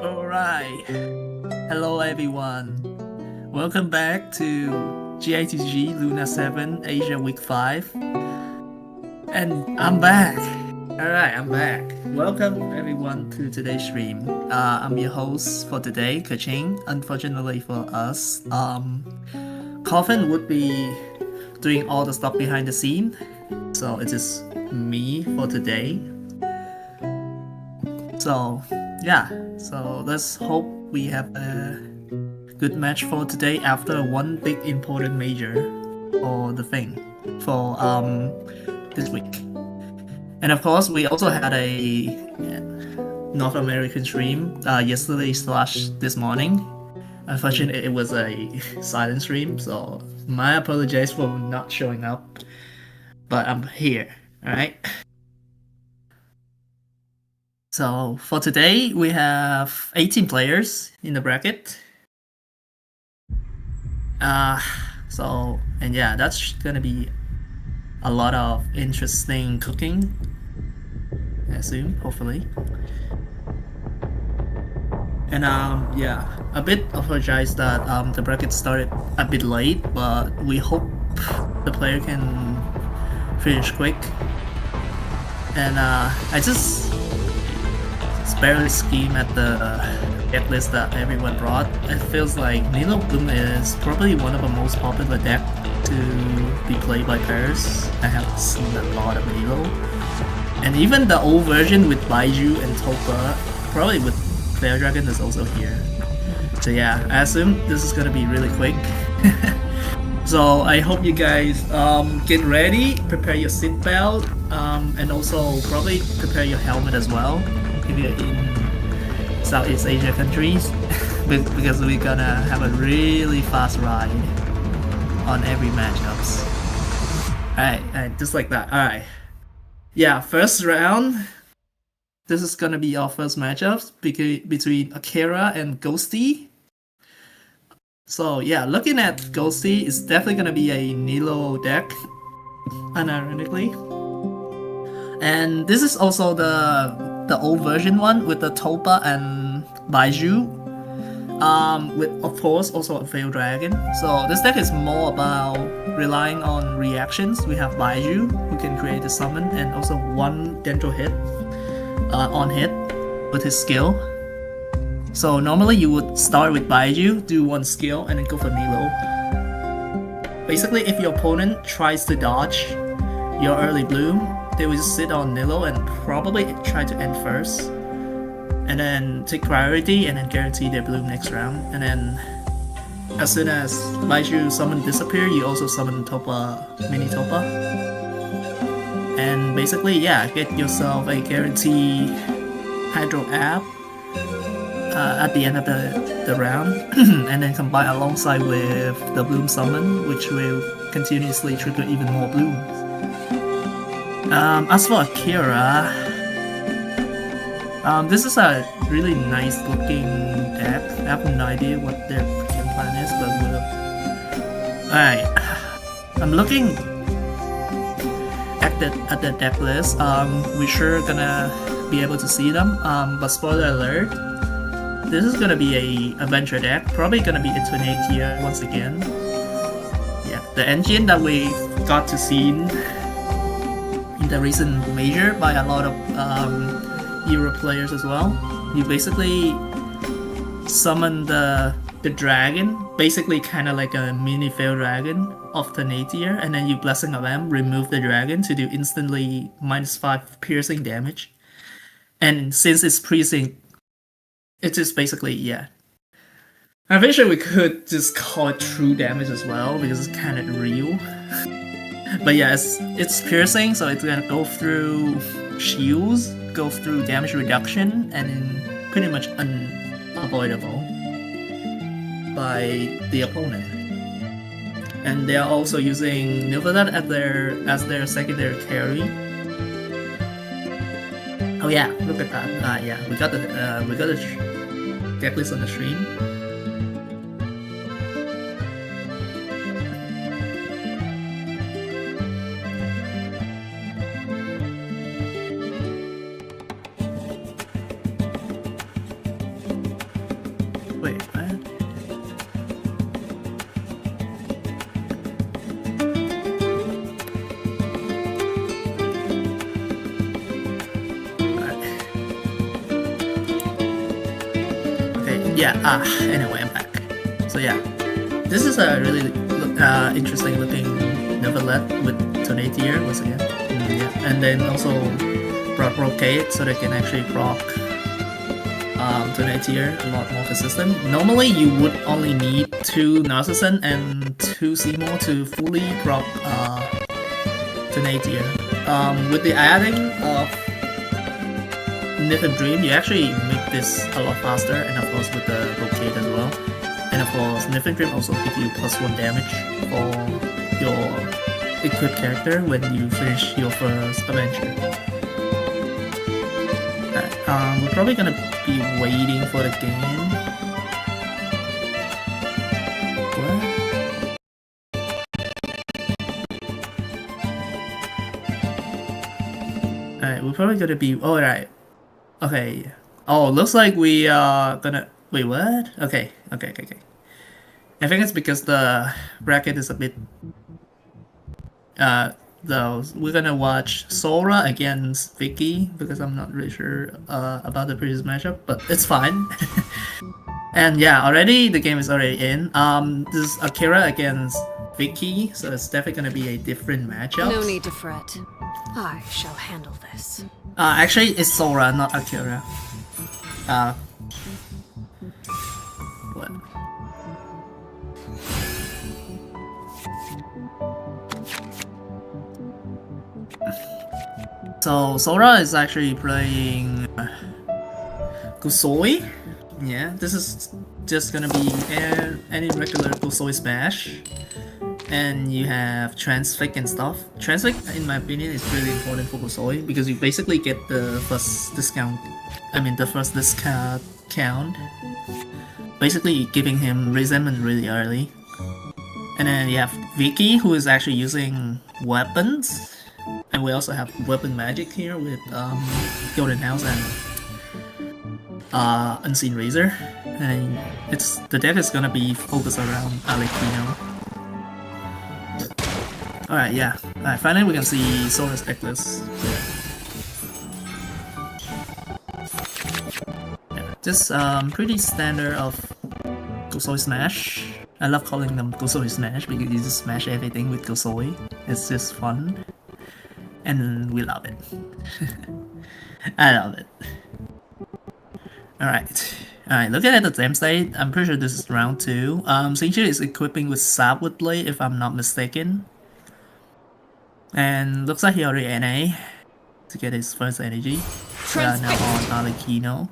Alright, hello everyone. Welcome back to GITCG Luna 7 Asia Week 5. And I'm back. Alright, I'm back. Welcome everyone to today's stream. I'm your host for today, Kaching. Unfortunately for us, Coffin would be doing all the stuff behind the scene. So it is me for today. So yeah, so let's hope we have a good match for today after one big important major for the thing for this week. And of course, we also had a North American stream yesterday / this morning. Unfortunately, it was a silent stream, so my apologies for not showing up, but I'm here, alright? So for today, we have 18 players in the bracket. And yeah, that's gonna be a lot of interesting cooking, I assume, hopefully. And yeah, a bit apologize that the bracket started a bit late, but we hope the player can finish quick. And I just barely skim at the deck list that everyone brought. It feels like Nilo Bloom is probably one of the most popular deck to be played by pairs. I have seen a lot of Nilo. And even the old version with Baiju and Topa, probably with Flare Dragon, is also here. So yeah, I assume this is gonna be really quick. So I hope you guys get ready, prepare your seatbelt, and also probably prepare your helmet as well if you're in Southeast Asia countries, because we're gonna have a really fast ride on every matchups. Alright, just like that. Alright. Yeah, first round. This is gonna be our first matchups between Akira and Ghosty. So yeah, looking at Ghosty, it's definitely gonna be a Nilo deck, unironically. And this is also the old version one with the Topa and Baiju, with of course also a Veil Dragon. So this deck is more about relying on reactions. We have Baiju who can create a summon and also one Dendro hit on hit with his skill. So normally you would start with Baiju, do one skill, and then go for Nilo. Basically, if your opponent tries to dodge your early bloom, they will just sit on Nilo and probably try to end first, and then take priority and then guarantee their bloom next round. And then as soon as Baiju summon disappear, you also summon Topa, mini Topa, and basically yeah, get yourself a guarantee Hydro app at the end of the round, and then combine alongside with the bloom summon, which will continuously trigger even more blooms. As for Akira, this is a really nice looking deck. I have no idea what their game plan is, but alright, I'm looking at the deck list. We're sure gonna be able to see them, but spoiler alert, this is gonna be a adventure deck, probably gonna be a 28 tier once again. Yeah, the engine that we got to see in the recent major by a lot of Europe players as well. You basically summon the dragon, basically kind of like a mini fail dragon of 28 tier, and then you Blessing of M, remove the dragon to do instantly -5 piercing damage. And since it's piercing, it's just basically, yeah. I'm pretty sure we could just call it true damage as well, because it's kind of real. But yeah, it's piercing, so it's gonna go through shields, go through damage reduction, and then pretty much unavoidable by the opponent. And they are also using Teyvat as their secondary carry. Oh yeah, look at that. Yeah, we got the deck list on the stream. Wait, what? Yeah, anyway, I'm back. So yeah, this is a really interesting looking Neverlet with Tonate here once again. Yeah. And then also brought Brocade so they can actually proc Tonate here a lot more consistent. Normally you would only need 2 Narcissan and 2 Seymour to fully proc Tonate here. With the adding of Nith and Dream, you actually make this a lot faster, and of course with the Brocade as well. And of course, Nith and Dream also give you +1 damage for your equipped character when you finish your first adventure. Alright, we're probably gonna be waiting for the game. What? Alright, we're probably gonna be... Oh, alright. Okay. Oh, looks like we are gonna... Wait, what? Okay. I think it's because the bracket is a bit... though, we're gonna watch Sora against Vicky, because I'm not really sure about the previous matchup, but it's fine. And yeah, already, the game is already in. This is Akira against Vicky, so it's definitely gonna be a different matchup. No need to fret. I shall handle this. Actually, it's Sora, not Akira. What? So, Sora is actually playing Gusoi. Yeah, this is just gonna be any regular Gusoi Smash. And you have Transfix and stuff. Transfix, in my opinion, is really important for Gusoi because you basically get the first discount. The first discard count. Basically giving him resentment really early. And then you have Vicky, who is actually using weapons. And we also have weapon magic here with Golden House and Unseen Razor. And the deck is gonna be focused around Alekino. Alright, yeah. Alright, finally we can see Sora's deck list. Yeah, just pretty standard of Gusoi Smash. I love calling them Gusoi Smash because you just smash everything with Gusoi. It's just fun. and we love it. I love it. Alright, looking at the damn state, I'm pretty sure this is round 2. Xingqiu is equipping with Sapwood Blade, if I'm not mistaken. And looks like he already NA to get his first energy. We are now on Alikino.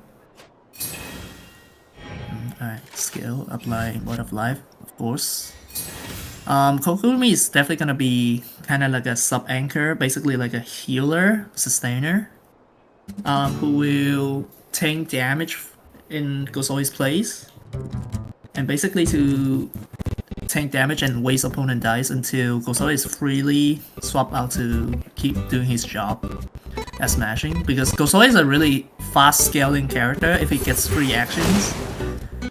Alright, skill, apply Word of Life, of course. Kokumi is definitely gonna be kind of like a sub-anchor, basically like a healer, sustainer, who will tank damage in Gosoi's place, and basically to tank damage and waste opponent dice until Gosoi is freely swapped out to keep doing his job as smashing, because Gosoi is a really fast scaling character if he gets free actions,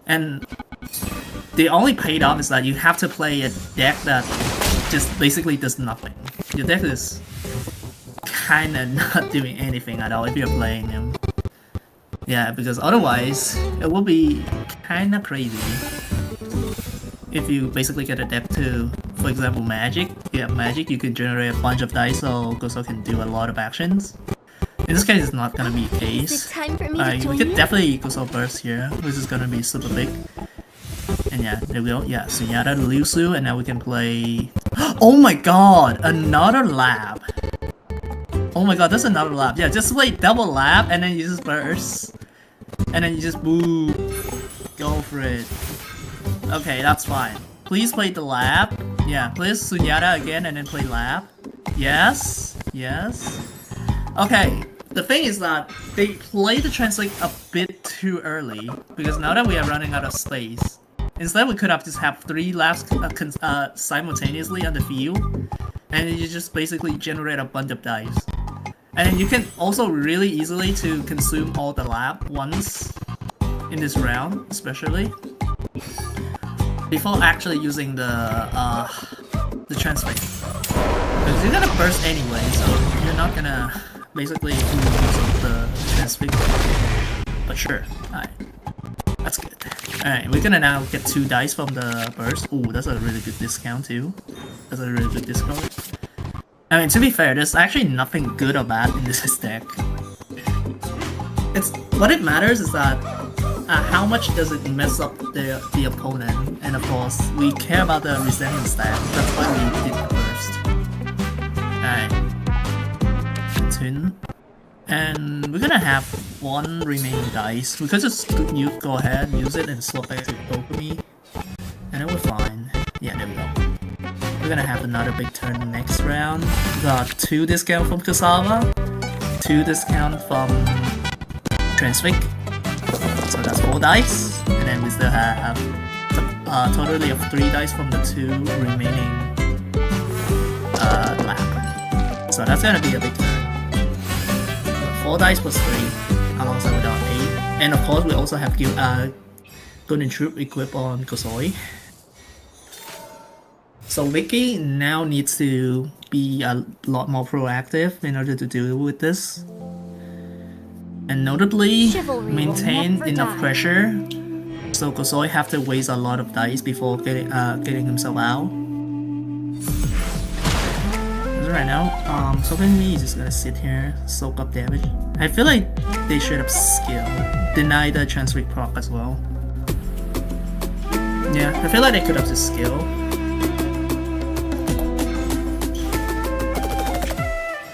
and the only payoff is that you have to play a deck that just basically does nothing. Your deck is kinda not doing anything at all if you're playing him. Yeah, because otherwise it will be kinda crazy. If you basically get a deck to, for example, Magic. Yeah, Magic, you can generate a bunch of dice so Goso can do a lot of actions. In this case, it's not gonna be the case. We could definitely Goso Burst here, which is gonna be super big. And yeah, there we go. Yeah, Sunyata, Liu Su, and now we can play... Oh my god! Another lab! Oh my god, that's another lab. Yeah, just play double lab, and then you just burst. And then you just boom. Go for it. Okay, that's fine. Please play the lab. Yeah, play Sunyata again, and then play lab. Yes. Yes. Okay, the thing is that they play the Translate a bit too early, because now that we are running out of space, instead we could have just have 3 labs simultaneously on the field, and you just basically generate a bunch of dice. And then you can also really easily to consume all the lab once in this round, especially before actually using the Translate. Because you're gonna burst anyway, so you're not gonna basically do use of the Translate. But sure, alright. That's good. Alright, we're gonna now get 2 dice from the burst. Ooh, that's a really good discount too. That's a really good discount. I mean, to be fair, there's actually nothing good or bad in this deck. What it matters is that how much does it mess up the opponent, and of course, we care about the resentment stat. That's why we did the burst. Alright. Tune. And we're gonna have 1 remaining dice. We could just go ahead, use it, and swap back to Kokumi. And then we're fine. Yeah, there we go. We're gonna have another big turn next round. We got 2 discount from Cassava, 2 discount from Transfix. So that's 4 dice. And then we still have totally of 3 dice from the 2 remaining lab. So that's gonna be a big turn. 4 dice plus 3 alongside with our 8. And of course we also have Golden Troop equipped on Gosoi. So Vicky now needs to be a lot more proactive in order to deal with this. And notably, maintain enough pressure, so Gosoi have to waste a lot of dice before getting himself out. Right now, Sokumi is just gonna sit here, soak up damage. I feel like they should have skill. Deny the Transfix proc as well. Yeah, I feel like they could have just skill.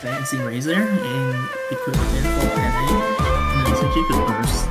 Dancing Razor in equipment for NA. And then Suji could burst.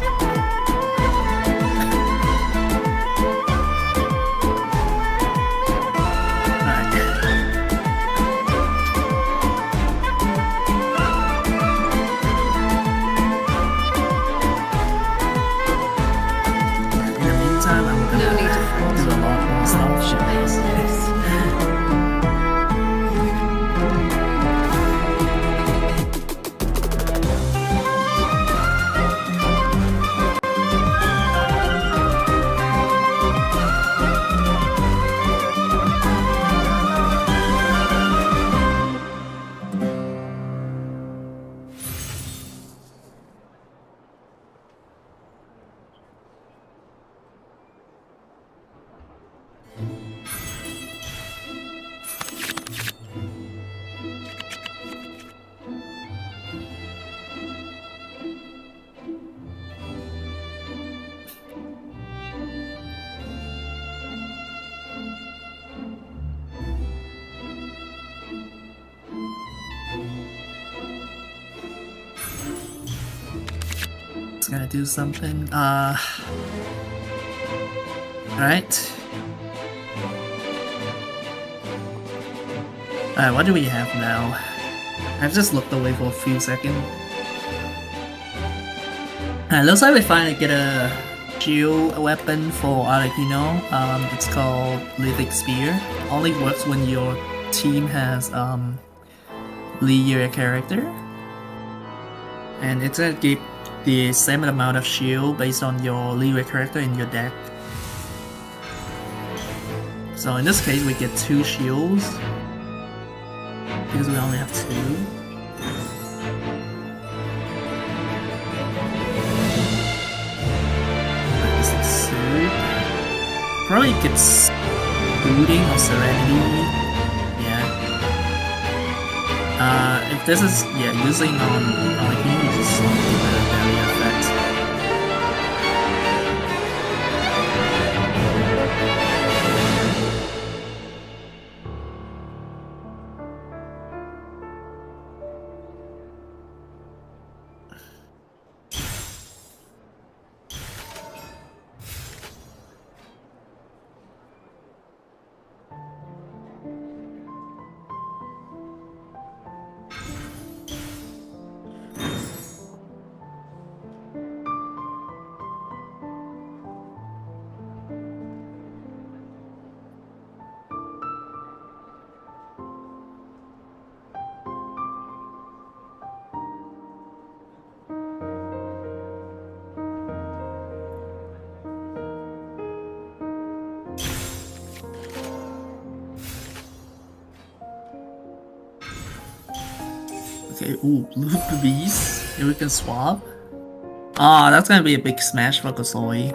That's gonna do something. Right. Alright, what do we have now? I've just looked away for a few seconds. Looks like we finally get a shield weapon for Arlecchino. It's called Lithic Spear. Only works when your team has leader character. And it's gonna give the same amount of shield based on your leader character in your deck. So in this case we get 2 shields. Because we only have 2. This is soup. Probably gets booting or serenity. Yeah. If this is using on Arlecchino, you just give it a barrier effect. Okay, ooh, blue beast. Here we can swap. Ah, that's gonna be a big smash for Kosoi.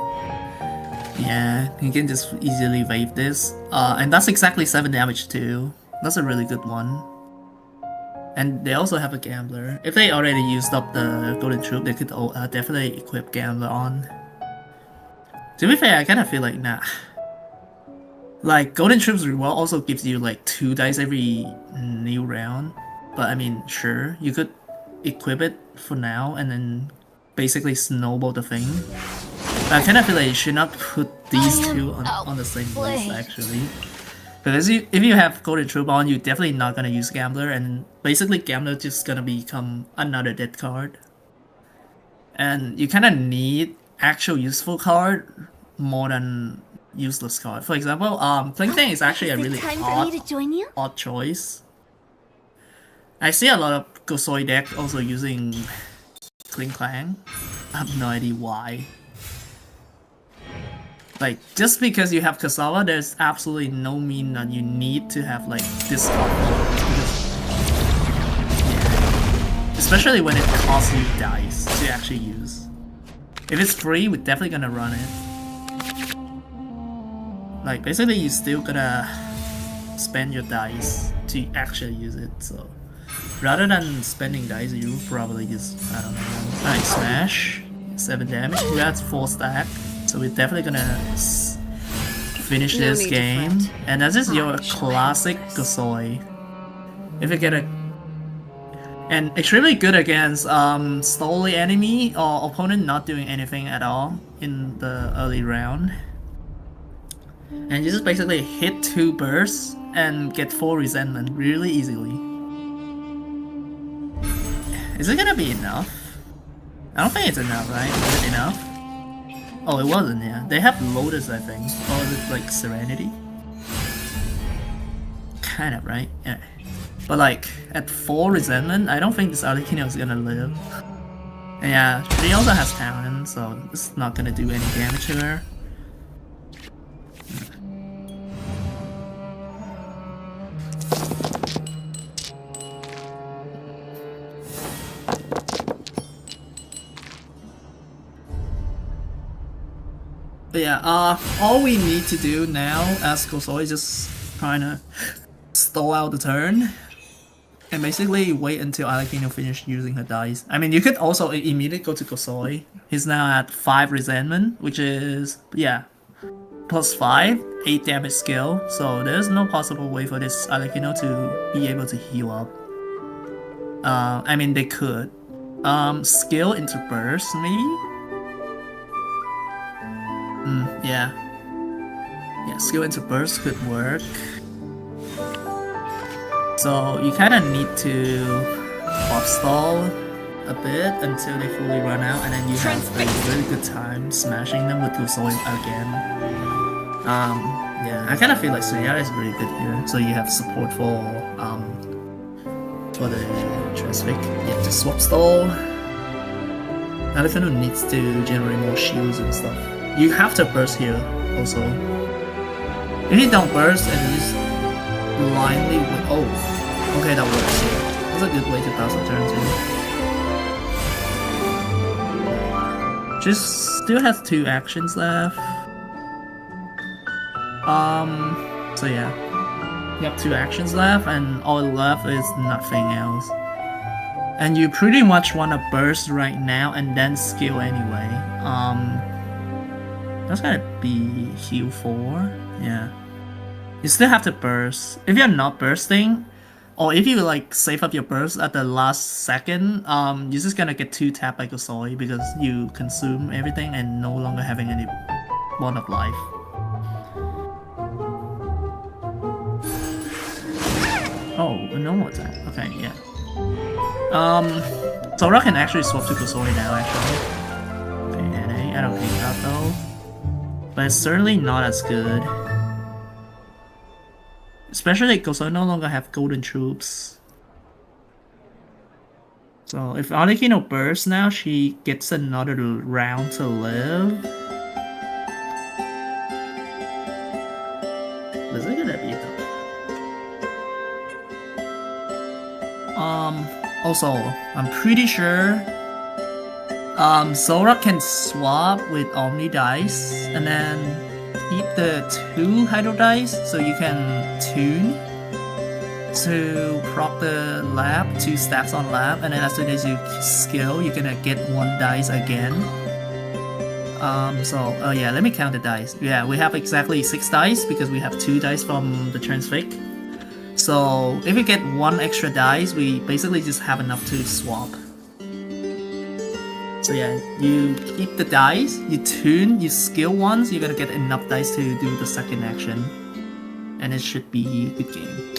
Yeah, you can just easily wave this. And that's exactly 7 damage too. That's a really good one. And they also have a Gambler. If they already used up the Golden Troop, they could definitely equip Gambler on. To be fair, I kinda feel like, nah. Like, Golden Troop's reward also gives you like 2 dice every new round. But I mean, sure, you could equip it for now and then basically snowball the thing. But I kind of feel like you should not put these two on the same list actually. Because if you have Golden Troop on, you're definitely not gonna use Gambler, and basically Gambler just gonna become another dead card. And you kind of need actual useful card more than useless card. For example, Cling Tank is actually a really odd choice. I see a lot of Kosoi deck also using Kling Clang. I have no idea why. Like, just because you have Kasawa, there's absolutely no mean that you need to have like this card. Yeah. Especially when it costs you dice to actually use. If it's free, we're definitely gonna run it. Like, basically you still gotta spend your dice to actually use it, so. Rather than spending dice, you probably just, I don't know. Alright, smash. 7 damage. That's 4 stack. So we're definitely gonna finish this game. And this is your classic Kosoi. If you get a... And extremely good against slowly enemy or opponent not doing anything at all in the early round. And you just basically hit 2 bursts and get 4 resentment really easily. Is it gonna be enough? I don't think it's enough, right? Is it enough? Oh, it wasn't, yeah. They have Lotus, I think. Or is it like Serenity? Kind of, right? Yeah. But like, at 4 resentment, I don't think this Arlecchino is gonna live. And yeah, she also has Talon, so it's not gonna do any damage to her. But yeah, all we need to do now as Kosoi is just trying to stall out the turn. And basically wait until Arlecchino finishes using her dice. I mean, you could also immediately go to Kosoi. He's now at 5 resentment, which is, yeah, plus 5, 8 damage skill. So there's no possible way for this Arlecchino to be able to heal up. I mean, they could. Skill into burst, maybe? Yeah. Yeah, skill into burst could work. So you kind of need to buff stall a bit until they fully run out, and then you have a really good time smashing them with Kusoi again. Yeah, I kind of feel like Suya is really good here. So you have support for the Transfix. You have to swap stall. Alekano needs to generate more shields and stuff. You have to burst here also. If you don't burst and you just blindly wait. Oh, okay, that works. That's a good way to pass the turn too. Just still has 2 actions left. So yeah, you have 2 actions left, and all left is nothing else. And you pretty much want to burst right now and then skill anyway. That's gonna be heal 4. Yeah. You still have to burst. If you're not bursting, or if you like save up your burst at the last second, you're just gonna get 2 tapped by Kusoi because you consume everything and no longer having any one of life. Oh, a normal attack. Okay, yeah. Sora can actually swap to Kusoi now, actually. Okay, NA. I don't hate that though. But it's certainly not as good. Especially Kusoi no longer have golden troops. So if Arlecchino bursts now, she gets another round to live. Is it gonna be though? Also, I'm pretty sure Sora can swap with Omni Dice and then keep the 2 Hydro Dice so you can tune to proc the lab, 2 stats on lab, and then as soon as you skill, you're gonna get 1 dice again. Yeah, let me count the dice. Yeah, we have exactly 6 dice because we have 2 dice from the Transfix. So if we get 1 extra dice, we basically just have enough to swap. So yeah, you keep the dice, you tune, you skill once, you're gonna get enough dice to do the second action. And it should be a good game.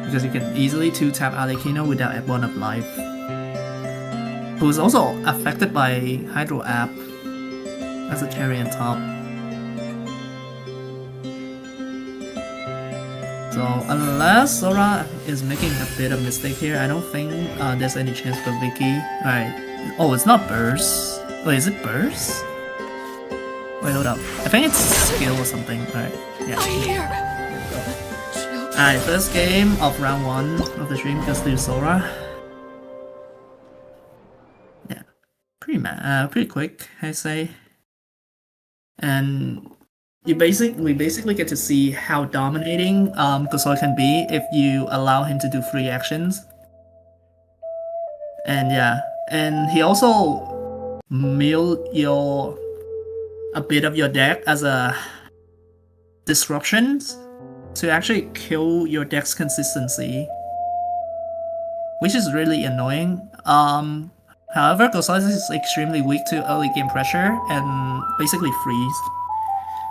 Because you can easily 2-tap Arlecchino without at 1 of life. Who is also affected by Hydro App as a carry on top. So unless Sora is making a bit of mistake here, I don't think there's any chance for Vicky. Alright. Oh, it's not burst. Wait, is it burst? Wait, hold up. I think it's skill or something. Alright. Yeah. Alright, first game of round 1 of the stream goes to Sora. Yeah. Pretty quick, I say. And we basically get to see how dominating Kusoi can be if you allow him to do free actions. And yeah, and he also milled a bit of your deck as a disruptions to actually kill your deck's consistency, which is really annoying. However, Kusoi is extremely weak to early game pressure and basically freeze.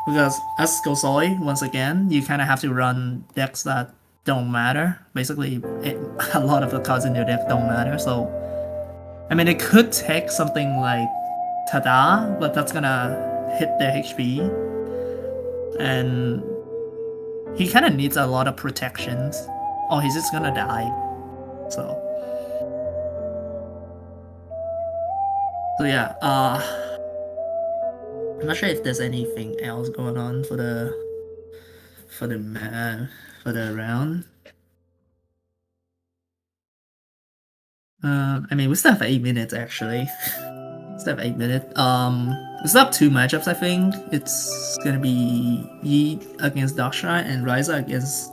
Because as Kusoi, once again, you kind of have to run decks that don't matter. Basically, a lot of the cards in your deck don't matter. So, I mean, it could take something like Tada, but that's gonna hit their HP. And he kind of needs a lot of protections, or he's just gonna die. So yeah, I'm not sure if there's anything else going on for the round. I mean, we still have 8 minutes actually. Still have 8 minutes. We still have 2 matchups. I think it's gonna be Yi against Darkshrine and Ryza against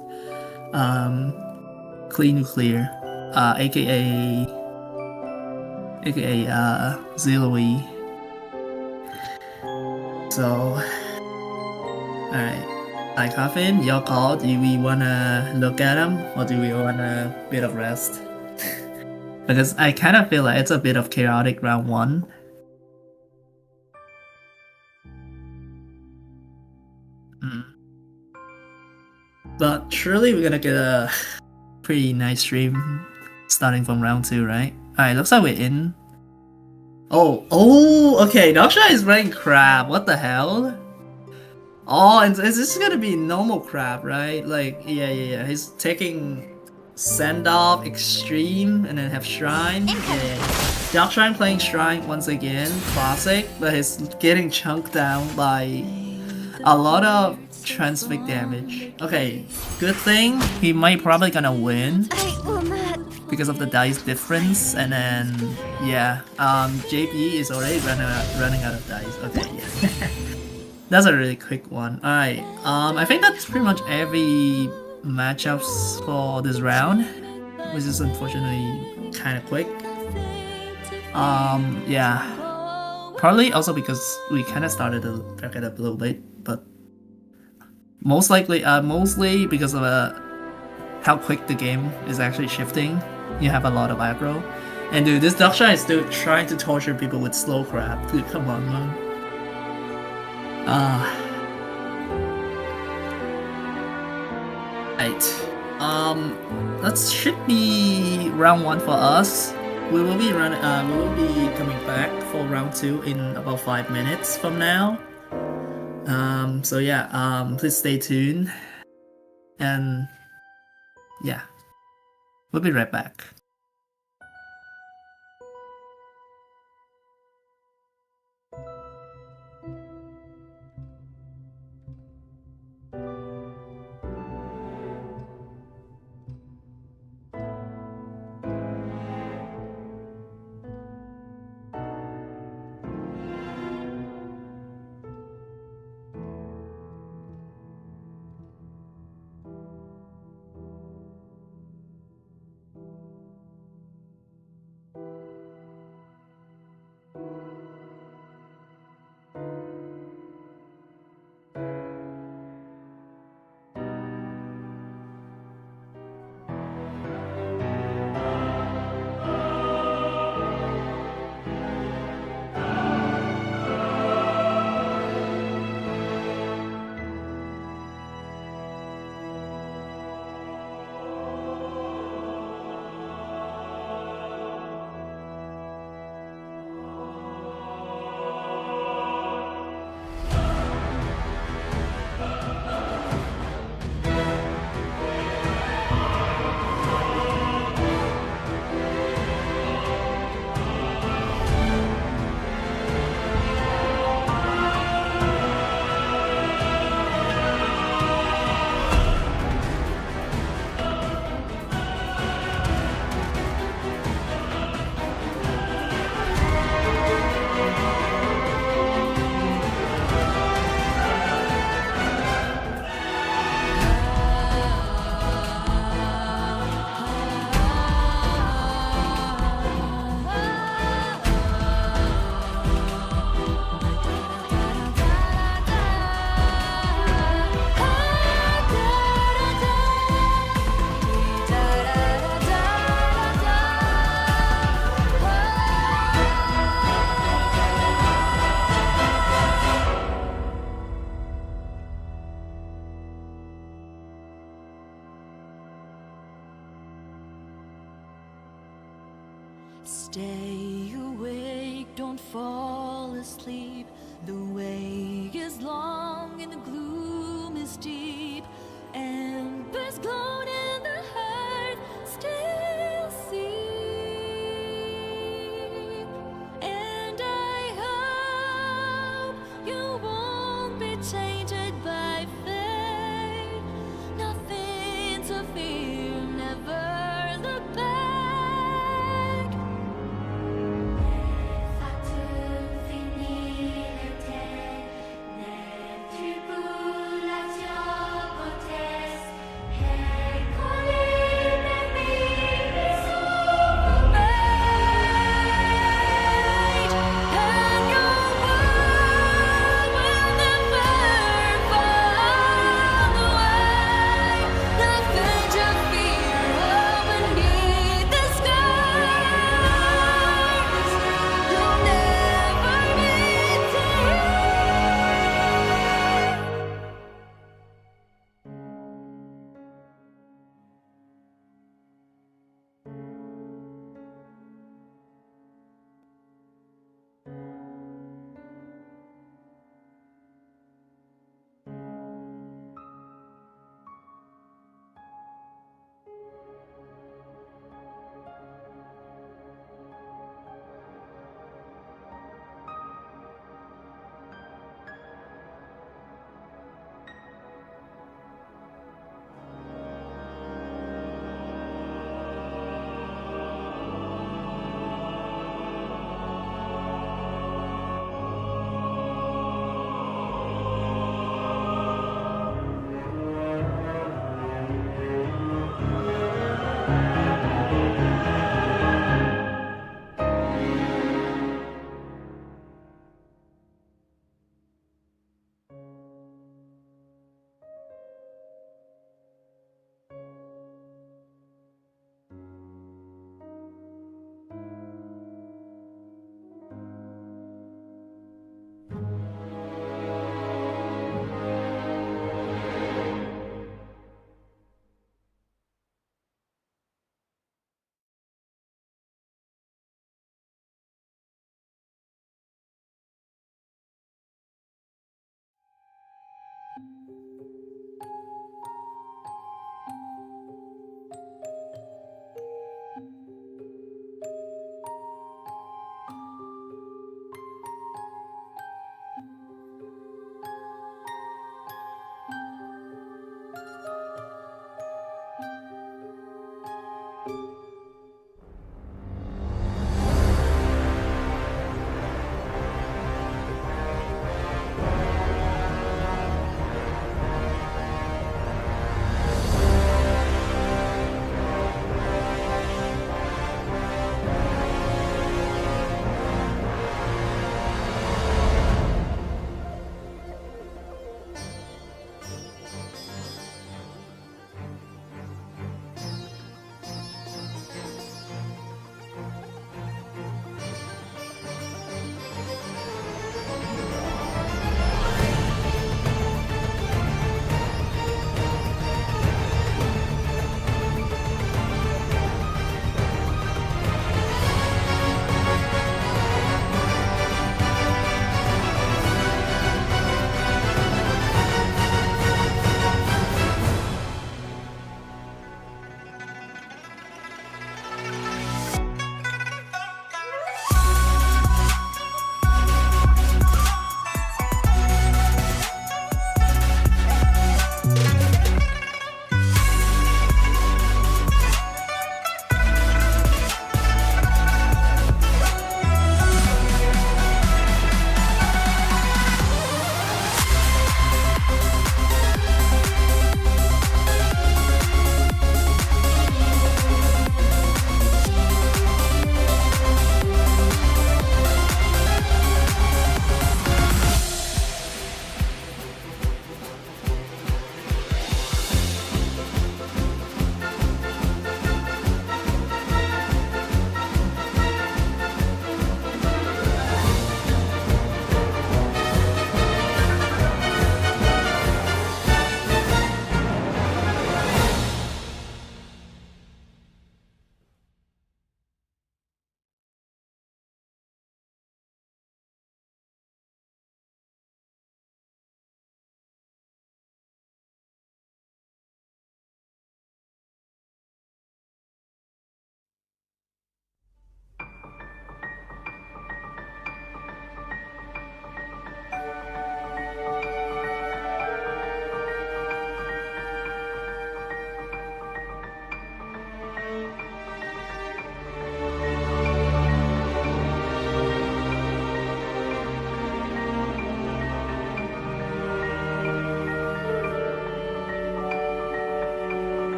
Clean Nuclear, aka Zillowzest. So, alright. Coffin, your call. Do we wanna look at him or do we want a bit of rest? Because I kind of feel like it's a bit of chaotic round 1. surely we're gonna get a pretty nice stream starting from round 2, right? Alright, looks like we're in. Oh, okay, Noksha is running crab, what the hell? Oh, and is this gonna be normal crab, right? Like, yeah, he's taking send off, extreme, and then have shrine. Yeah. Dark Shrine playing shrine once again, classic, but he's getting chunked down by a lot of transfix damage. Okay, good thing he might probably gonna win because of the dice difference, and then yeah, JP is already running out of dice. Okay, yeah. That's a really quick one. Alright, I think that's pretty much every matchups for this round, which is unfortunately kind of quick. Yeah, partly also because we kind of started to back it up a little bit, but mostly because of how quick the game is actually shifting. You have a lot of aggro, and dude, this Daksha is still trying to torture people with slow crab. Dude, come on, man. Right. That should be round 1 for us. We will be coming back for round 2 in about 5 minutes from now. So yeah, please stay tuned. And yeah, we'll be right back. Stay awake, don't fall asleep. The way is long and the gloom is deep. Embers glowed in the hearth still sleep. And I hope you won't be tainted by fate. Nothing to fear, never look back. Tribulation potesse,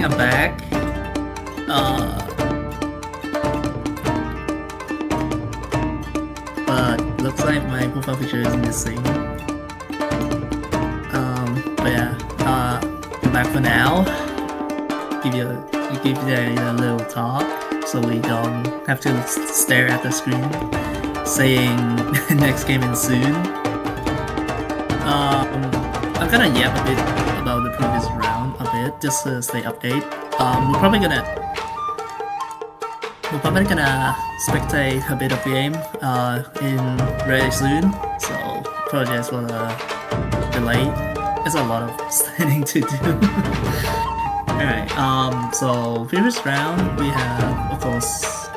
think I'm back. But looks like my profile picture is missing. But yeah, I'm back for now. Give you a little talk so we don't have to stare at the screen saying next game in soon. I'm gonna yap a bit about the previous round a bit just to stay update. We're probably gonna spectate a bit of game in very soon, so apologize for the delay. There's a lot of standing to do. Alright, so previous round we have, of course,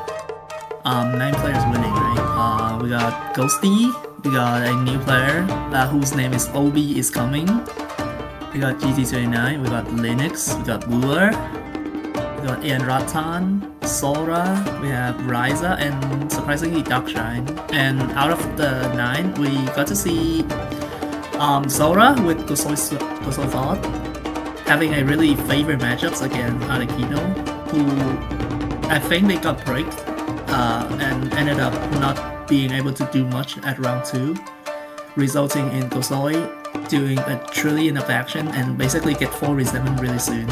9 players winning, right? We got Ghosty, we got a new player whose name is Obi is coming. We got GT29, we got Linux, we got Wooler, we got Ratan, Sora, we have Ryza, and surprisingly Darkshine. And out of the 9, we got to see Sora with Gosoi having a really favorite matchups against Akira, who I think they got bricked and ended up not being able to do much at round 2, resulting in Gosoi doing a trillion of action and basically get 4 resentment really soon.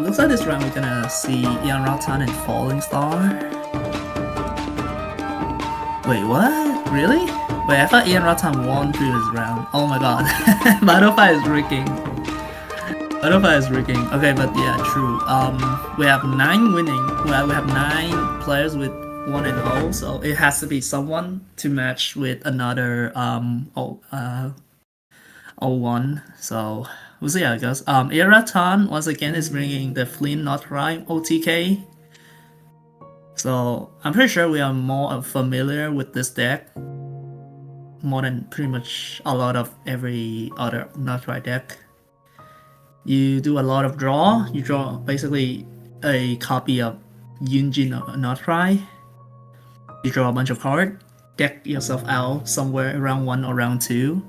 Looks like this round we're gonna see Ratan and Falling Star. Wait, what? Really? Wait, I thought Ratan won previous round. Oh my god. Battlefield is rigging. Okay, but yeah, true. We have 9 winning. Well, we have 9 players with 1-0, so it has to be someone to match with another 0-1. So we'll see how it goes. Ratan once again is bringing the Flint Not Rhyme OTK. So I'm pretty sure we are more familiar with this deck, more than pretty much a lot of every other Not Right deck. You do a lot of draw. You draw basically a copy of Yunjin Not Right. You draw a bunch of cards, deck yourself out somewhere around 1 or round 2.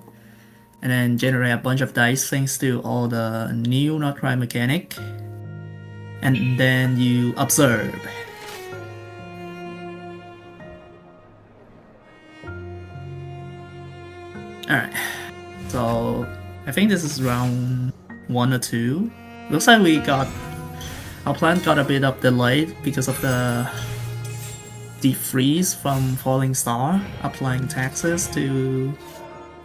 And then generate a bunch of dice thanks to all the new Not Right mechanic. And then you observe. Alright, so I think this is round 1 or 2. Looks like our plan got a bit of delay because of the deep freeze from Falling Star, applying taxes to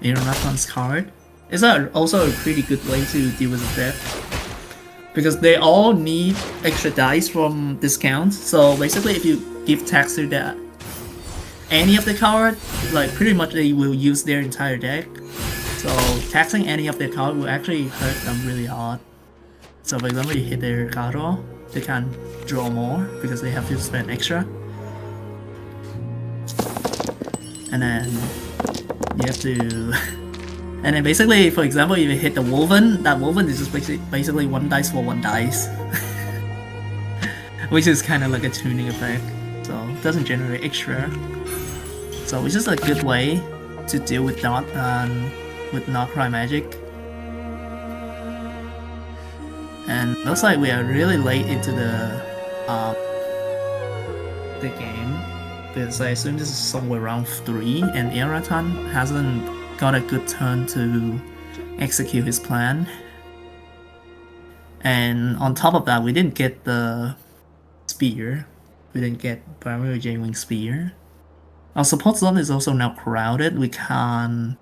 Ratan's card. It's also a pretty good way to deal with the deck, because they all need extra dice from discount. So basically, if you give tax to any of the card, like pretty much they will use their entire deck. So taxing any of their card will actually hurt them really hard. So for example, you hit their card draw, they can't draw more because they have to spend extra. And then you have to and then basically, for example, if you hit the Woven, that Woven is just basically 1 dice for 1 dice. Which is kind of like a tuning effect, so it doesn't generate extra. So it's just a good way to deal with Not Cry Magic. And looks like we are really late into the game, because I assume this is somewhere around 3, and Ratan hasn't got a good turn to execute his plan. And on top of that, we didn't get the spear. We didn't get Primary J-Wing Spear. Our support zone is also now crowded. We can't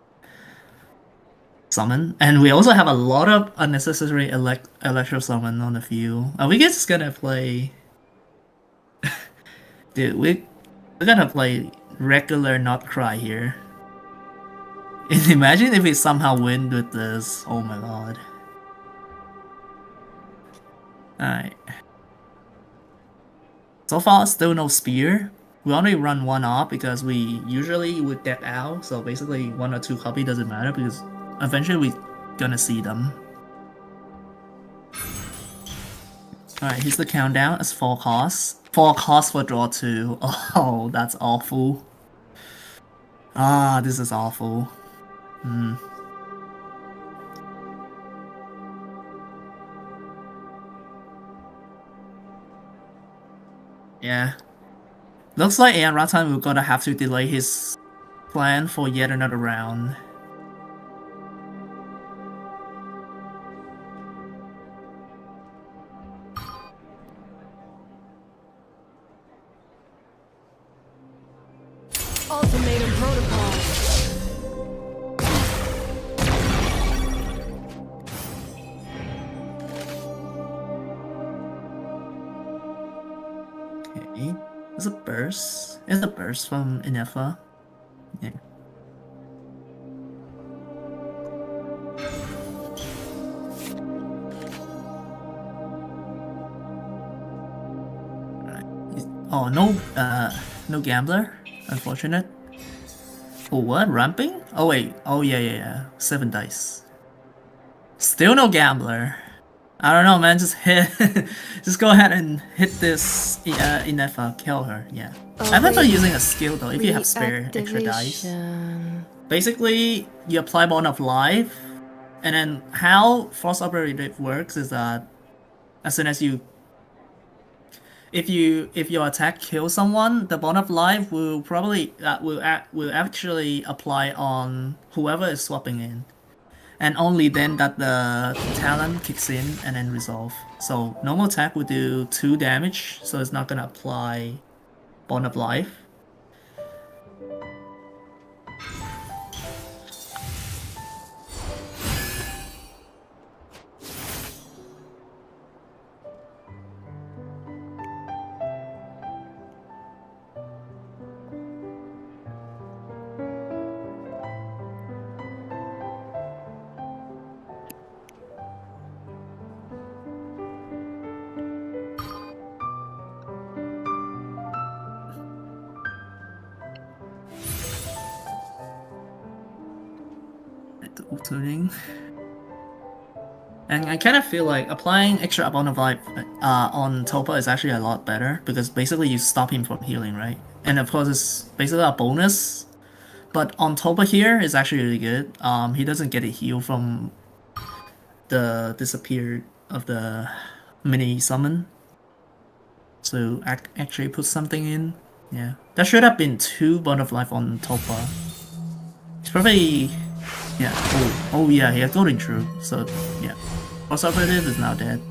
summon. And we also have a lot of unnecessary electro summon on the field. Are we just gonna play... Dude, we're gonna play regular Not Cry here. And imagine if we somehow win with this. Oh my god. Alright. So far, still no spear. We only run 1 off because we usually would deck out. So basically 1 or 2 copy doesn't matter because eventually we're gonna see them. Alright, here's the countdown as 4 costs. For a cost for draw 2. Oh, that's awful. Ah, this is awful. Yeah. Looks like Ratan will gonna have to delay his plan for yet another round. Ultimatum protocol. Okay. It's a burst. It's a burst from Inefa. Yeah. Oh, no gambler. Unfortunate. Oh, what? Ramping? Oh, wait. Oh, yeah. 7 dice. Still no gambler. I don't know, man. Just hit. Just go ahead and hit this Inefa. Kill her. Yeah. I prefer using a skill though if you have spare extra dice. Reactivation. Basically, you apply Bond of Life, and then how Force Operative works is that as soon as if your attack kills someone, the Bond of Life will probably will actually apply on whoever is swapping in, and only then that the talent kicks in and then resolve. So normal attack will do 2 damage, so it's not gonna apply Bond of Life. Altering. And I kind of feel like applying extra Bond of Life on Topa is actually a lot better because basically you stop him from healing, right? And of course it's basically a bonus, but on Topa here is actually really good. He doesn't get a heal from the disappear of the mini summon, so actually put something in. Yeah, that should have been 2 Bond of Life on Topa. It's probably. Yeah, oh yeah, he has golden true, so yeah. Force Operative is now dead.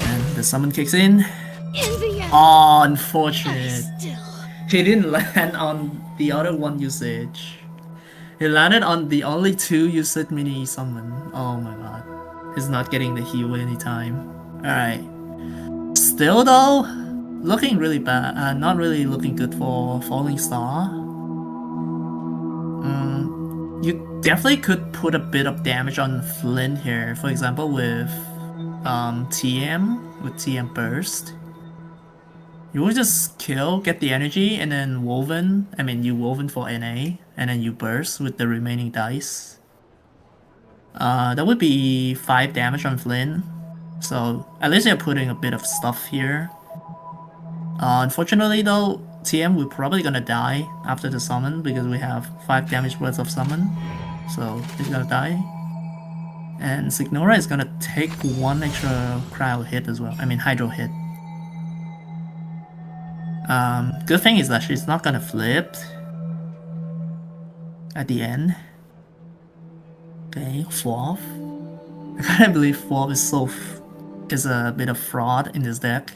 And the summon kicks in. Oh, unfortunate. He didn't land on the other 1 usage. He landed on the only 2 usage mini summon. Oh my god. He's not getting the heal anytime. Alright. Still though, looking really bad. Not really looking good for Falling Star. You definitely could put a bit of damage on Flynn here, for example with TM Burst. You will just kill, get the energy, and then you Woven for NA, and then you Burst with the remaining dice. That would be 5 damage on Flynn, so at least you're putting a bit of stuff here. Unfortunately though, TM we're probably gonna die after the summon because we have 5 damage worth of summon, so he's gonna die. And Signora is gonna take 1 extra cryo hit as well, Hydro hit. Good thing is that she's not gonna flip at the end. Okay, Fwav. I can't believe Fwav is a bit of fraud in this deck.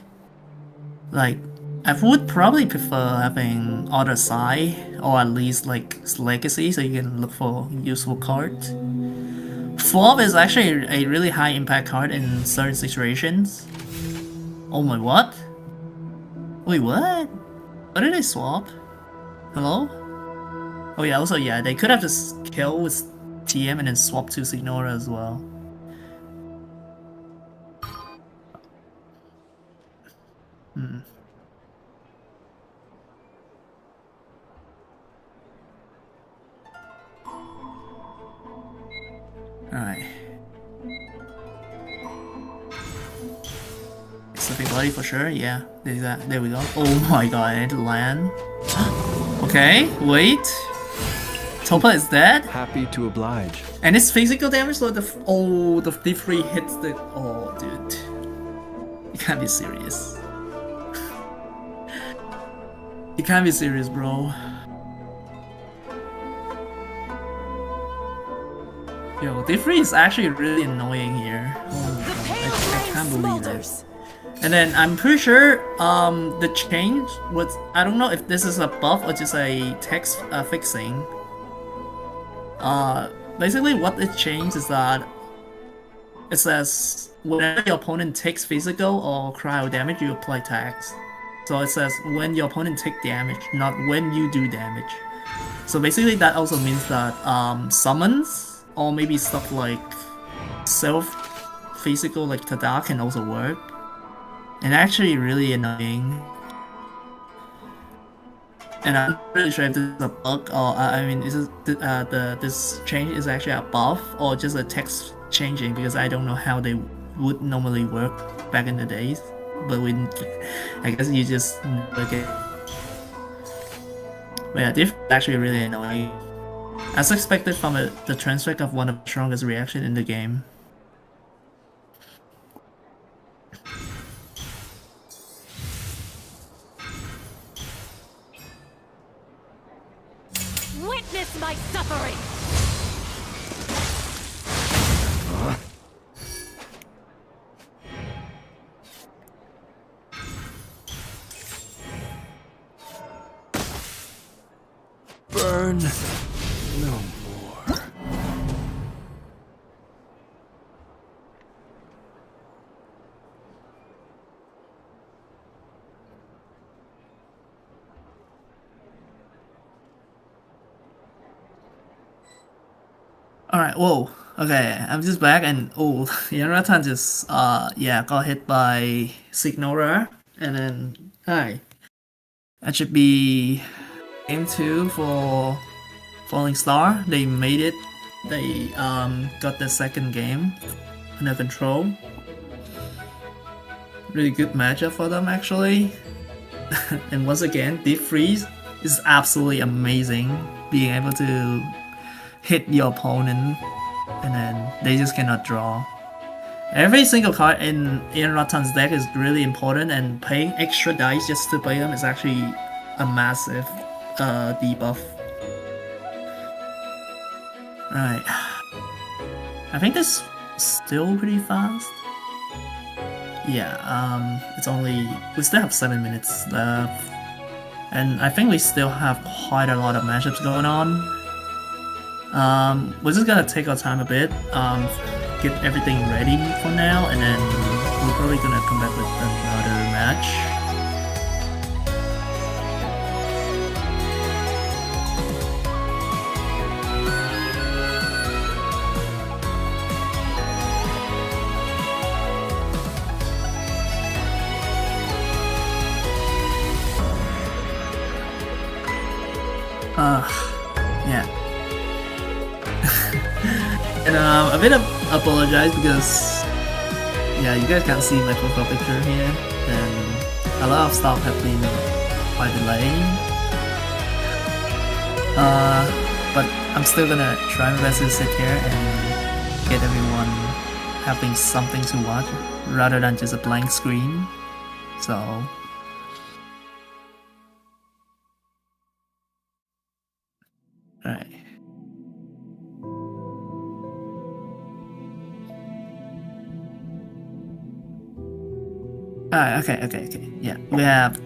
Like, I would probably prefer having Other Side, or at least like Legacy, so you can look for useful cards. Fwav is actually a really high impact card in certain situations. Oh my, what? Wait, what? What did I swap? Hello? Oh yeah, also yeah, they could have just killed with TM and then swap to Signora as well. Alright. So something bloody for sure. Yeah, there we go. Oh my god, I need to land. Okay, wait. Topa is dead? Happy to oblige. And it's physical damage, so the D3 hits the... Oh, dude. You can't be serious. You can't be serious, bro. Yo, D3 is actually really annoying here. Oh my god, I can't believe it. And then I'm pretty sure the change was... I don't know if this is a buff or just a text fixing. Basically what it changed is that it says whenever your opponent takes physical or cryo damage, you apply tax. So it says when your opponent take damage, not when you do damage. So basically that also means that summons or maybe stuff like self-physical like Tada can also work. And actually really annoying. And I'm not really sure if this is a bug or I mean, is this change is actually a buff or just a text changing, because I don't know how they would normally work back in the days. But I guess you just look at. But yeah, this is actually really annoying. As expected from the transfect of one of the strongest reaction in the game. Witness my suffering! Burn no more. Alright, whoa. Okay, I'm just back and oh, Ratan just yeah, got hit by Signora and then hi. That should be game 2 for Falling Star. They made it. They got the second game under control. Really good matchup for them actually. And once again, Deep Freeze is absolutely amazing. Being able to hit your opponent and then they just cannot draw. Every single card in Ratan's deck is really important, and paying extra dice just to play them is actually a massive debuff. Right. I think this is still pretty fast. Yeah, we still have 7 minutes left. And I think we still have quite a lot of matchups going on. We're just gonna take our time a bit, get everything ready for now, and then we're probably gonna come back with another match. Yeah. And a bit of apologize because yeah, you guys can't see my profile picture here, and a lot of stuff have been quite delayed. But I'm still gonna try my best to sit here and get everyone having something to watch rather than just a blank screen. So alright. Alright, okay. Yeah, we have.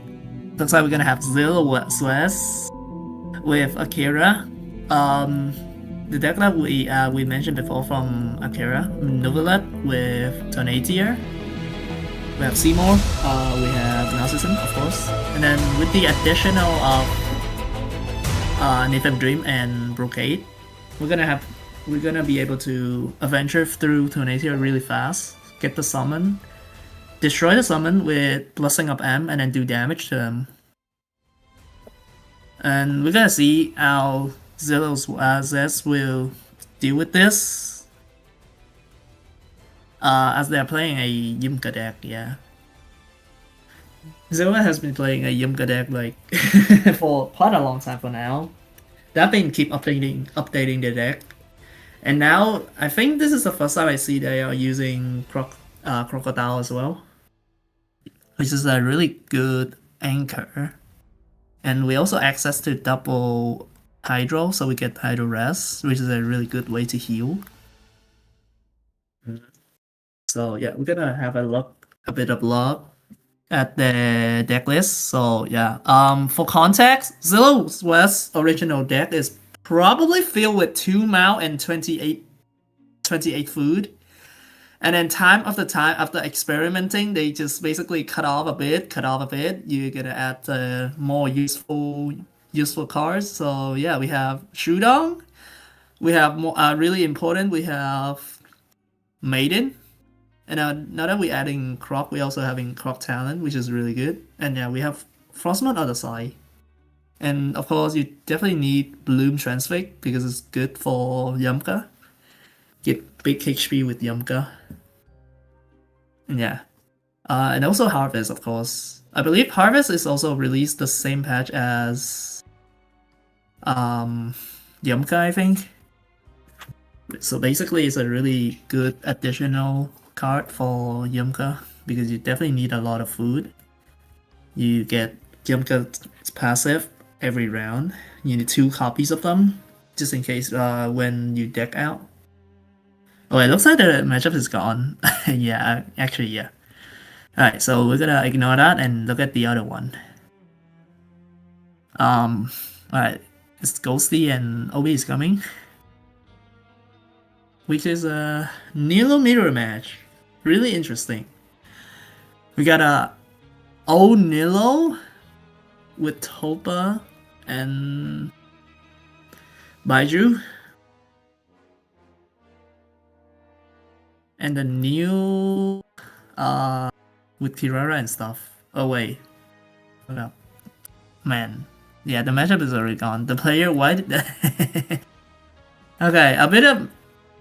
Looks like we're gonna have Zillowzest with Akira. The deck that we mentioned before from Akira, Novelet with Tornadier. We have Seymour. We have Narcissism, of course, and then with the additional of Nathan Dream and Brocade, we're gonna be able to adventure through Tornadier really fast, get the summon, destroy the summon with Blessing of M, and then do damage to them. And we're gonna see how Zillowzest will deal with this. As they're playing a Yumka deck, yeah. Zilla has been playing a Yumka deck like for quite a long time for now. They've been keep updating the deck. And now I think this is the first time I see they are using Crocodile as well. Which is a really good anchor. And we also access to double Hydro, so we get Hydro Rest, which is a really good way to heal. So yeah, we're gonna have a bit of look at the deck list. So yeah, for context, Zillowzest original deck is probably filled with 2 Mao and 28 food. And then time after experimenting, they just basically cut off a bit. You're gonna add more useful cards. So yeah, we have Shudong. We have more really important. We have Maiden. And now that we're adding Croc, we're also having Croc Talent, which is really good. And yeah, we have Frostmourne on the side. And of course, you definitely need Bloom Transfix because it's good for Yumka. Get big HP with Yumka. And yeah. And also Harvest, of course. I believe Harvest is also released the same patch as Yumka, I think. So basically, it's a really good additional card for Yumka because you definitely need a lot of food. You get Yumka's passive every round. You need 2 copies of them just in case when you deck out. Oh, it looks like the matchup is gone. Yeah, actually, yeah. Alright, so we're gonna ignore that and look at the other one. Alright, it's Ghosty and Obi is coming. Which is a Nilo mirror match. Really interesting. We got a old Nilo with Topa and Baiju. And the new with Kirara and stuff. Oh wait. Hold up. Man. Yeah, the matchup is already gone. The player why did Okay, a bit of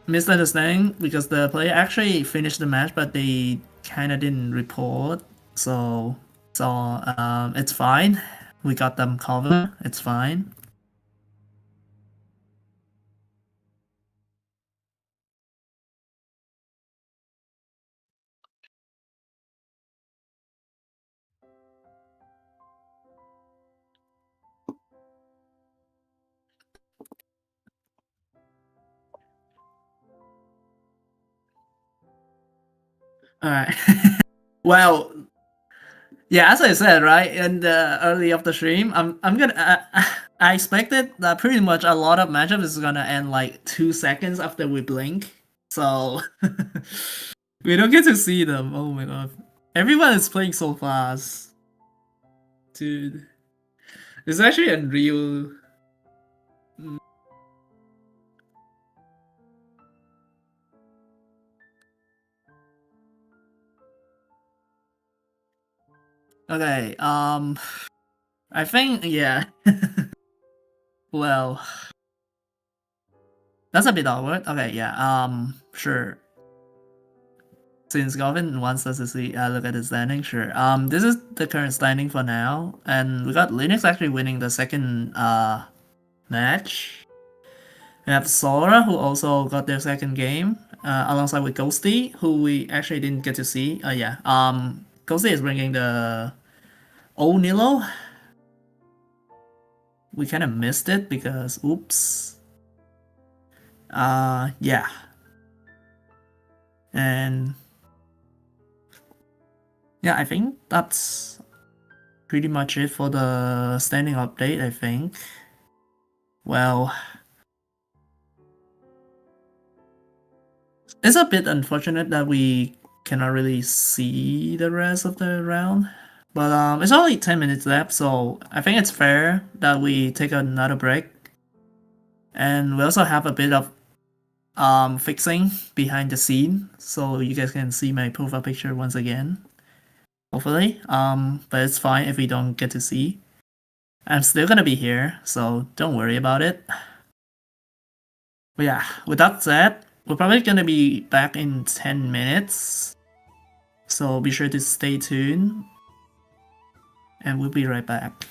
misunderstanding because the player actually finished the match but they kinda didn't report. So it's fine. We got them covered. It's fine. Alright. Well, yeah, as I said, right, in the early of the stream, I'm gonna I expected that pretty much a lot of matchups is gonna end like 2 seconds after we blink. So we don't get to see them. Oh my god. Everyone is playing so fast. Dude. It's actually unreal. Okay, I think, yeah. Well, that's a bit awkward. Okay, yeah, sure. Since Govin wants us to see, look at the standing, sure. This is the current standing for now, and we got Linux actually winning the second, match. We have Sora, who also got their second game, alongside with Ghosty, who we actually didn't get to see. Yeah, Ghosty is bringing the old Nilo. We kind of missed it because, oops. Yeah. And yeah, I think that's pretty much it for the standing update, I think. Well, it's a bit unfortunate that we cannot really see the rest of the round. But it's only 10 minutes left, so I think it's fair that we take another break. And we also have a bit of fixing behind the scene, so you guys can see my profile picture once again. Hopefully. But it's fine if we don't get to see. I'm still gonna be here, so don't worry about it. But yeah, with that said, we're probably gonna be back in 10 minutes. So be sure to stay tuned. and we'll be right back.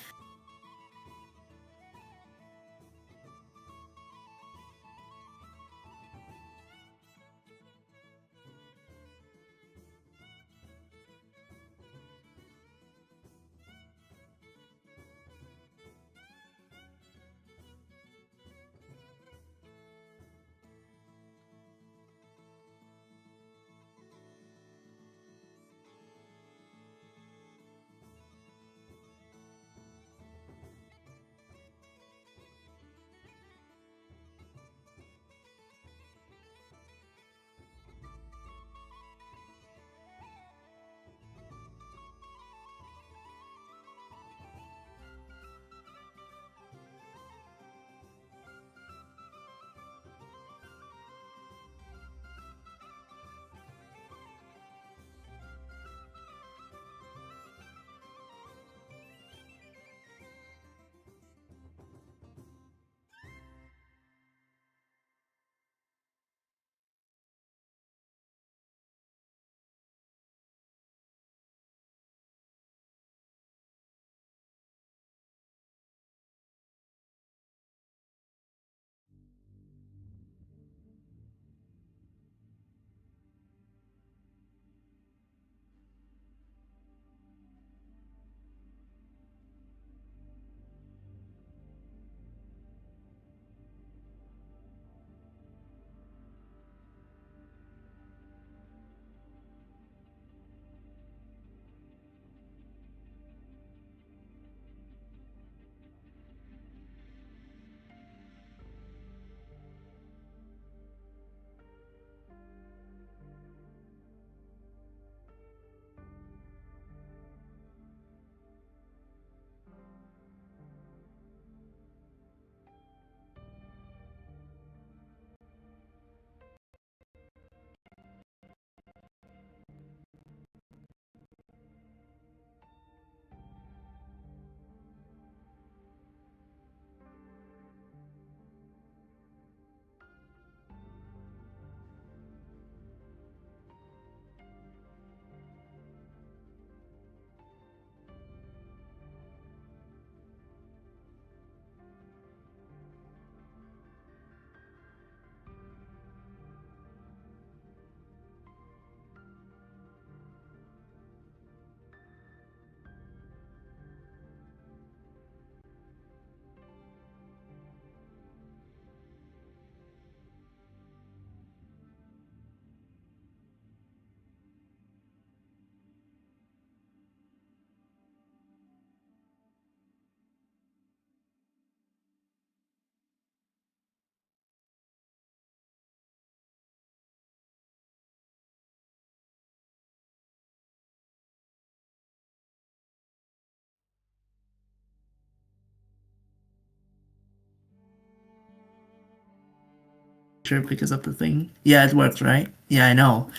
Sure, because of the thing. Yeah, it works, right? Yeah, I know.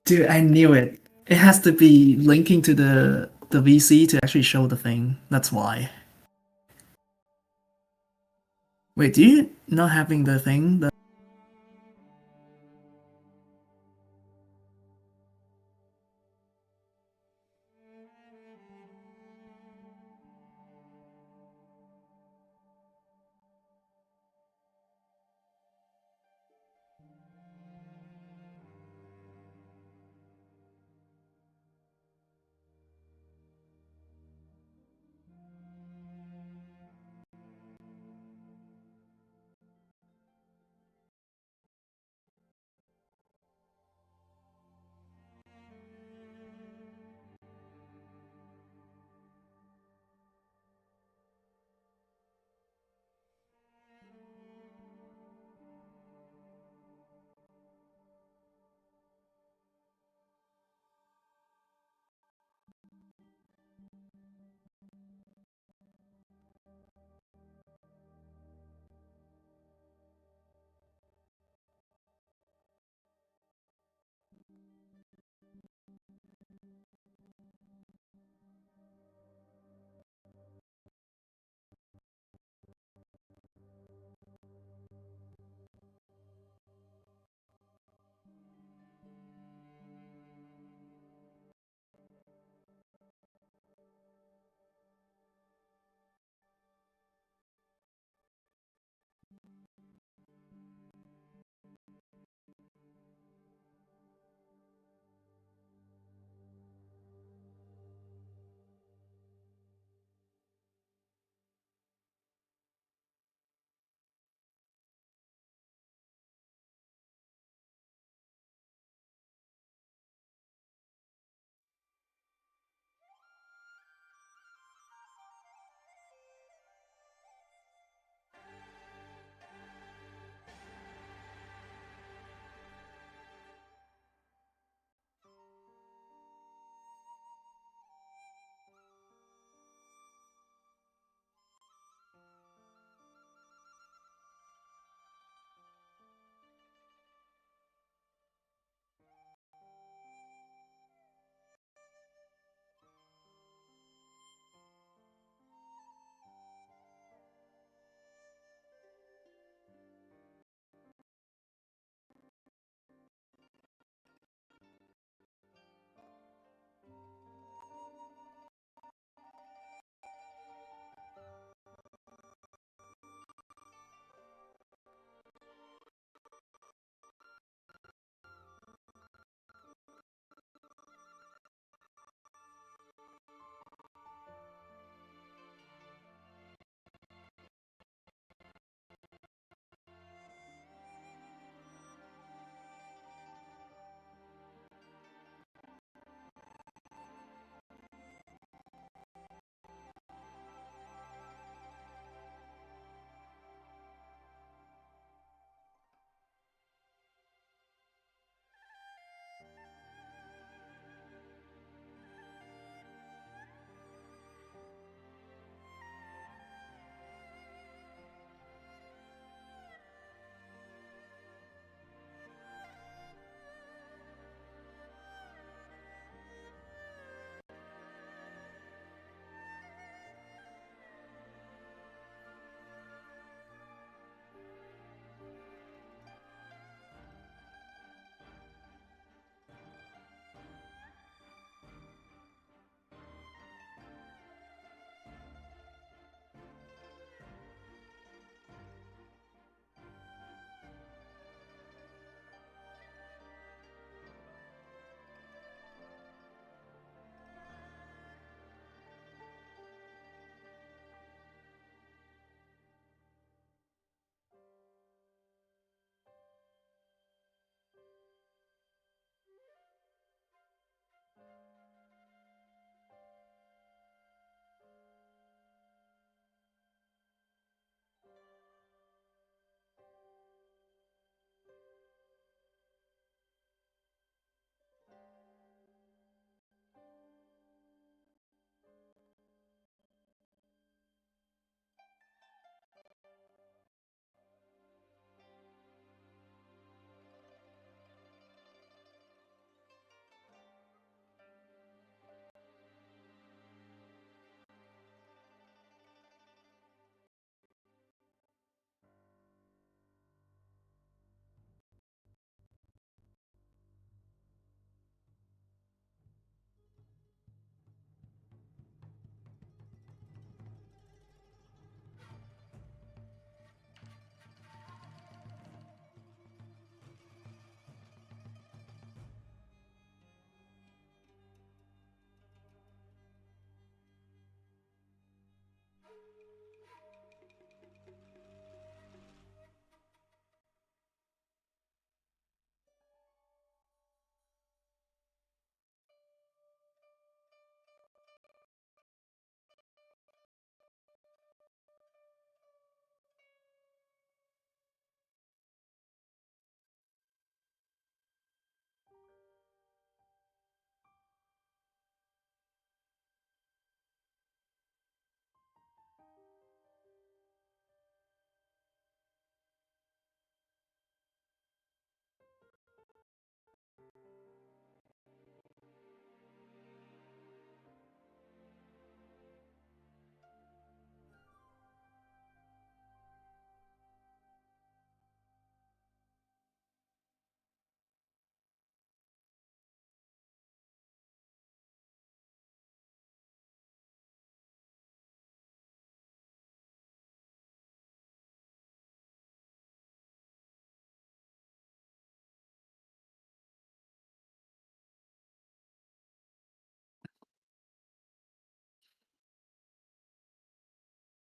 Dude, I knew it. It has to be linking to the VC to actually show the thing. That's why. Wait, do you not having the thing?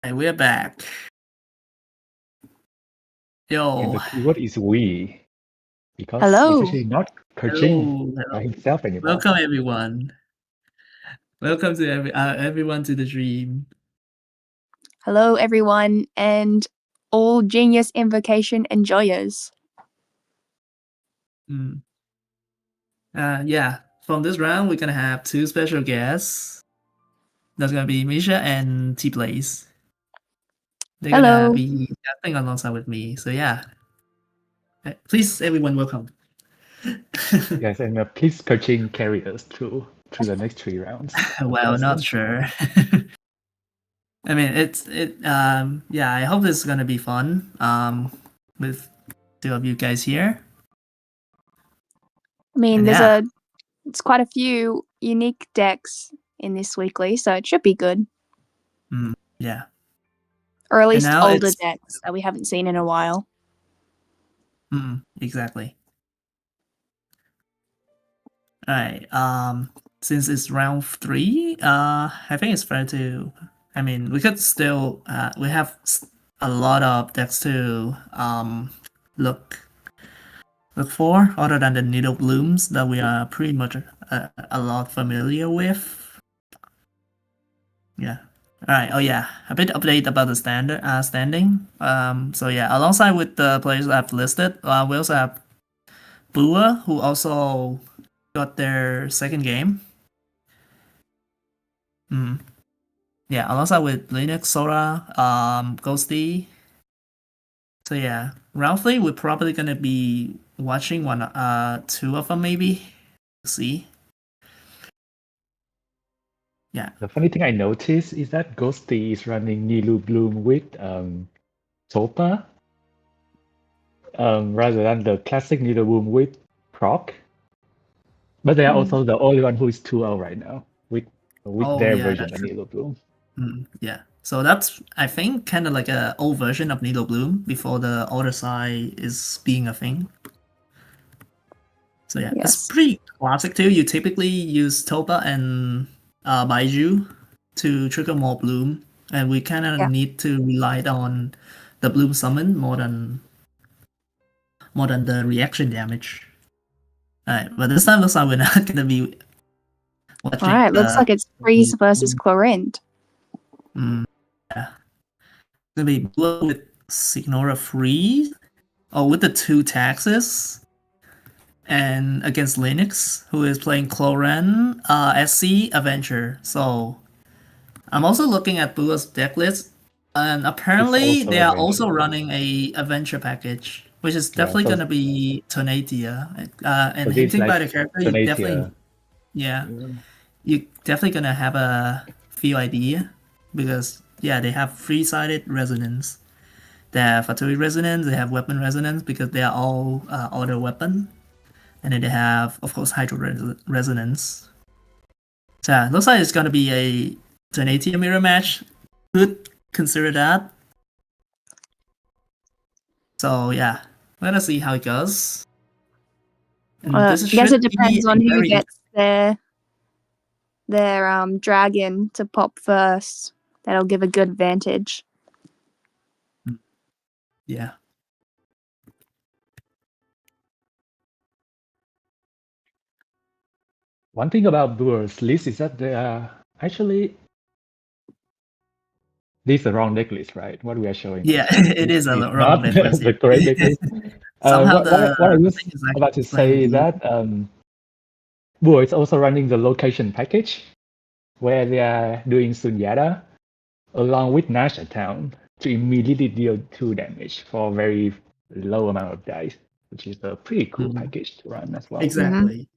And we're back. And Yo, the keyword is we, because Hello. it's actually not Kerching hello, by himself anymore. welcome everyone. Welcome to everyone to the dream. Hello, everyone, and all Genius Invocation enjoyers. Yeah, from this round, we're gonna have two special guests. That's gonna be Mischa and TBlaze. They're Hello. gonna be chatting alongside with me. So yeah, please, everyone, welcome. Yes, and please Kerching carry us through the next 3 rounds. Well, That's not it. sure. I mean, yeah, I hope this is gonna be fun. With two of you guys here. I mean, Yeah. it's quite a few unique decks in this weekly, so it should be good. Yeah. Or at least now older it's- decks that we haven't seen in a while. Exactly. Alright, since it's round 3, I think it's fair to, I mean, we could still, we have a lot of decks to look for, other than the Needle Blooms that we are pretty much a lot familiar with. Yeah. Alright, oh yeah, a bit update about the standing. So yeah, alongside with the players I've listed, we also have Bua, who also got their second game. Yeah, alongside with Linux, Sora, Ghosty. So yeah, round 3 we're probably gonna be watching two of them maybe. See. Yeah. The funny thing I noticed is that Ghosty is running Nilu Bloom with Topa, rather than the classic Nilu Bloom with Proc. But they are also the only one who is 2-0 right now with Oh, their yeah, version that's of true. Nilu Bloom. Yeah. So that's, I think, kind of like a old version of Needle Bloom before the other side is being a thing. So yeah, it's Yes. pretty classic too. You typically use Topa and Baiju to trigger more bloom, and we kind of Yeah. need to rely on the bloom summon more than the reaction damage. Alright, but this time looks like we're not gonna be watching. Alright, looks like it's Freeze versus Chlorint. Yeah. It's gonna be Blue with Signora Freeze, with the 2 taxes. And against Linux, who is playing Cloran, SC, Avenger. So I'm also looking at Bua's deck list, and apparently It's also they are Avenger. also running a Avenger package, which is definitely so- gonna be Tornatia. And So this hinting by like the character, you Tornatia. definitely, you definitely gonna have a few idea, because yeah, they have 3-sided resonance. They have Fatui resonance, they have weapon resonance because they are all auto weapon. And then they have, of course, Hydro Resonance. So yeah, looks like it's gonna be a Tornatia mirror match. Could consider that. So yeah, let us see how it goes. And I this guess should it depends be on who very- gets their dragon to pop first. That'll give a good advantage. Yeah. One thing about Brewers list is that they are actually, this is the wrong deck list, right? What we are showing. Yeah, it is a It's wrong not deck list. the correct deck list. Somehow what I was thing is about to actually say is playing that Brewer is also running the location package, where they are doing Sunyata along with Nash at town to immediately deal 2 damage for a very low amount of dice, which is a pretty cool package to run as well. Exactly.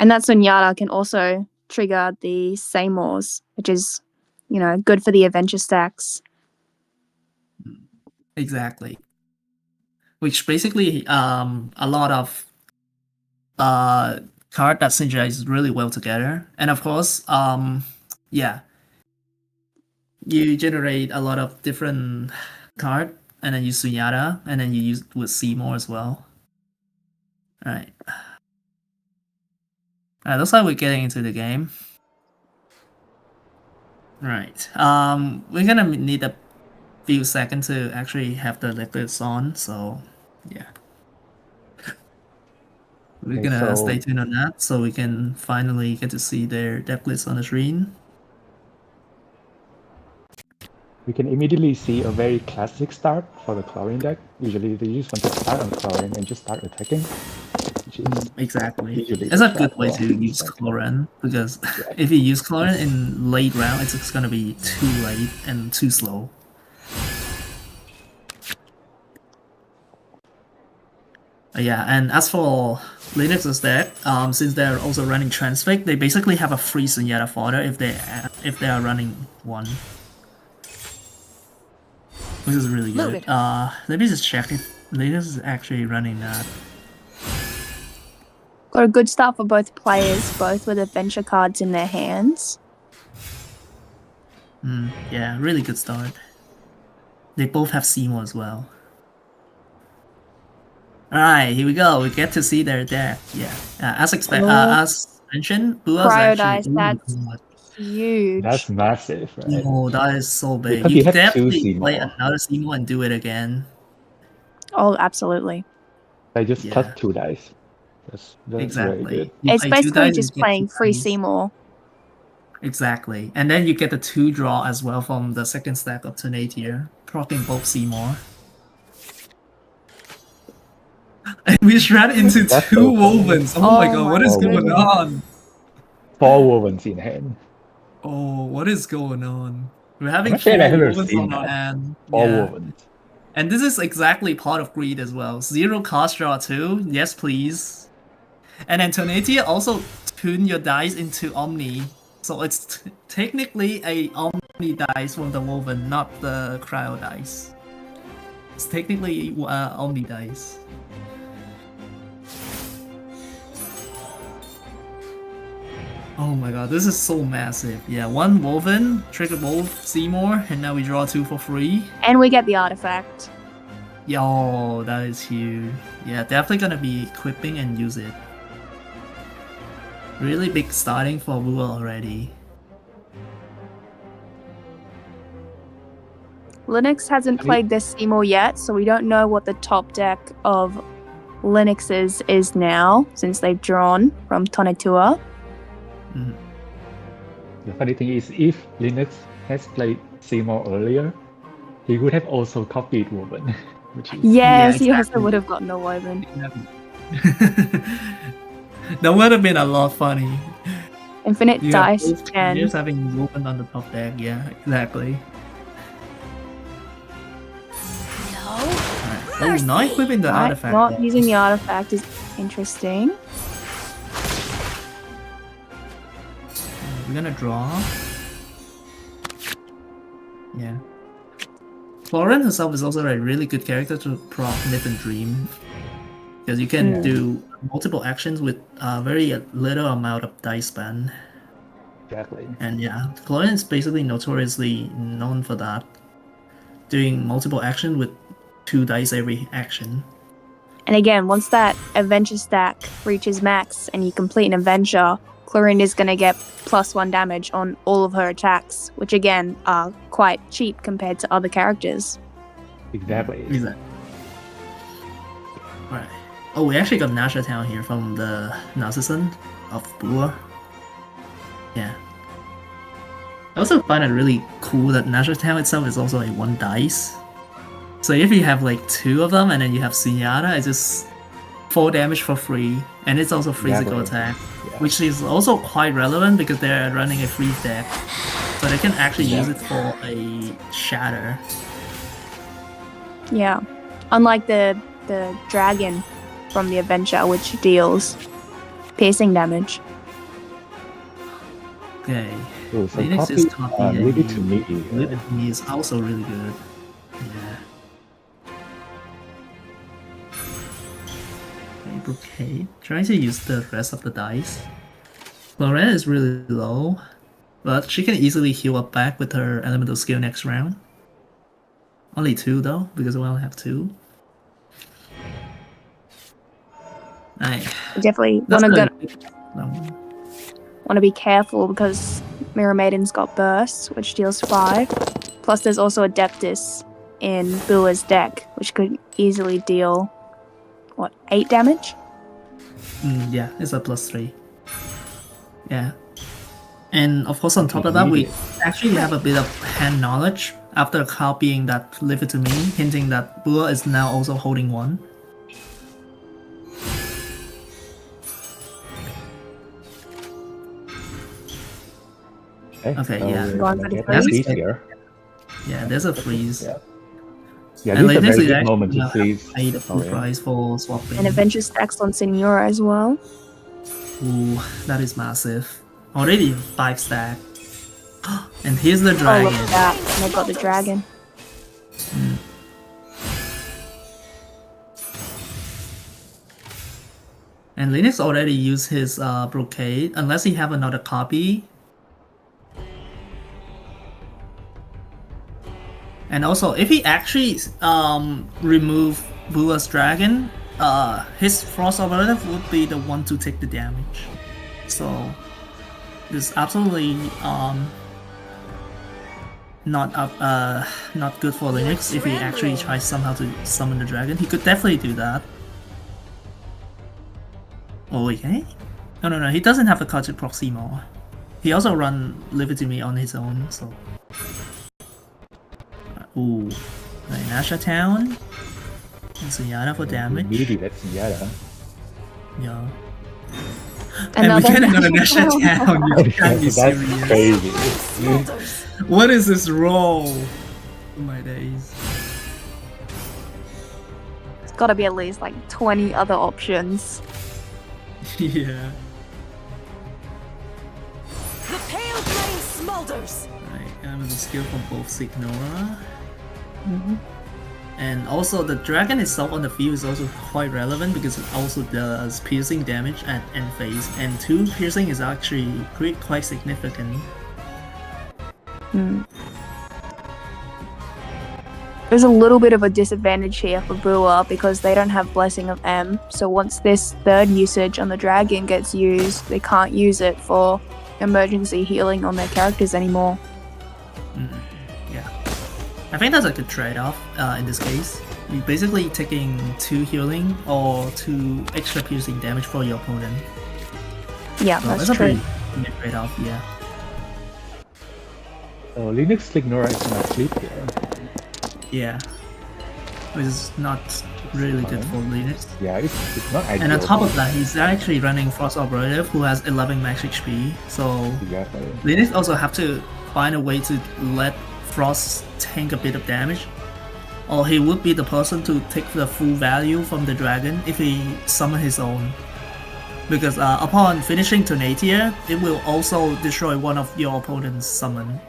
And that Sunyata can also trigger the Seymours, which is, good for the adventure stacks. Exactly. Which basically a lot of card that synergize really well together. And of course, yeah, you generate a lot of different card, and then use Sunyata, and then you use with Seymour as well. Alright. Alright, looks like we're getting into the game. Right. We're gonna need a few seconds to actually have the liquids on, so yeah. We're Okay, gonna so stay tuned on that so we can finally get to see their deck list on the screen. we can immediately see a very classic start for the chlorine deck. Usually they just want to start on chlorine and just start attacking, which is Exactly. usually It's the a good strat way for to use this deck. Chlorine because Yeah. if you use Chlorine in late round, it's just gonna be too late and too slow. Yeah, and as for Linux's deck, since they're also running Transfix, they basically have a free Zenyatta fodder if they are running one, which is really good. Loaded. Let me just check if Linux is actually running that. Got a good start for both players, both with adventure cards in their hands. Yeah, really good start. They both have Seymour as well. Alright, here we go. We get to see their deck. Yeah, as mentioned, Bua's Cryodice, actually. that's God. huge. That's massive, right? Oh, that is so big. Because You you have two definitely play Seymour. another Seymour and do it again. Oh, absolutely. I just Yeah. cut 2 dice. That's very Exactly. good. You It's play 2 basically dice, just you get playing 2 free dice. Seymour. Exactly. And then you get the 2 draw as well from the second stack of Tornado here, proccing both Seymour. And we ran into That's 2 so funny. Wovens. Oh my Oh god, my what is going goodness. on? 4 Wovens in hand. Oh, what is going on? We're I'm having not 4 sure I've ever Wovens seen on our that. hand. 4 Yeah. Wovens. And this is exactly part of greed as well. 0 cost draw 2. Yes, please. And then Tornado also tune your dice into Omni. So it's technically a Omni dice from the Woven, not the Cryo dice. It's technically Omni dice. Oh my god, this is so massive. Yeah, 1 Woven, trigger both Seymour, and now we draw 2 for free. And we get the artifact. Yo, that is huge. Yeah, definitely gonna be equipping and use it. Really big starting for Wu already. Linux hasn't played this Seymour yet, so we don't know what the top deck of Linux's is now, since they've drawn from Tonetua. The funny thing is, if Linux has played Seymour earlier, he would have also copied Woven. Which is Yes, he also exactly. would have gotten a Woven. That would have been a lot funny. Infinite You have dice both and players having Woven on the top deck, yeah, exactly. No. Alright. Oh, not equipping the right, artifact. not though. using the artifact is interesting. We're gonna draw. Yeah. Florence herself is also a really good character to proc Myth and Dream. Because you can do multiple actions with very little amount of dice spend. exactly. And yeah, Florence is basically notoriously known for that. Doing multiple actions with 2 dice every action. And again, once that adventure stack reaches max and you complete an adventure, Chlorine is going to get +1 damage on all of her attacks, which again are quite cheap compared to other characters. Exactly. Exactly. Alright. Oh, we actually got Nasha Town here from the Narcissan of Bua. Yeah. I also find it really cool that Nasha Town itself is also a 1 dice. So if you have like 2 of them and then you have Zenyatta, it's just 4 damage for free. And it's also physical attack. Yeah. Which is also quite relevant because they're running a freeze deck. So they can actually use it for a shatter. Yeah. Unlike the dragon from the adventure, which deals piercing damage. Okay. So Linux is copy copy really and to me. He is also really good. Yeah. Okay, Brocade. Trying to use the rest of the dice. Lorena is really low, but she can easily heal up back with her elemental skill next round. Only 2 though, because we only have 2. I definitely want to be careful because Mirror Maiden's got Burst, which deals 5. Plus, there's also Adeptus in Bua's deck, which could easily deal, 8 damage? Yeah, it's a +3. Yeah. And of course, on top of that, we actually have a bit of hand knowledge after copying that Leave It To Me, hinting that Bua is now also holding 1. Okay, yeah. Going for the That's freeze. easier. Yeah, there's a freeze. Yeah, And this is a Linux very is good actually moment to freeze. paid the full Orion. price for swapping. And Adventure stacks on Senora as well. Ooh, that is massive. Already 5 stack. And here's the Oh, dragon. look at that. And they got the dragon. And Linux already used his brocade, unless he have another copy. And also, if he actually remove Bua's dragon, his Frost Operative would be the one to take the damage. So this is absolutely not good for Linux if he actually tries somehow to summon the dragon. He could definitely do that. Oh, okay. No, he doesn't have a card to Proximo. He also run Leave It To Me on his own, so. Ooh. Nasha Town. And Sunyana for damage. Immediately, that's Yada. Yeah. And we get another Nasha Town. You can't be That's serious. crazy. What is this roll? Oh my days. It's gotta be at least 20 other options. Yeah. The pale flame smolders. Right, and with the skill from both Signora. And also the dragon itself on the field is also quite relevant because it also does piercing damage at end phase, and 2 piercing is actually quite significant. There's a little bit of a disadvantage here for Bua because they don't have Blessing of M. So once this 3rd usage on the dragon gets used, they can't use it for emergency healing on their characters anymore. Yeah. I think that's a good trade-off in this case. You're basically taking 2 healing or 2 extra piercing damage for your opponent. Yeah, So that's a true. pretty good trade-off, yeah. So Linux Signora is not sleep here. Yeah. Which is not really good for Linux. Yeah, it's not ideal. And on top of that, he's actually running Frost Operative who has 11 max HP, so Exactly. Linux also have to find a way to let Frost tank a bit of damage, or he would be the person to take the full value from the dragon if he summon his own. Because upon finishing Tornatier, it will also destroy one of your opponent's summon.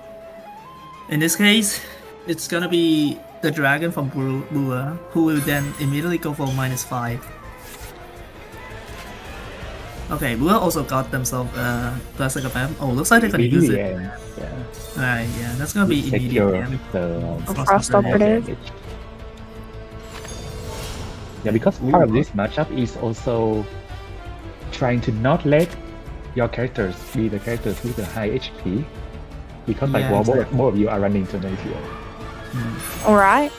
In this case, it's gonna be the dragon from Bua, who will then immediately go for -5. Okay, Bua also got themselves Blessing of M. Oh, looks like they're gonna use it. Yeah. Right, yeah, that's gonna be immediate Secure damage. the Frost Operative. damage. Yeah, because part of this matchup is also trying to not let your characters be the characters with the high HP. Because Yeah, more exactly. of you are running to Napier. Alright.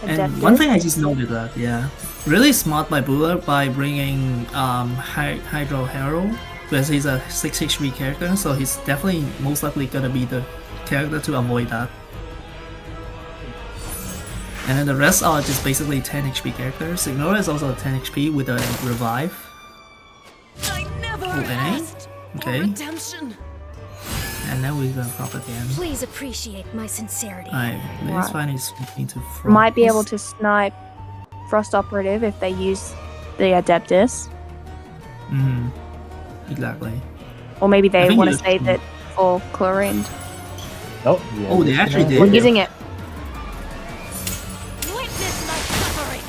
And one thing I just noted that, yeah, really smart by Bua by bringing Hydro Hero, because he's a 6 HP character, so he's definitely most likely gonna be the character to avoid that. And then the rest are just basically 10 HP characters. Signora is also 10 HP with a revive. I never Okay. asked Okay. for redemption. And then we're gonna prop again. Please appreciate my sincerity. Alright, let's Right. find his into Frost. Might be able to snipe Frost Operative if they use the Adeptus. Exactly. Or maybe I they think want to you- save it for Chlorinde. Oh, yeah, Oh, they actually did. We're using it. Witness my suffering.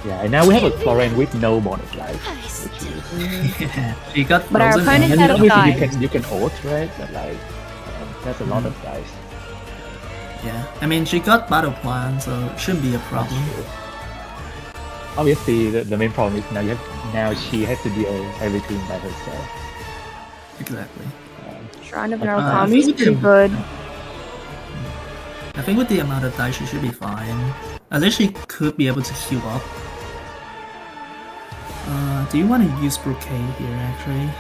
Yeah, and now we have a Chlorine with no bonus life. I still Yeah, she got But our frozen opponent and- had a Obviously, die. you can ult, right? But that's a lot of dice. Yeah, I mean she got battle plan, so it shouldn't be a problem. Obviously, the main problem is now she has to deal everything by herself. Exactly. Shrine of I Narukami think is we pretty can- good. I think with the amount of dice, she should be fine. At least she could be able to heal up. Do you want to use Brocade here, actually?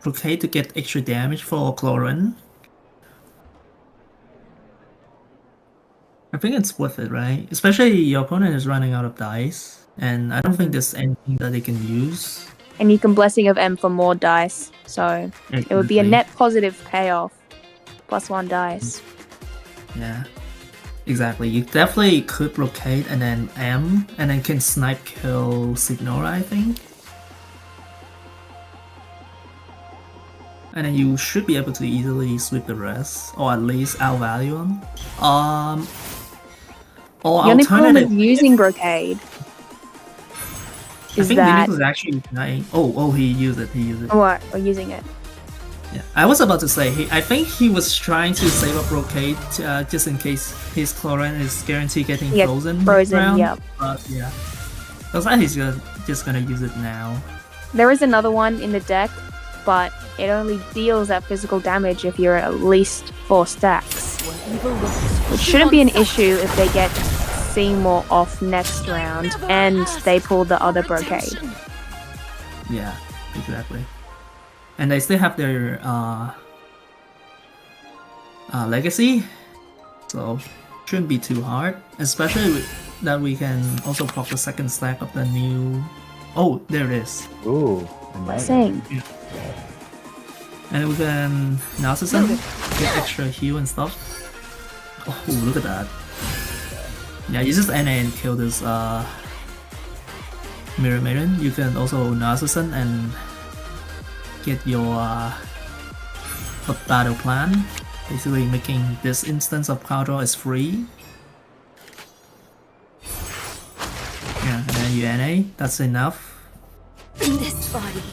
Brocade to get extra damage for Chlorine? I think it's worth it, right? Especially your opponent is running out of dice, and I don't think there's anything that they can use. And you can Blessing of M for more dice, so it would be a Exactly. net positive payoff. +1 dice. Yeah, exactly. You definitely could Brocade and then M, and then can snipe kill Signora, I think. And then you should be able to easily sweep the rest, or at least outvalue them. Or The only problem with alternative, using Brocade I is think that Linux is actually dying. Oh, he used it. what or using it. Yeah, I was about to say, I think he was trying to save up Brocade just in case his Chlorine is guaranteed getting Yeah, frozen. frozen, round, yeah. But yeah, looks like he's just gonna use it now. There is another one in the deck, but it only deals that physical damage if you're at least 4 stacks. Which shouldn't be an issue if they get Seymour off next round and they pull the other Brocade. Yeah, exactly. And they still have their legacy, so shouldn't be too hard. Especially that we can also pop the second stack of the new. Oh, there it is. Ooh, nice. Saying. And we can Narcissism, get extra heal and stuff. Oh, look at that. Yeah, you just NA and kill this Mirror Maiden. You can also Narcissism and get your battle plan. Basically making this instance of power draw is free. Yeah, and then you NA, that's enough. This body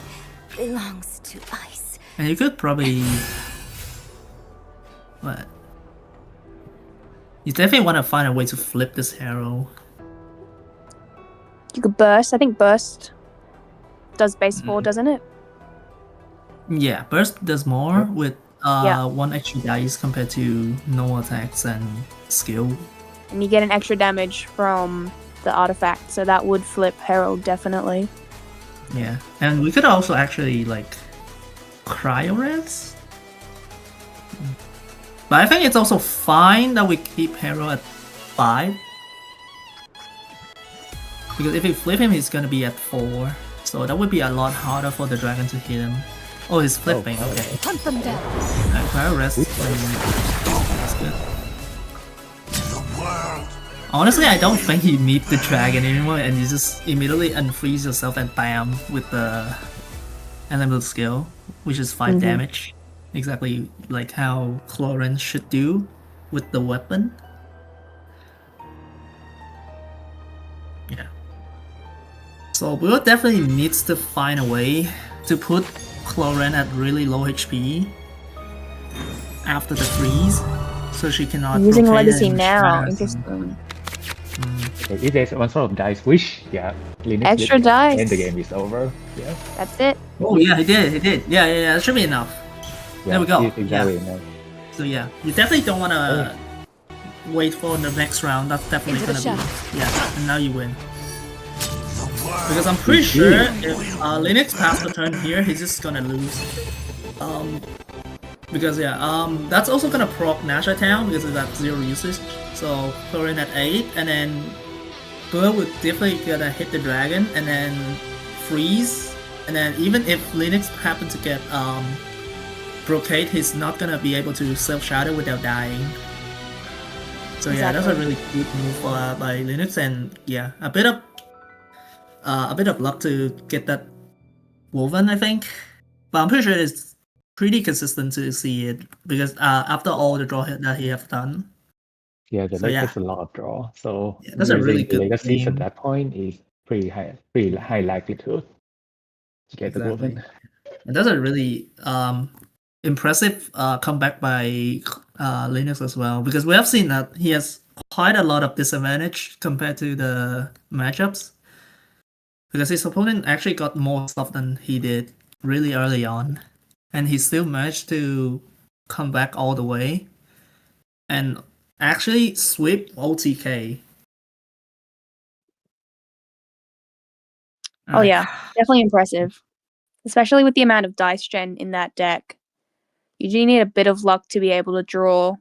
belongs to ice. And you could probably... What? You definitely want to find a way to flip this hero. You could burst. I think burst does base 4, doesn't it? Yeah, burst does more with Yeah. 1 extra dice compared to no attacks and skill. And you get an extra damage from the artifact, so that would flip Herald definitely. Yeah, and we could also actually like cryo res. But I think it's also fine that we keep Hero at 5. Because if we flip him, he's gonna be at 4. So that would be a lot harder for the dragon to hit him. Oh, he's flipping, okay. Hunt them down. Cryo res, that's good. Honestly, I don't think you need the dragon anymore, and you just immediately unfreeze yourself and bam with the elemental skill, which is 5 damage. Exactly like how Chlorine should do with the weapon. Yeah. So we will definitely need to find a way to put Chlorine at really low HP after the freeze, so she cannot. Using rotate Legacy and now, stress. interesting. If there's one sort of dice wish, yeah, Linux Extra did, dice. and the game is over. Yeah, That's it. Oh yeah, he did. Yeah, that should be enough. yeah, There we go. it's exactly enough. So yeah, you definitely don't want to wait for the next round. That's definitely Into the gonna be shadows. yeah. And now you win. Because I'm pretty sure if Linux passed the turn here, he's just gonna lose. Because yeah, that's also gonna proc Nash Town because it's at 0 usage. So Chlorine at 8, and then Burr would definitely gonna hit the dragon and then freeze. And then even if Linux happen to get Brocade, he's not gonna be able to self shadow without dying. So yeah, that's a Exactly. really good move by Linux, and yeah, a bit of luck to get that woven, I think. But I'm pretty sure it's pretty consistent to see it because after all the draw that he have done. Yeah, the So, deck yeah. has a lot of draw, so Yeah, that's a really using good legacies game. at that point is pretty high likelihood to get the Exactly. golden. And that's a really impressive comeback by Linux as well, because we have seen that he has quite a lot of disadvantage compared to the matchups, because his opponent actually got more stuff than he did really early on. and he still managed to come back all the way and actually sweep OTK. Oh yeah, definitely impressive. Especially with the amount of dice gen in that deck. You do need a bit of luck to be able to draw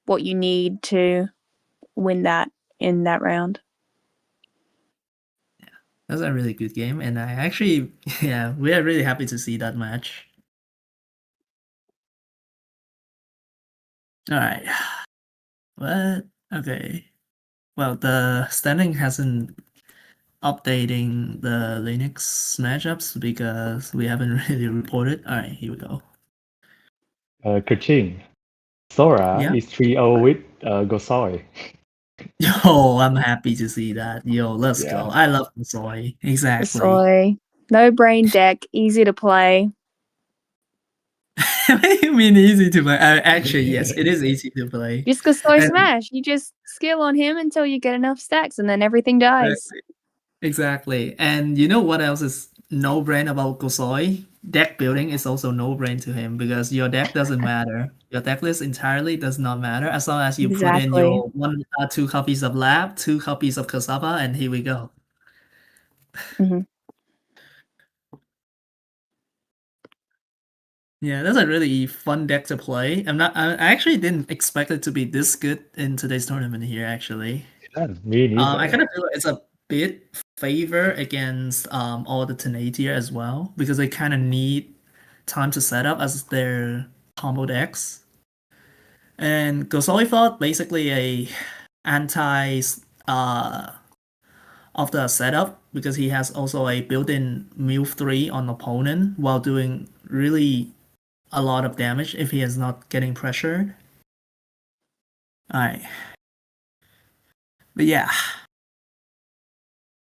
what you need to win that in that round. That's a really good game, and I actually, yeah, we are really happy to see that match. All right. What? Okay. Well, the standing hasn't updating the Linux matchups because we haven't really reported. All right, here we go. Kuching. Sora Yeah. is 3-0 with Gosoi. Yo, I'm happy to see that. Yo, let's Yeah. go. I love Soy. Exactly. Soy. No brain deck, easy to play. What do you mean easy to play? Actually, yes, it is easy to play. Just Gosoi And- smash. You just skill on him until you get enough stacks and then everything dies. Exactly. And you know what else is no brain about Gosoi? Deck building is also no brain to him because your deck doesn't matter. Your deck list entirely does not matter as long as you put in Exactly. your 2 copies of Lab, 2 copies of Cassava, and here we go. Mhm. Yeah, that's a really fun deck to play. I actually didn't expect it to be this good in today's tournament here, actually. Yeah, me neither. I kind of feel like it's a bit favor against all the Tenatia as well because they kind of need time to set up as their combo decks. And Gosoi fought basically a anti of the setup because he has also a built-in move 3 on opponent while doing really a lot of damage if he is not getting pressured. Alright. But yeah.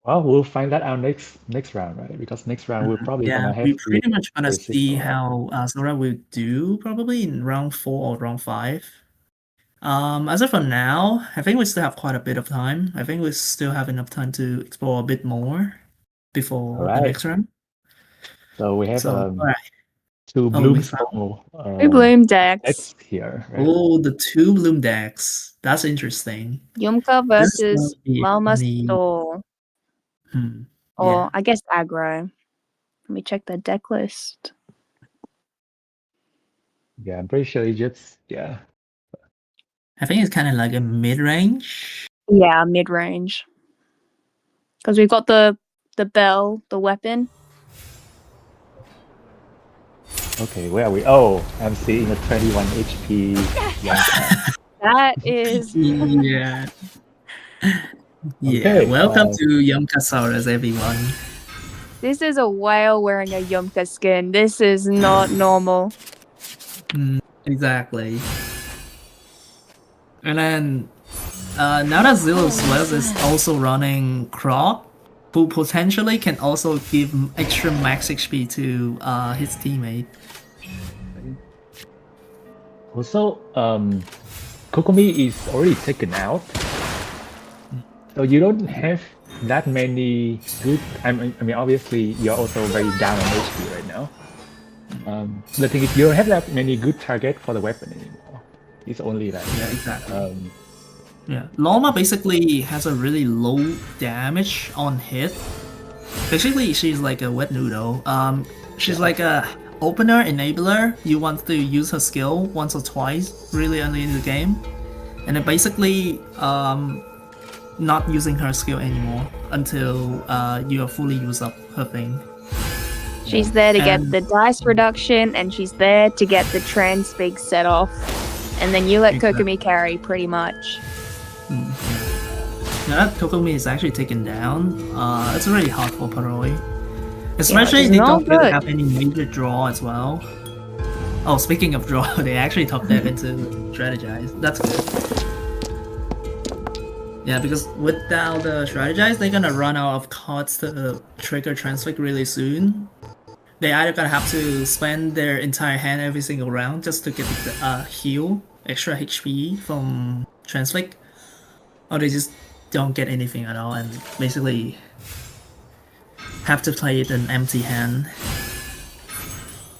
Well, we'll find that out next round, right? Because next round we're probably gonna have we to pretty much gonna versus see Sora. how Sora will do probably in round 4 or round 5. As of for now, I think we still have quite a bit of time. I think we still have enough time to explore a bit more before the Alright. next round. So we have Alright. two Oh, we found- Bloomstone Two Bloom decks. decks here, right? Oh, the 2 Bloom decks. That's interesting. Yumka This is versus gonna be Lama funny. Store. Hmm. Or Yeah. I guess aggro. Let me check the deck list. Yeah, I'm pretty sure he just I think it's kind of like a mid-range. Yeah, mid range. Because we've got the bell, the weapon. Okay, where are we? Oh, I'm seeing a 21 HP Yamcha. That is Yeah. Yeah. Okay, Welcome to Yumkasaurus, everyone. this is a whale wearing a Yumka skin. This is not normal. Exactly. And then now that Zillowzest is also running Croc, who potentially can also give extra max HP to his teammate. Also, Kokomi is already taken out, so you don't have that many good. I mean, obviously you're also very down on HP right now. The thing is, you don't have that many good target for the weapon anymore. It's only like Yeah, exactly. yeah. Loma basically has a really low damage on hit. Basically, she's like a wet noodle. She's like a opener enabler. You want to use her skill once or twice really early in the game, and then basically not using her skill anymore until you are fully used up her thing. She's there to get And- the dice reduction, and she's there to get the transfig set off. And then you let Exactly. Kokomi carry pretty much. Now that Kokomi is actually taken down, it's really hard for Paroi. Especially it's they not don't really good. have any major draw as well. Oh, speaking of draw, they actually top deck into strategize. That's good. Yeah, because without the strategize, they're gonna run out of cards to trigger Transfix really soon. They either gonna have to spend their entire hand every single round just to get the heal, extra HP from Transfix, or they just don't get anything at all and basically have to play it an empty hand.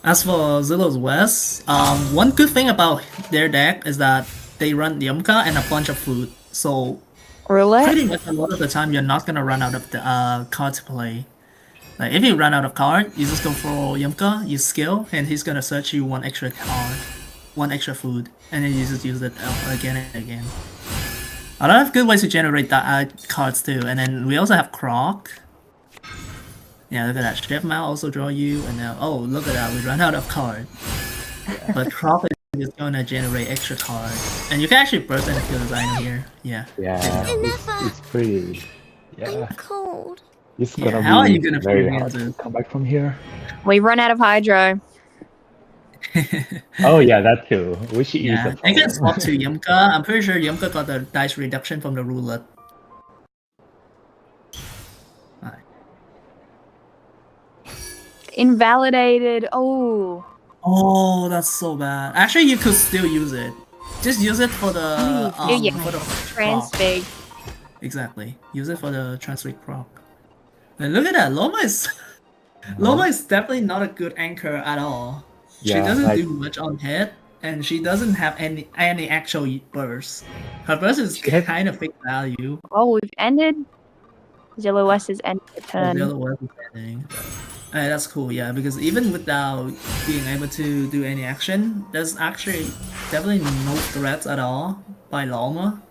As for Zillowzest, one good thing about their deck is that they run Yumka and a bunch of food. So Roulette? pretty much a lot of the time you're not gonna run out of the cards to play. Like if you run out of card, you just go for Yumka, you skill, and he's gonna search you one extra card, one extra food, and then you just use it again and again. A lot of good ways to generate that cards too, and then we also have Croc. Yeah, look at that. Chef Mao also draw you, and now oh look at that, we run out of card. But Croc is gonna generate extra card, and you can actually burst and kill this item here. Yeah. Yeah, it's pretty. Yeah, I'm cold. it's Yeah, gonna how are be you gonna very figure hard into to this? come back from here. We run out of hydro. Oh yeah, that too. Which Yeah, is a I can problem. swap to Yumka. I'm pretty sure Yumka got the dice reduction from the roulette. Alright. Invalidated. Oh. Oh, that's so bad. Actually, you could still use it. Just use it for the yeah. for the Transfig. proc. Exactly. Use it for the transfig proc. And look at that. Loma is definitely not a good anchor at all. She Yeah, doesn't like- do much on hit, and she doesn't have any actual burst. Her burst is She has- kind of fake value. Oh, we've ended. Zillowzest has ended the The turn. other way is ending. That's cool, yeah, because even without being able to do any action, there's actually definitely no threats at all by Loma.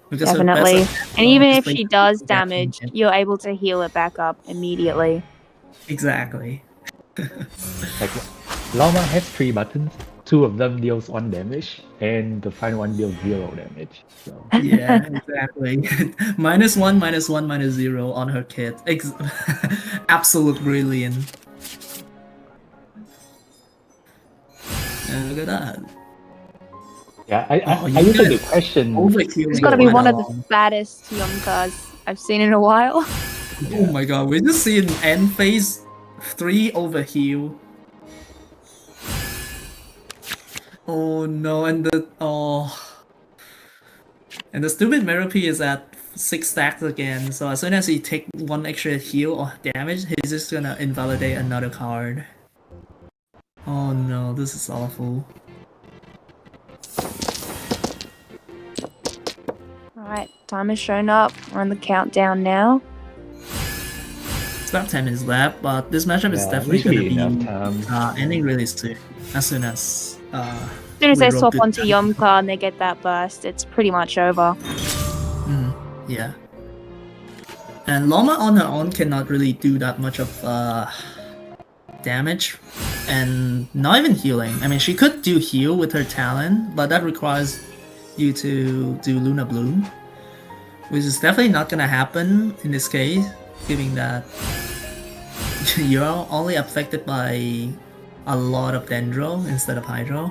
Because her best Definitely. attack And even is if like she does reaction damage, hit. you're able to heal it back up immediately. Exactly. Like Lama has 3 buttons. 2 of them deals 1 damage, and the final one deals 0 damage. So Yeah, exactly. -1, -1, -0 on her kit. Absolute brilliant. And look at that. yeah, Oh, I you usually get question. Overhealing. It's got to be quite one a of the lot. fattest Yonkas I've seen in a while. Oh my god, we just see an end phase 3 overheal. Oh no, and the stupid Mirror P is at 6 stacks again, so as soon as he take 1 extra heal or damage, he's just gonna invalidate another card. Oh no, this is awful. Alright, time has shown up. We're on the countdown now. It's about 10 minutes left, but this matchup is Yeah, definitely gonna usually be enough time. ending really soon. As soon as As soon as we they roll swap good onto damage. Yomka and they get that burst, it's pretty much over. Yeah. And Loma on her own cannot really do that much of damage, and not even healing. I mean, she could do heal with her talent, but that requires you to do Luna Bloom, which is definitely not gonna happen in this case, given that you're only affected by a lot of Dendro instead of Hydro.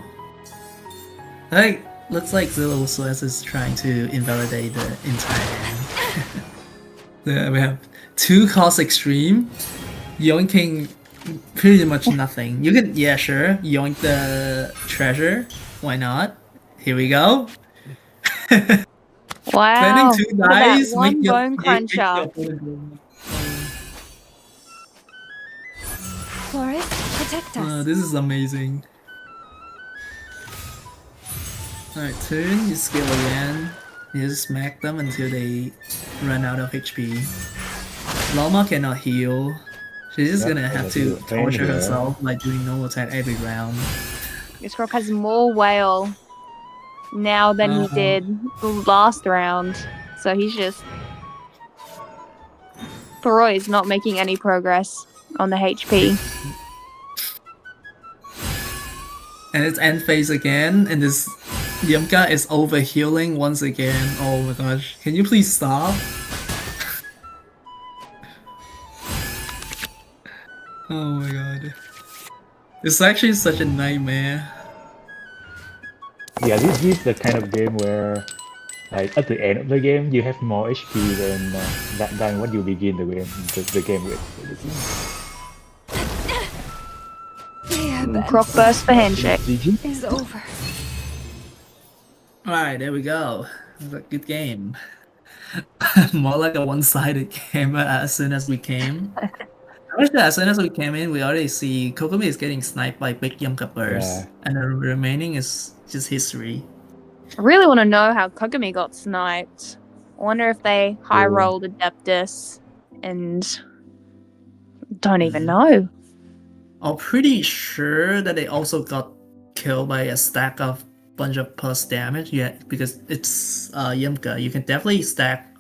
Like, looks like Zillowzest is trying to invalidate the entire hand. Yeah, we have 2 cost extreme, yoinking pretty much nothing. You can, yeah, sure, yoink the treasure. Why not? Here we go. Wow! Spending 2 Look at that dice, one make bone make cruncher. your opponent win. Flores, protect us. This is amazing. Alright, turn, you skill again. You just smack them until they run out of HP. Loma cannot heal. She's just Yeah, gonna have that's to the thing torture here. herself by doing normal attack every round. This rock has more whale now than he did the last round. So he's just... Thoroy is not making any progress on the HP. And it's end phase again, and this Yumka is over healing once again. Oh my gosh, can you please stop? Oh my god. It's actually such a nightmare. Yeah, this is the kind of game where, like, at the end of the game, you have more HP than what you begin the game with. Croc burst for handshake. GG. Is over. Alright, there we go. It was a good game. More like a one-sided game as soon as we came. Actually, as soon as we came in, we already see Kokomi is getting sniped by big Yumka bursts, Yeah. and the remaining is just history. I really want to know how Kogami got sniped. I wonder if they high rolled Adeptus and don't even know. I'm pretty sure that they also got killed by a stack of bunch of plus damage. Yeah, because it's Yumka. You can definitely stack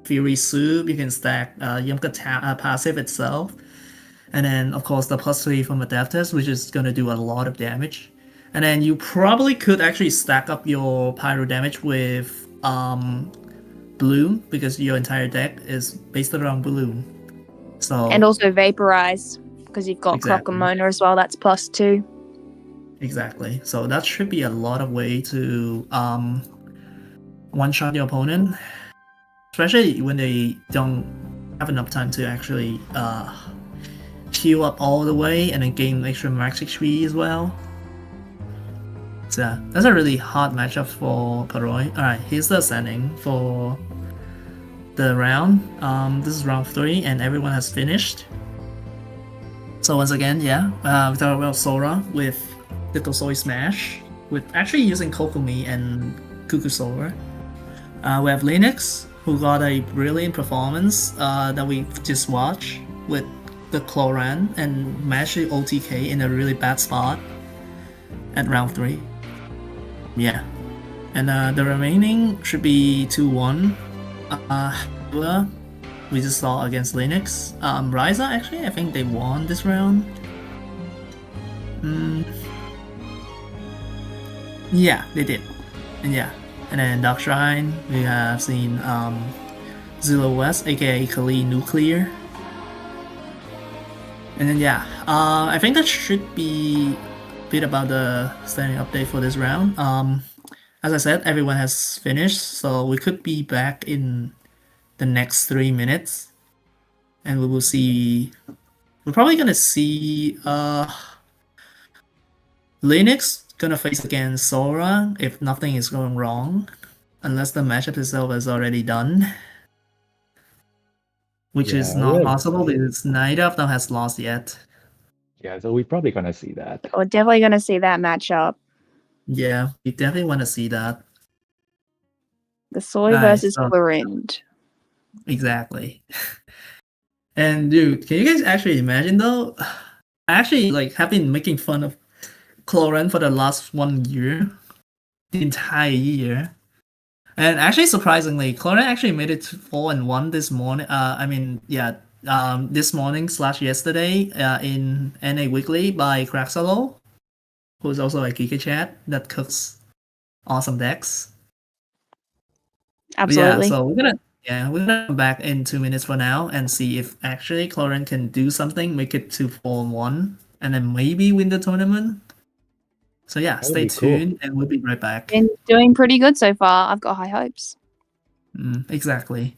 Fury Soup. You can stack Yumka passive itself, and then of course the +3 from Adeptus, which is gonna do a lot of damage. And then you probably could actually stack up your pyro damage with Bloom, because your entire deck is based around Bloom. So And also Vaporize, because you've got Exactly. Crocomona as well, that's +2. Exactly. So that should be a lot of way to one-shot your opponent, especially when they don't have enough time to actually heal up all the way and then gain extra max HP as well. So that's a really hard matchup for Paroi. Alright, here's the ascending for the round. This is round 3 and everyone has finished. So once again, yeah, we talk about Sora with Little Soy Smash, with actually using Kokomi and Cuckoo Sora. We have Linux, who got a brilliant performance that we just watched with the Cloran and matched the OTK in a really bad spot at round 3. Yeah. And the remaining should be 2-1. We just saw against Linux. Ryza, actually, I think they won this round. Yeah, they did. And yeah. And then Dark Shrine, we have seen Zillowzest, aka Kali Nuclear. And then yeah, I think that should be a bit about the standing update for this round. As I said, everyone has finished, so we could be back in the next 3 minutes, and we will see. We're probably gonna see Linux gonna face against Sora if nothing is going wrong, unless the matchup itself is already done, which is Yeah, not yeah. possible because neither of them has lost yet. Yeah, so we're probably gonna see that. We're definitely going to see that matchup. Yeah, we definitely want to see that. The Soy Right, versus so- Chlorind. Exactly. And dude, can you guys actually imagine though? I actually have been making fun of Cloran for the last 1 year, the entire year. And actually, surprisingly, Cloran actually made it to 4-1 this morning. This morning / yesterday in NA Weekly by Craxalo, who's also a Geeky Chat that cooks awesome decks. Absolutely. Yeah, so we're gonna come back in 2 minutes for now and see if actually Cloran can do something, make it to 4-1, and then maybe win the tournament. So yeah, That would stay be cool. tuned and we'll be right back. Been doing pretty good so far. I've got high hopes. Exactly.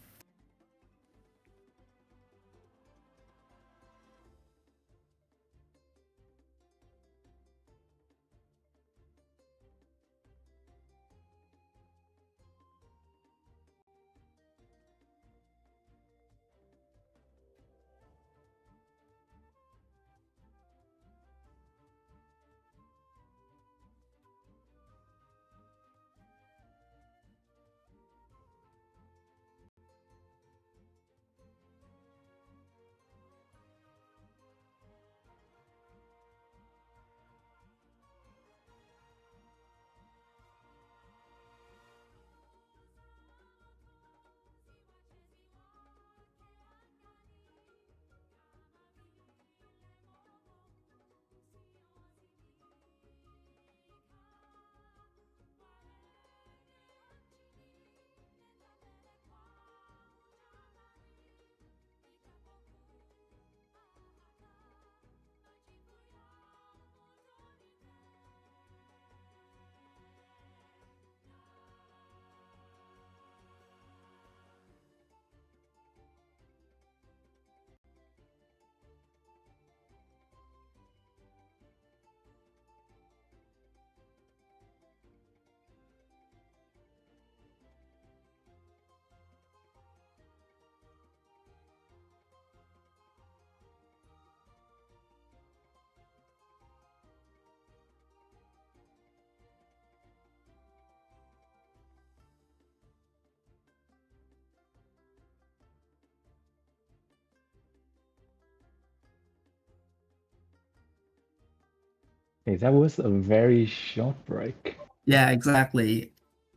Okay, that was a very short break. Yeah, exactly.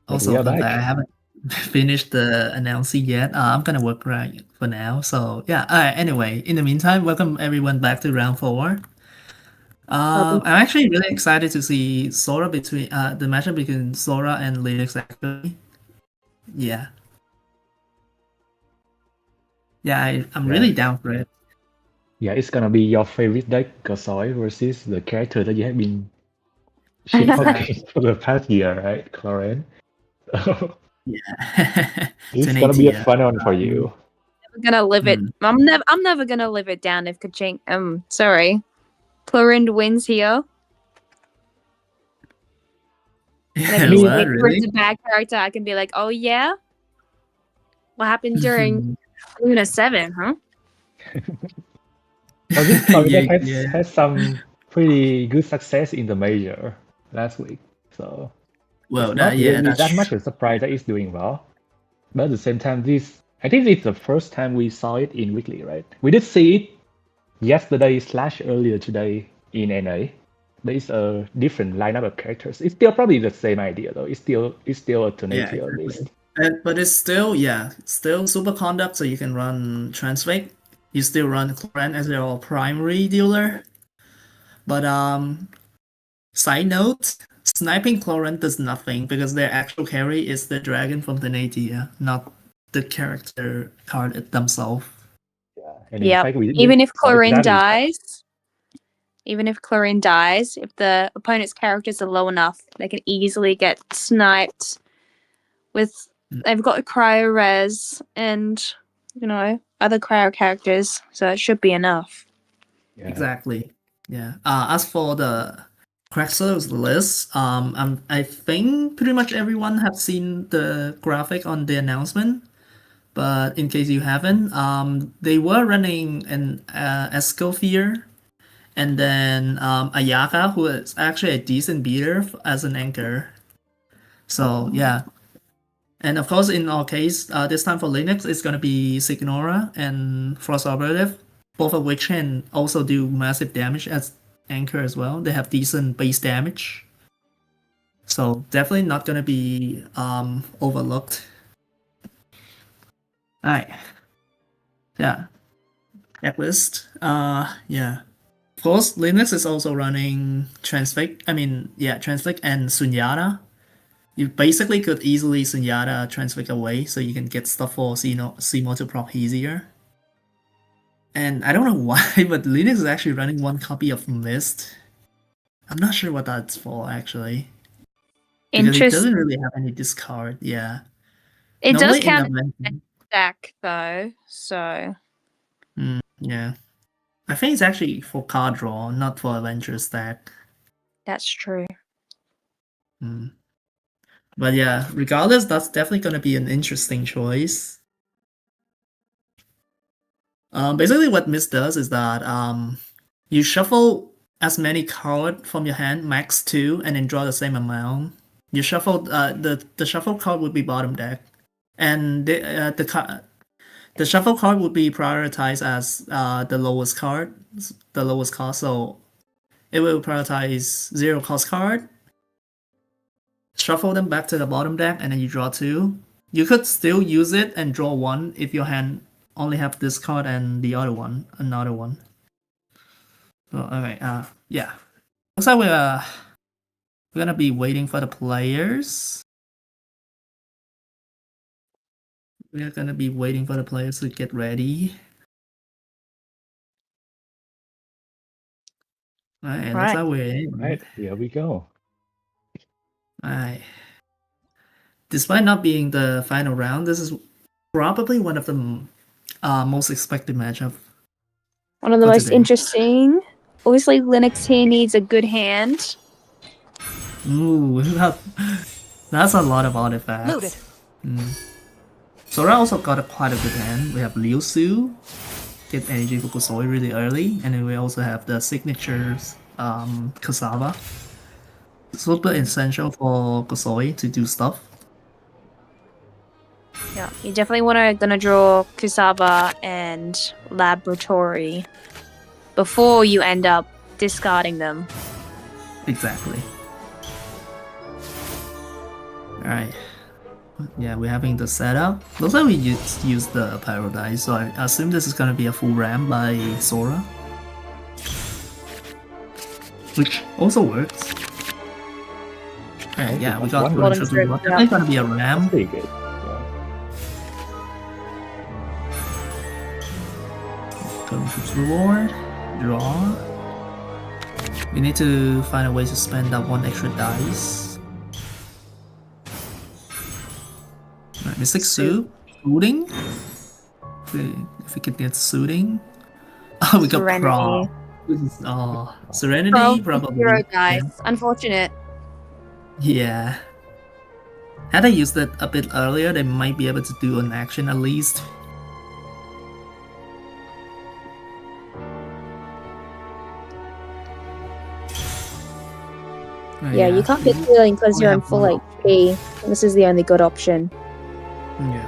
But Also, we are fun fact, I back. haven't finished the announcing yet. I'm gonna work right for now. So yeah. Anyway, in the meantime, welcome everyone back to round four. I'm actually really excited to see Sora between the matchup between Sora and Linux actually. Yeah. Yeah, I'm Yeah. really down for it. Yeah, it's gonna be your favorite deck, Gosoi, versus the character that you have been shit talking for the past year, right, Cloren? Yeah. It's gonna 1080, be a yeah. fun one for you. I'm gonna live it. Mm. I'm never gonna live it down if Kaching. Sorry, Clorind wins here. And I can Me- say What, Clorin's really? a bad character. I can be like, oh yeah, what happened during Luna 7, huh? Well, this story Yeah, deck yeah. has some pretty good success in the major last week, so Well, it's not yeah, really that's that much true. a surprise that it's doing well. But at the same time, I think it's the first time we saw it in weekly, right? We did see it yesterday / earlier today in NA. There is a different lineup of characters. It's still probably the same idea though. It's still a Yeah, tornado list. exactly. But it's still, yeah, still superconduct, so you can run Transfix. You still run Cloran as your primary dealer. But side note, sniping Cloran does nothing because their actual carry is the dragon from the Natia, not the character card themselves. And in Yep. fact, Even if saw Chlorine exactly dies, if the opponent's characters are low enough, they can easily get sniped with. They've got cryo res and other cryo characters, so it should be enough. Yeah. Exactly. Yeah. As for the Craxos list, I think pretty much everyone have seen the graphic on the announcement. But in case you haven't, they were running an Escofear and then Ayaka, who is actually a decent beater as an anchor. So yeah. And of course, in our case, this time for Linux, it's going to be Signora and Frost Operative, both of which can also do massive damage as anchor as well. They have decent base damage. So definitely not going to be overlooked. Alright. Yeah. Checklist. Yeah. Of course, Linux is also running Transfix. Transfix and Sunyata. You basically could easily Sunyata Transfix away so you can get stuff for CMO to proc easier. And I don't know why, but Linux is actually running one copy of Mist. I'm not sure what that's for actually. Because it doesn't really have any discard, yeah. It does Normally in count event, as stack though, so yeah. I think it's actually for card draw, not for adventure stack. that's true. But yeah, regardless, that's definitely gonna be an interesting choice. Basically what Mist does is that you shuffle as many cards from your hand, max 2, and then draw the same amount. You shuffle the shuffle card would be bottom deck, and the shuffle card would be prioritized as the lowest cost. So it will prioritize 0 cost card. Shuffle them back to the bottom deck, and then you draw 2. You could still use it and draw 1 if your hand only have this card and the other one, another one. So alright, yeah. Looks like we're gonna be waiting for the players. We're gonna be waiting for the players to get ready. Alright, looks like we're in. Right, here we go. Alright. Despite not being the final round, this is probably one of the most expected matchup. One of the for most today. interesting. Obviously, Linux here needs a good hand. Ooh, that's a lot of artifacts. Loaded. Sora also got quite a good hand. We have Liu Su, get energy for Kusoi really early, and then we also have the signatures Kasava. Super essential for Kusoi to do stuff. Yeah, you definitely gonna draw Kusaba and Laboratory before you end up discarding them. Exactly. Alright. Yeah, we're having the setup. Looks like we use the Paradise, so I assume this is gonna be a full ram by Sora. Which also works. Alright, yeah, we got One Golden Triple Reward. Definitely gonna be a ram. Pretty good. Yeah. Golden Triple Reward. Draw. We need to find a way to spend that one extra dice. Right, Mystic Soup. Shooting. If we could get Shooting. Oh, we got Serenity. Pro. Oh, Serenity, Pro, probably. zero dice. Unfortunate. Yeah. Had I used it a bit earlier, they might be able to do an action at least. Oh, Yeah, you can't get healing because you're on full HP. This is the only good option. Yeah.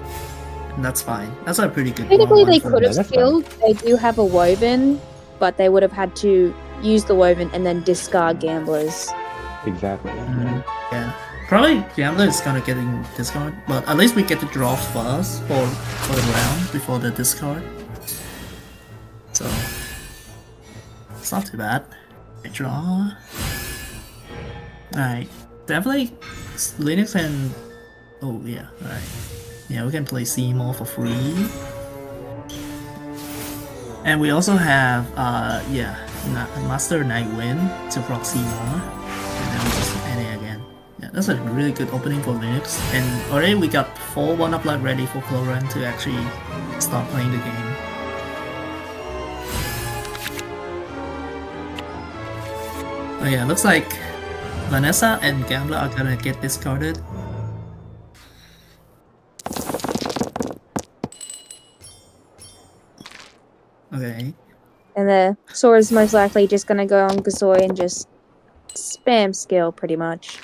And that's fine. That's a pretty good Technically, one they for could have that's fine. skilled. They do have a Woven, but they would have had to use the Woven and then discard Gamblers. Exactly. Yeah. Probably Gambler is gonna get in discard, but at least we get to draw first for the round before the discard. So it's not too bad. I draw. Alright. Definitely Linux and oh yeah, alright. Yeah, we can play Seymour for free. And we also have yeah, Master Nightwind to proc Seymour. And then we just NA again. Yeah, that's a really good opening for Linux. And already we got 4 1-up blood ready for Cloran to actually start playing the game. Oh yeah, looks like Vanessa and Gambler are gonna get discarded. Okay. And the Sora's most likely just gonna go on Gasoi and just spam skill pretty much.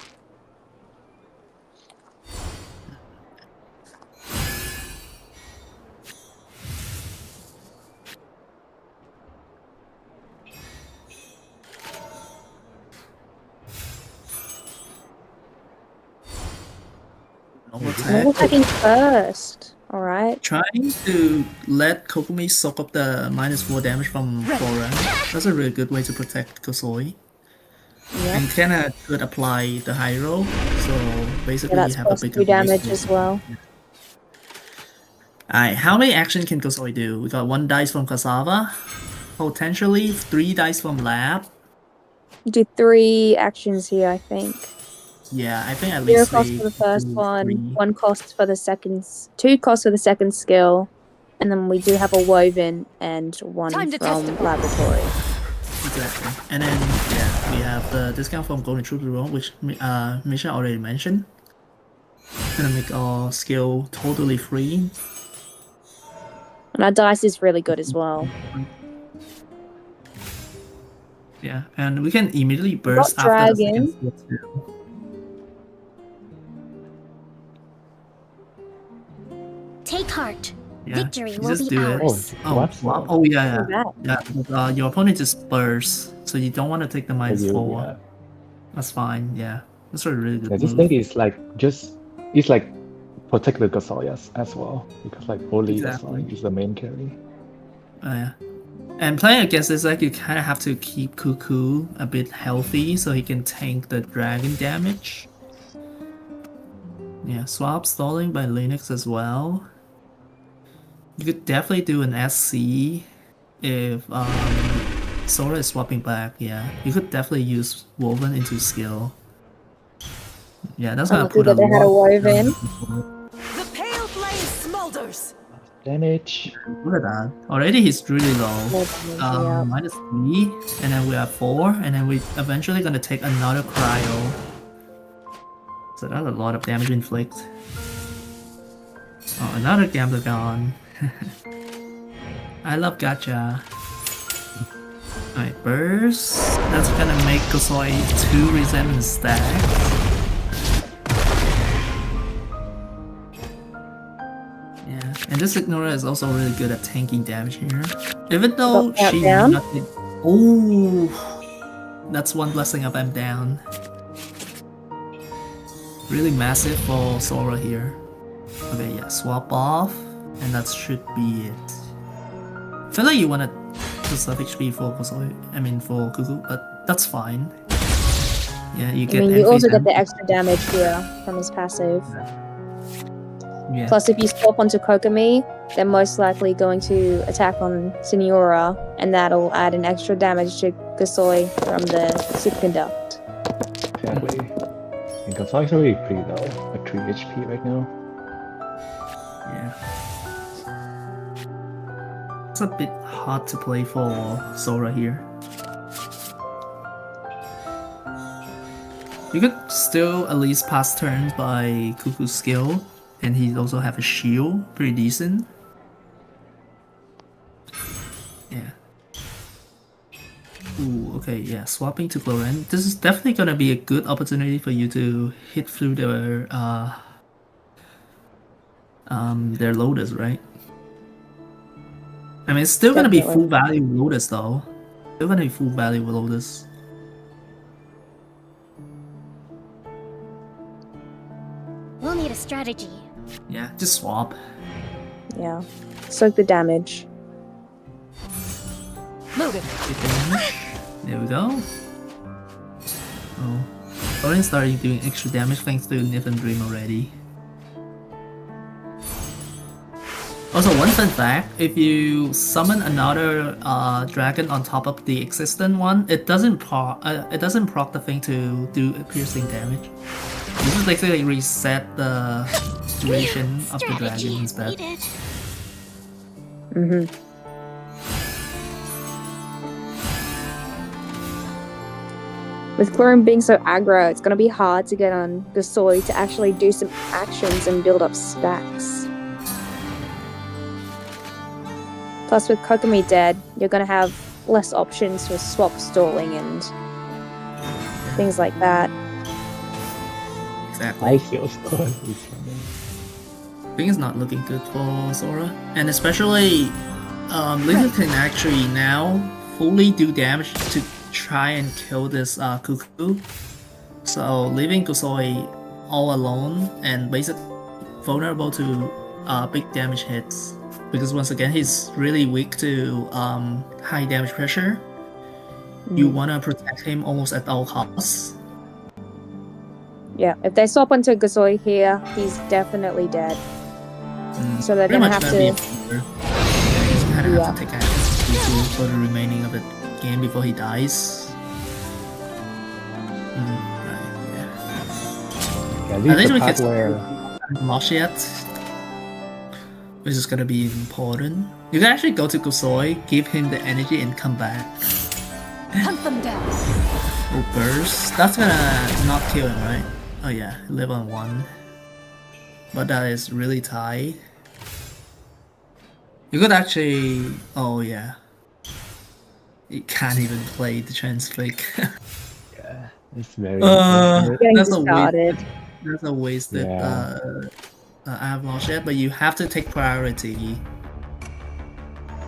Normal Normal attack. attacking first. Alright. Trying to let Kokumi soak up the -4 damage from Cloran. That's a really good way to protect Kosoi. Yeah. And kinda could apply the high roll, so basically That's you have a plus big 2 damage as well. Alright, how many action can Kosoi do? We got 1 dice from Cassava, potentially 3 dice from Lab. Do 3 actions here, I think. Yeah, I think at 0 least cost three, for the first two, one, three. 1 cost for the second, 2 costs for the second skill, and then we do have a Woven and 1 Time to from testify. Laboratory. Exactly. And then, yeah, we have the discount from Golden Truth Roll, which Mischa already mentioned. Gonna make our skill totally free. And our dice is really good as well. Yeah, and we can immediately burst Got after the dragon. second skill too. Take heart. Yeah, Victory you will just be do it. ours. Oh, wow. Oh yeah, Do that. yeah. Yeah, your opponent just bursts, so you don't want to take the -4. Yeah. That's fine. Yeah, that's a really good Yeah, this move. deck is like it's like protect the Gasoyas as well because like only Exactly. Gasol is the main carry. Yeah. And playing against this deck, you kind of have to keep Cuckoo a bit healthy so he can tank the dragon damage. Yeah, swap stalling by Linux as well. You could definitely do an SC if Sora is swapping back. Yeah, you could definitely use Woven into skill. Yeah, that's gonna Unlucky put a that they had a lot of Woven. The pale flame smolders. Damage. Look at that. Already he's really low. More damage, yeah. -3, and then we have 4, and then we eventually gonna take another cryo. So that's a lot of damage inflict. Oh, another gambler gone. I love gacha. Alright, burst. That's gonna make Kosoi 2 resentment stacks. Yeah, and this Ignora is also really good at tanking damage here. Even though Got she down. not did. Oh, That's one blessing of I'm down. Really massive for Sora here. Okay, yeah, swap off, and that should be it. I feel like you wanted to sub HP for Kusoi, I mean for Cuckoo, but that's fine. Yeah, you I get. mean, you envy also get then. the extra damage here from his passive. Yeah. Plus, if you swap onto Kokomi, they're most likely going to attack on Senora, and that'll add an extra damage to Kusoi from the Superconduct. Exactly. And Gonzalez is already pretty low, at 3 HP right now. Yeah. It's a bit hard to play for Sora here. You could still at least pass turns by Cuckoo's skill, and he also have a shield, pretty decent. Yeah. Ooh, okay, yeah, swapping to Cloren. This is definitely gonna be a good opportunity for you to hit through their Lotus, right? I mean, it's still gonna be Definitely. full value Lotus though. Still gonna be full value Lotus. We'll need a strategy. Yeah, just swap. Yeah. Soak the damage. Move it. Good damage. There we go. Oh. Cloren started doing extra damage thanks to Nith and Dream already. Also, one fun fact, if you summon another dragon on top of the existing one, it doesn't proc the thing to do piercing damage. You just basically reset the duration of the dragon Strategy instead. needed. Mm-hmm. With Clorin being so aggro, it's gonna be hard to get on Gusoi to actually do some actions and build up stacks. Plus, with Kokomi dead, you're gonna have less options for swap stalling and things like that. Exactly. I feel so. Thing is not looking good for Sora, and especially Lizard can actually now fully do damage to try and kill this Cuckoo. So leaving Kusoi all alone and basically vulnerable to big damage hits, because once again he's really weak to high damage pressure. You wanna protect him almost at all costs. Yeah, if they swap onto Gusoi here, he's definitely dead. So they're Pretty gonna much have gonna be to. a killer. He's gonna have to take action for the remaining of the game before he dies. Right, yeah. Yeah, At this least is we the part can where Lost yet, which is gonna be important. You can actually go to Gusoi, give him the energy, and come back. Hunt them down. Oh, burst. That's gonna not kill him, right? Oh yeah, live on 1. But that is really tight. You could actually. Oh yeah. You can't even play the transflick. yeah, it's very. Getting that's a started. waste. That's a wasted. Yeah. I have lost yet, but you have to take priority.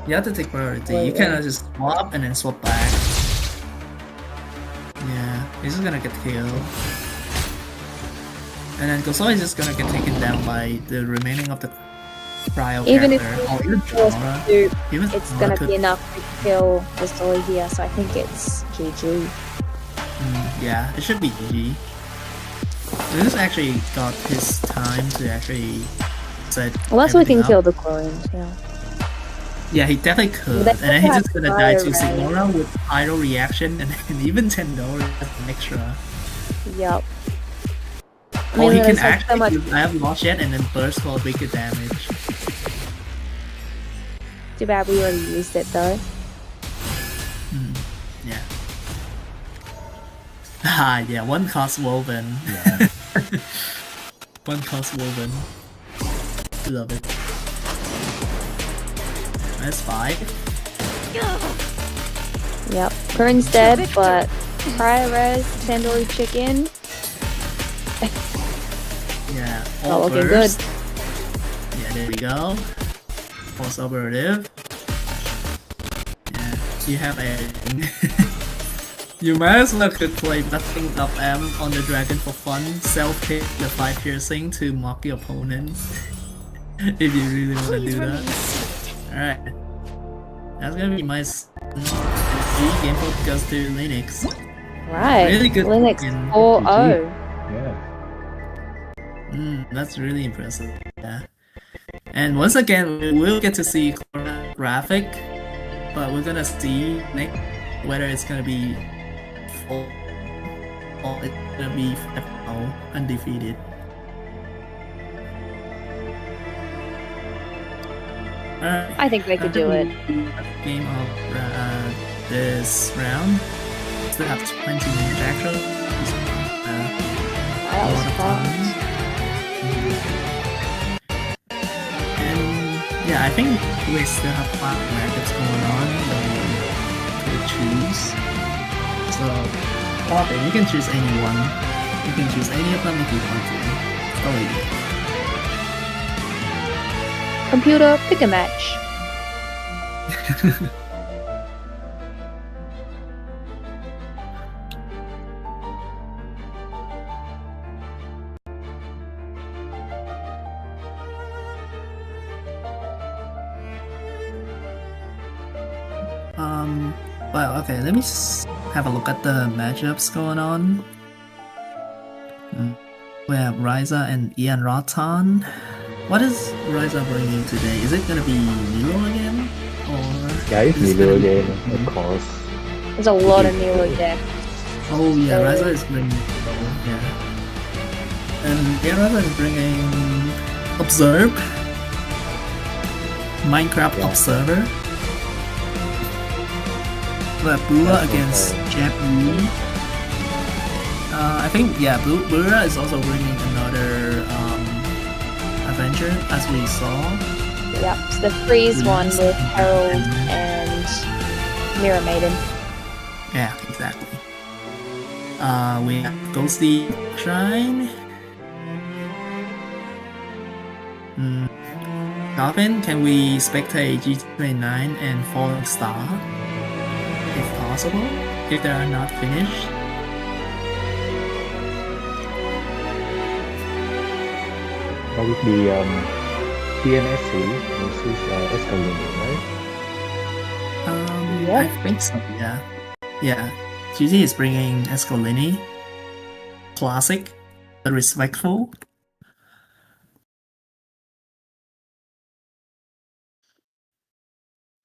You have to take priority. Oh, You yeah. cannot just swap and then swap back. Yeah, he's just gonna get killed. And then Gosoi is just gonna get taken down by the remaining of the Cryo Even if character. he Even forced Zora. to, Even it's Zora gonna could- be enough to kill Gusoi here, so I think it's GG. Yeah, it should be GG. This actually got his time to actually set. Unless we everything can up. kill the Chlorine, yeah. Yeah, he definitely could. They And then he's have just gonna die to fire, right? Signora with pyro reaction and then even $10 as an extra. Yup. Or he can there's, like, so much- actually use I have lost yet and then burst for bigger damage. Too bad we already used it though. Yeah. Ah, yeah, one cost woven. Yeah. One cost woven. Love it. That's 5. Yep. Chlorine's dead, but Prior Res, Tandoori Chicken. Yeah. Oh, all looking burst. Yeah, there we go. False operative. Yeah, you have a. You might as well could play nothing up M on the dragon for fun, self-hit the 5 piercing to mock your opponent. If you really want to Please do remain that. seated. Alright. That's gonna be my game point goes to Linux. Right. Really good Linux in 4.0. Yeah. That's really impressive. Yeah. And once again, we will get to see graphic, but we're gonna see whether it's gonna be full or it's gonna be 5-0 undefeated. Alright. I think they could do it. Game of this round. Still have 20 minutes actually. That was fun. And yeah, I think we still have 5 matchups going on that we could choose. So, okay, you can choose anyone. You can choose any of them if you want to. Oh, Computer, pick a match. Well, okay, let me have a look at the matchups going on. We have Ryza and Ian Ratan. What is Ryza bringing today? Is it gonna be Nilo again? Or Yeah, it's is it Nilo gonna be- again, of course. There's a lot of Nilo decks. Oh yeah, So- Ryza is bringing Nilo, yeah. And Ian Ryza is bringing Observe. Minecraft Yeah. Observer. But Bua That's against okay. Jeb Lee. I think yeah, Bura is also bringing another Avenger, as we saw. Yep, it's the freeze one with Herald and Mirror Maiden. Yeah, exactly. We have Ghostly Shrine. Dolphin, can we spectate G29 and Falling Star? If possible, if they are not finished. That would be TNSC versus Escalade, right? Yep. I think so, yeah. Yeah. GT is bringing Escolini. Classic, but respectful.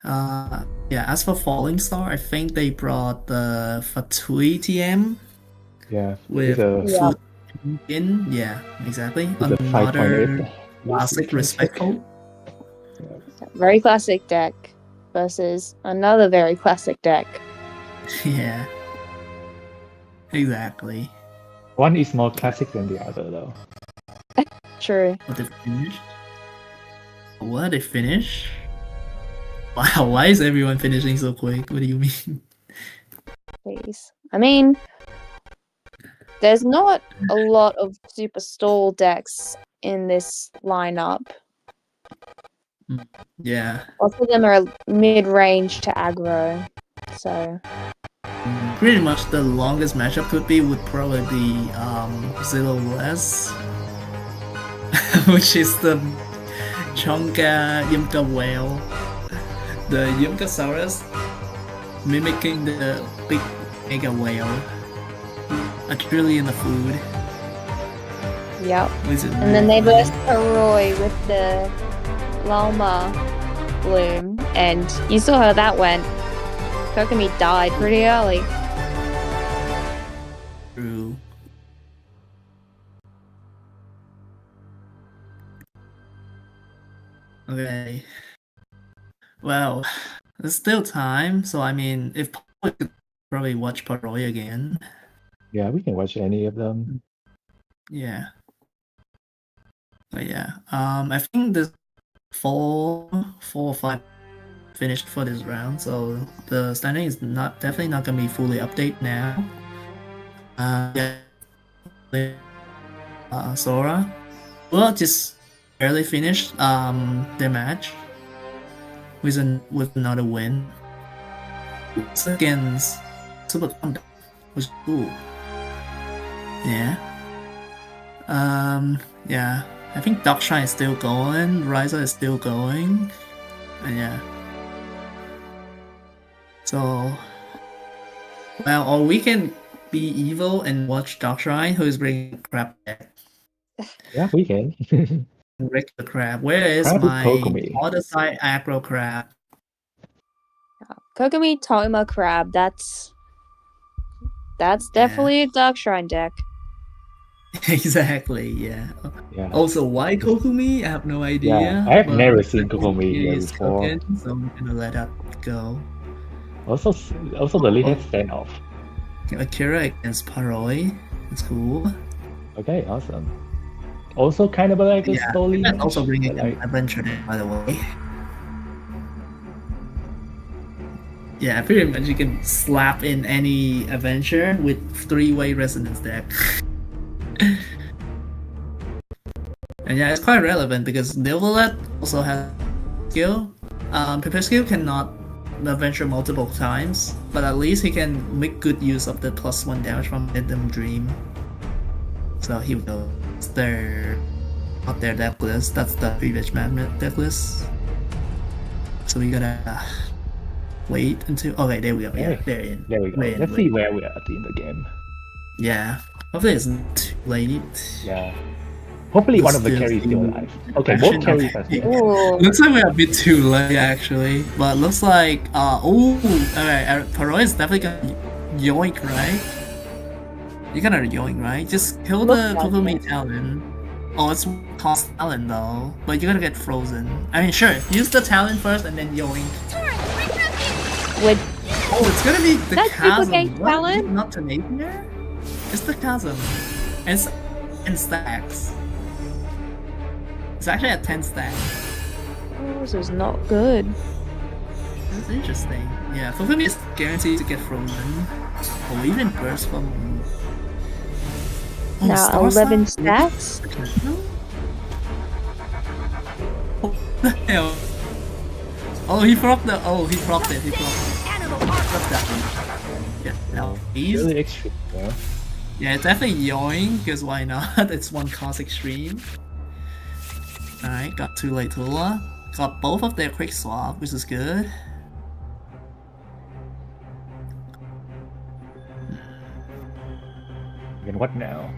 Yeah, as for Falling Star, I think they brought the Fatui TM Yeah. with It's a, Yeah. food in. Yeah, exactly. it's a 5.8. Another classic respectful. Very classic deck versus another very classic deck. Yeah. Exactly. One is more classic than the other, though. True. What they finished? What they finish? Wow, why is everyone finishing so quick? What do you mean? Please. I mean, there's not a lot of super stall decks in this lineup. Yeah. Most of them are mid-range to aggro. So, Pretty much the longest matchup would probably be Zillowzest, which is the Chonka Yumka whale. The Yumkasaurus mimicking the big mega whale. Actually in the food. yep. Which is And then they burst Roy with the Llama Bloom. And you saw how that went. Kokomi died pretty early. True. Okay. Well, there's still time, so I mean, if we could probably watch Paroy again. Yeah, we can watch any of them. Yeah. But yeah, I think there's four or five finished for this round, so the standing is definitely not gonna be fully updated now. Sora, well, just barely finished their match with another win. It's against Super Conduct. was cool. Yeah. Yeah. I think Darkshine is still going, Ryza is still going, and yeah. So, well, or we can be evil and watch Darkshine, who is bringing crap back. Yeah, we can. Regular crab. Where is Crab with my Kokomi. other side aggro crab? Kokomi Toma Crab, that's definitely a Dark Shrine deck. Exactly, yeah. Yeah. Also, why Kokumi? I have no idea. Yeah, I have but never seen I think Kokomi it here is before. cooking, so I'm gonna let that go. Also the latest standoff. Akira against Paroi. It's cool. Okay, awesome. Also kind of like a Yeah, story. that's also bringing like, an adventure deck, by the way. Yeah, pretty much you can slap in any adventure with 3-way resonance deck. And yeah, it's quite relevant because Duelist also has skill. Prepare skill cannot adventure multiple times, but at least he can make good use of the +1 damage from Rhythm Dream. So here we go. It's not their deck list, that's the previous magnet deck list. So we gotta wait until. Okay, there we go. Yeah, they're in. There we go. They're in, Let's see where we are in the game. Yeah, hopefully it's not too late. Yeah. Hopefully one of the Still carries still see- alive. Okay, both carries are still alive. Ooh. Looks like we're a bit too late actually, but looks like alright, Paroi is definitely gonna yoink, right? You're gonna yoink, right? Just kill the Looks like Kokumi it. talent. Oh, it's cost talent though, but you're gonna get frozen. I mean, sure, use the talent first and then yoink. With Oh, it's gonna be the That's chasm. duplicate What? talent? Not the Napier? It's the chasm. And it's in stacks. It's actually at 10 stacks. this is not good. That's interesting. Yeah, Kokumi is guaranteed to get frozen. Or even burst from. Oh, Now Star 11 Sign? stacks. What the hell? Oh, he propped the. Oh, he propped it. He propped it. Propped that one. Yeah, now he's. Really extreme, yeah. Yeah, it's definitely yoing, because why not? It's one cost extreme. Alright, got Too Late Tula. Got both of their quick swap, which is good. And what now?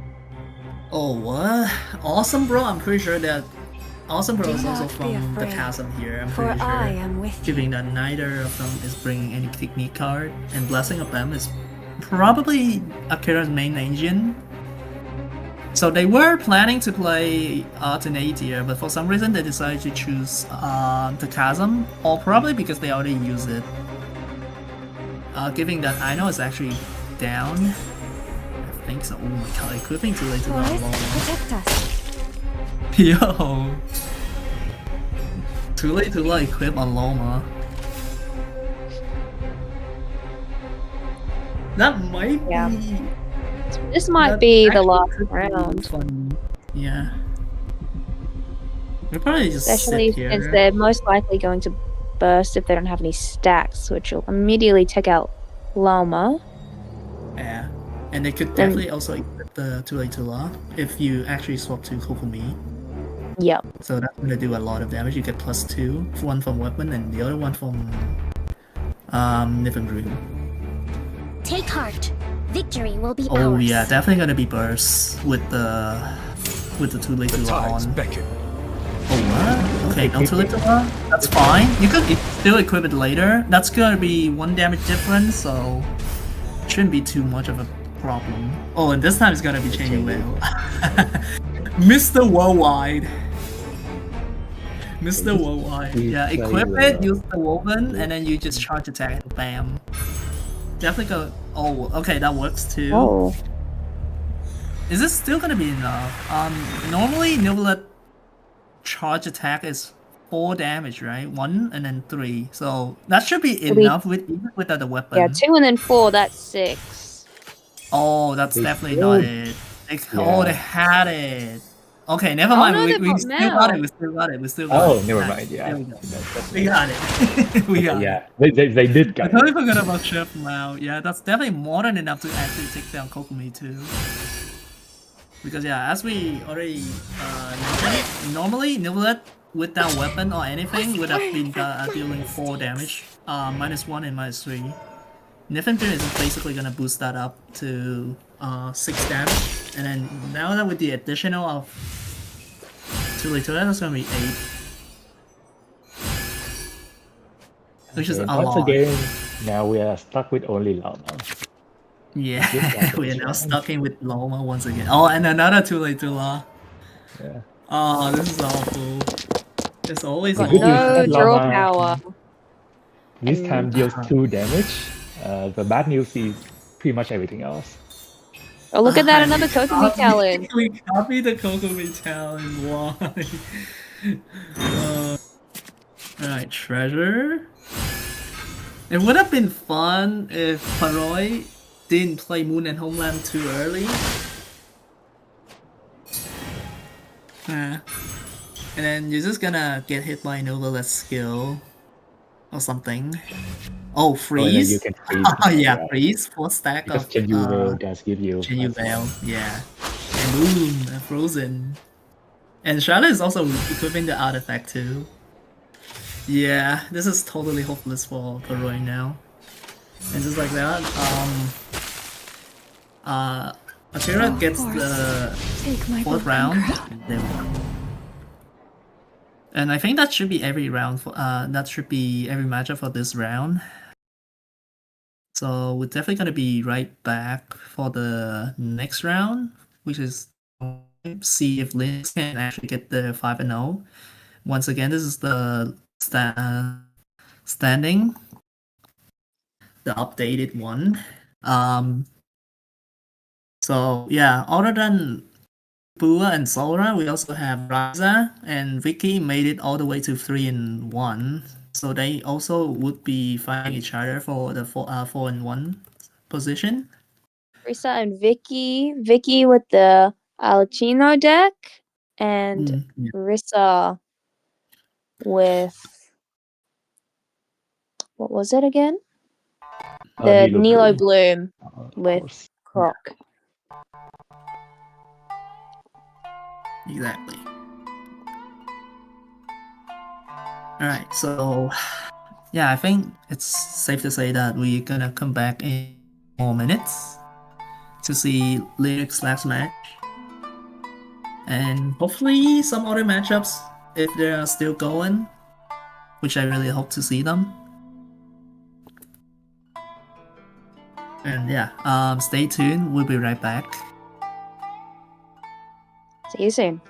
Oh, what? Awesome Bro, I'm pretty sure that Awesome Bro Do is also not be from the afraid, Chasm here, I'm For pretty sure. I am with you. Giving that neither of them is bringing any technique card, and Blessing of them is probably Akira's main engine. So they were planning to play Alternate here, but for some reason they decided to choose the Chasm, or probably because they already use it. Giving that I know it's actually down. I think so. Oh my god, equipping Too Late to Forest, Run protect us. Yo! Too Late to like equip on Loma. That might Yeah. be. This might that be the actually last could be round. fun. Yeah. We'll probably just Especially sit since here. they're most likely going to burst if they don't have any stacks, which will immediately take out Lama. Yeah. And they could definitely also equip the Too Late to La if you actually swap to Kokumi. Yep. So that's gonna do a lot of damage. You get +2, one from weapon and the other one from Nippon Dream. Take heart. Victory will be Oh ours. yeah, definitely gonna be burst with the Too Late to The La tides on. beckon. Oh what? Okay, no Too Late to La. That's fine. You could still equip it later. That's gonna be 1 damage difference, so shouldn't be too much of a problem. Oh, and this time it's gonna be changing well. Mr. Worldwide. Mr. Worldwide. Yeah, equip it, use the woven, and then you just charge attack. Bam. Definitely go. Oh, okay, that works too. Oh. Is this still gonna be enough? Normally Niblet charge attack is 4 damage, right? 1 and then 3. So that should be It'll be- enough with even without the weapon. Yeah, 2 and then 4, that's 6. Oh, that's They definitely still- not it. Oh, Yeah. they had it. Okay, never Oh, mind. no, we they've we got still got Mel. it. We still got it. We still got Oh, it. never Alright, mind. Yeah, there we go. that's We got it. We got it. yeah. They did I get totally it. forgot about Chef Mao. Yeah, that's definitely more than enough to actually take down Kokomi too. Because yeah, as we already mentioned, normally Niblet with that weapon or anything would have been dealing 4 damage, -1 and -3. Nifenpir is basically gonna boost that up to 6 damage, and then now that with the additional of Tuli to that, that's gonna be 8. Which is a Once lot. again, now we are stuck with only Lama. Yeah, This we are this now round. stuck in with Loma once again. Oh, and another Tuli Tula. Yeah. Oh, this is awful. It's always The Got good news is awful. no that draw Lama power. this And- time deals 2 damage. The bad news is pretty much everything else. Oh, look at that, And another Kokomi talent. We copied the Kokomi talent. Why? Alright, treasure. It would have been fun if Paroi didn't play Moon and Homeland too early. And then you're just gonna get hit by Noveless skill or something. Oh, Oh, and then you freeze? can freeze. Oh yeah, freeze. 4 stack Because of Chenyu will does give you. Chenyu Veil, yeah. And Boom, Frozen. And Charlotte is also equipping the artifact too. Yeah, this is totally hopeless for Roy now. And just like that, Akira gets the Take my 4th broken round. crown. There we go. And I think that should be every round for that should be every matchup for this round. So we're definitely gonna be right back for the next round, which is see if Lynx can actually get the 5-0. Once again, this is the standing, the updated one. So yeah, other than Bua and Sora, we also have Raza and Vicky made it all the way to 3-1. So they also would be fighting each other for the 4-1 position. Risa and Vicky. Vicky with the Alchino deck, and Yeah. Risa with what was it again? The Nilo Bloom Of with course. Croc. Exactly. Alright, so yeah, I think it's safe to say that we're gonna come back in more minutes to see Lyrics last match. And hopefully some other matchups if they are still going, which I really hope to see them. And yeah, stay tuned, we'll be right back. See you soon.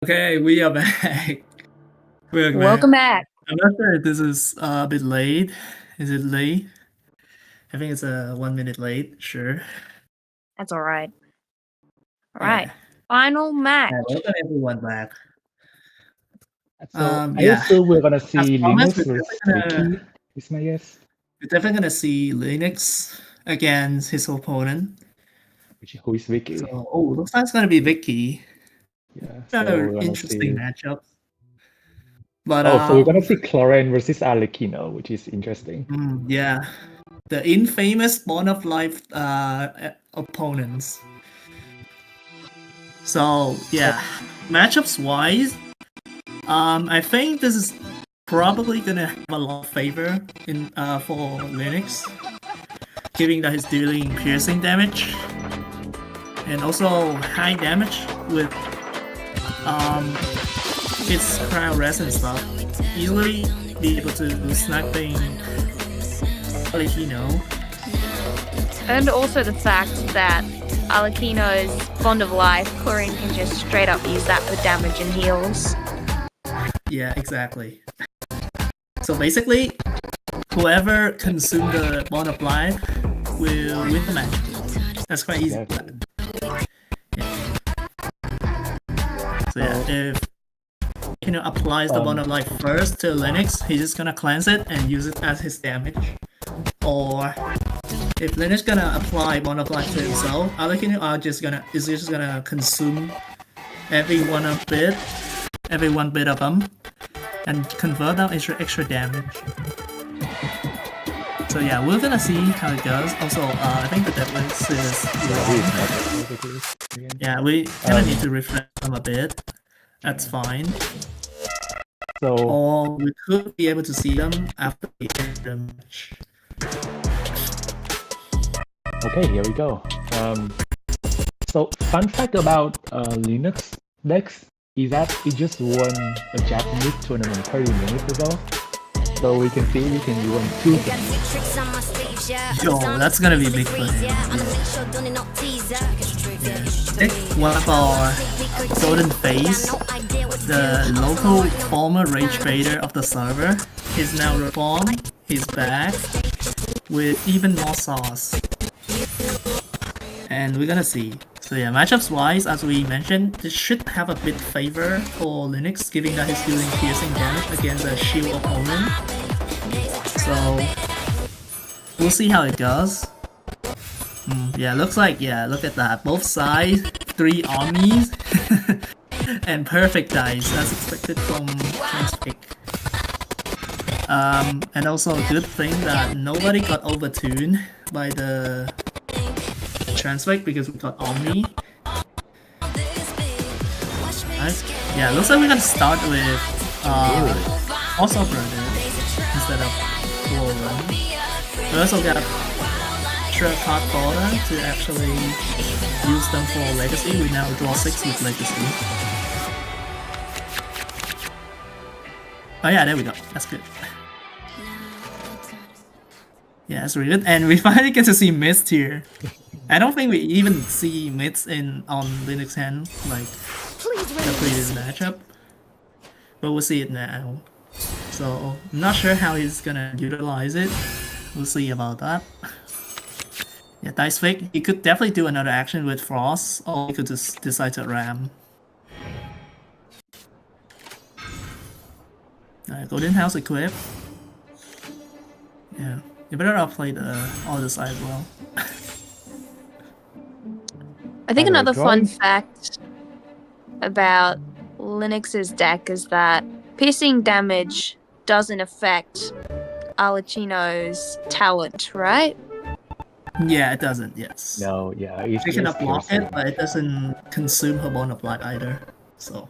Okay, we are back. We're back. Welcome back. I'm not sure if this is a bit late. Is it late? I think it's 1 minute late. Sure. That's all right. All right. Yeah. Final match. Yeah, welcome everyone back. So I yeah. assume we're gonna see As promised, Linux we're versus definitely Vicky. Is my guess. We're definitely gonna see Linux against his opponent. Who is Vicky? So, looks like it's gonna be Vicky. Yeah. So Another we're gonna interesting see. matchup. But So we're gonna see Cloren versus Arlecchino, which is interesting. yeah, the infamous Bond of Life opponents. So yeah, matchups wise, I think this is probably gonna have a lot of favor in for Linux, given that he's dealing piercing damage and also high damage with its cryo res and stuff. Easily be able to sniping Arlecchino. And also the fact that Arlecchino's Bond of Life, Chlorine can just straight up use that for damage and heals. Yeah, exactly. So basically, whoever consumed the Bond of Life will win the match. That's quite easy. So yeah, if applies the Bond of Life first to Linux, he's just gonna cleanse it and use it as his damage. Or if Linux gonna apply Bond of Life to himself, Arlecchino is just gonna consume every one bit of them and convert that extra damage. So yeah, we're gonna see how it goes. Also, I think the duelists is wrong. Yeah, we kinda need to refresh them a bit. That's fine. So or we could be able to see them after the end of the match. okay, here we go. So fun fact about Linux decks is that it just won a Japanese tournament 30 minutes ago. So we can see we can win 2 games. Yo, that's gonna be big for him. Yeah. One of our golden face, the local former rage baiter of the server, is now reformed. He's back with even more sauce. And we're gonna see. So yeah, matchups wise, as we mentioned, this should have a bit favor for Linux, given that he's dealing piercing damage against a shield opponent. So we'll see how it goes. Yeah, looks like, look at that. Both sides, 3 armies, and perfect dice as expected from Transpic. And also a good thing that nobody got overtuned by the Transpic because we got Omni. Nice. Yeah, looks like we're gonna start with also Brother instead of Warren. We also got extra card border to actually use them for Legacy. We now draw 6 with Legacy. Oh yeah, there we go. That's good. Yeah, that's really good. And we finally get to see Mist here. I don't think we even see Mist on Linux hand like the previous matchup. But we'll see it now. So I'm not sure how he's gonna utilize it. We'll see about that. Yeah, Dice Fake. He could definitely do another action with Frost, or he could just decide to ram. Alright, Golden House equip. Yeah, you better outplay the other side as well. I think another fun fact about Linux's deck is that piercing damage doesn't affect Arlecchino's talent, right? Yeah, it doesn't, yes. No, yeah, it's She can just block piercing. it, but it doesn't consume her Bond of Light either. So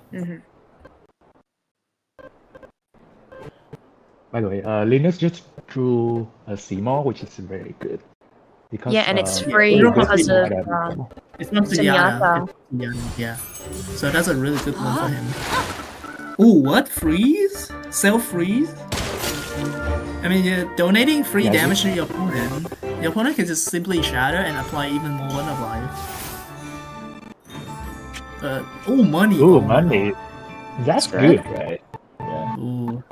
By the way, Linux just drew a Seymour, which is very good. Because, Yeah, and it's free yeah, because of it's not Zenyatta. Yeah. So that's a really good one for him. Ooh, what? Freeze? Self-freeze? I mean, you're donating free Yeah, damage to your opponent. Your opponent can just simply shatter and apply even more Bond of Life. Oh, money! Ooh, Oh my money. God. That's good. good, right? Yeah. Ooh.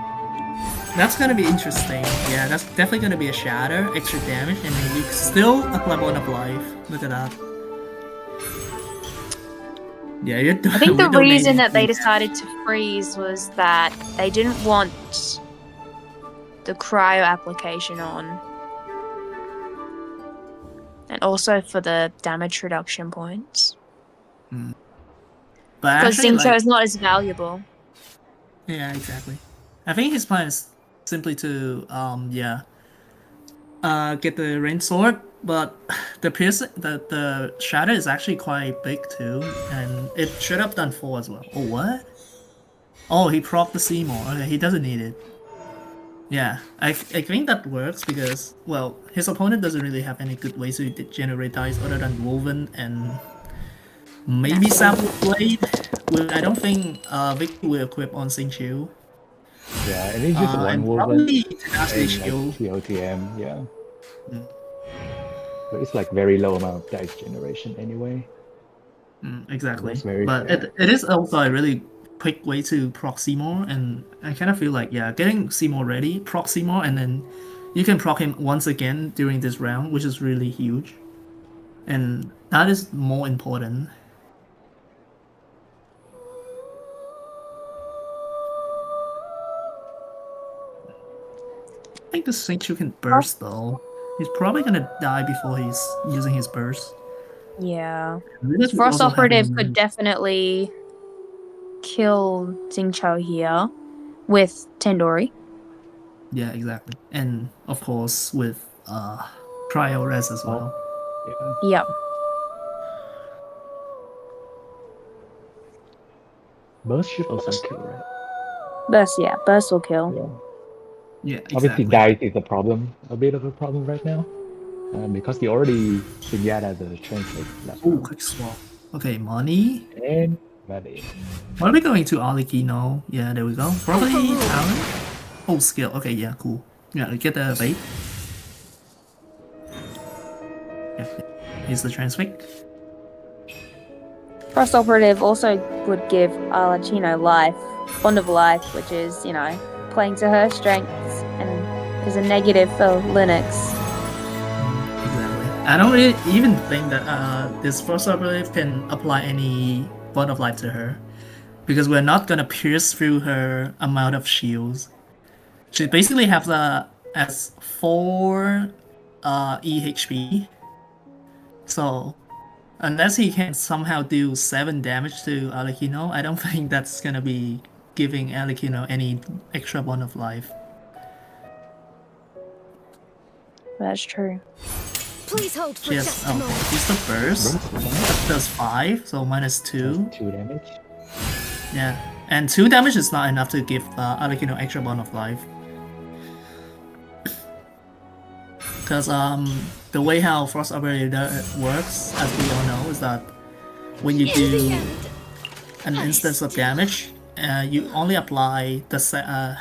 That's gonna be interesting. Yeah, that's definitely gonna be a shatter, extra damage, and then you still apply one of life. Look at that. Yeah, you're I think the we're reason donating that they free decided to freeze was that they didn't want the cryo application on. And also for the damage reduction points. damage. But Because actually, Xingqiu like, is not as valuable. yeah, exactly. I think his plan is simply to get the rain sword, but the shatter is actually quite big too, and it should have done 4 as well. Oh, what? Oh, he propped the Seymour. Okay, he doesn't need it. Yeah, I think that works because, well, his opponent doesn't really have any good ways to generate dice other than Woven and maybe Sample Blade, which I don't think Vicky will equip on Xingqiu. Yeah, and it's just one And woven probably Tenacity and Shield. like TOTM, yeah. Mm. But it's like very low amount of dice generation anyway. Exactly. That's very But fair. it is also a really quick way to proc Seymour, and I kind of feel like, yeah, getting Seymour ready, proc Seymour, and then you can proc him once again during this round, which is really huge. And that is more important. I think the Xingqiu can burst though. He's probably gonna die before he's using his burst. Yeah. This is Frost also Operative having- could definitely kill Xingqiu here with Tendori. Yeah, exactly. And of course with Cryo Res as well. Yeah. Yep. Burst should also kill, right? Burst will kill. Yeah. Yeah, Obviously, exactly. dice is a bit of a problem right now. Because they already Sunyata the translate last Ooh, round. quick swap. Okay, money. And money. What are we going to Alikino? Yeah, there we go. Probably talent. Oh, skill. Okay, yeah, cool. Yeah, get the bait. Yeah, here's the transfix. Frost Operative also would give Alachino life, Bond of Life, which is, playing to her strengths and is a negative for Linux. Exactly. I don't really even think that this Frost Operative can apply any Bond of Life to her, because we're not gonna pierce through her amount of shields. She basically has as 4 EHP. So unless he can somehow do 7 damage to Alekino, I don't think that's gonna be giving Alekino any extra Bond of Life. That's true. Please hold for She has, just a moment. just the burst. That does 5, so minus 2. 2 damage. Yeah, and 2 damage is not enough to give Alekino extra Bond of Life. Because the way how Frost Operator works, as we all know, is that when you do an instance of damage, you only apply the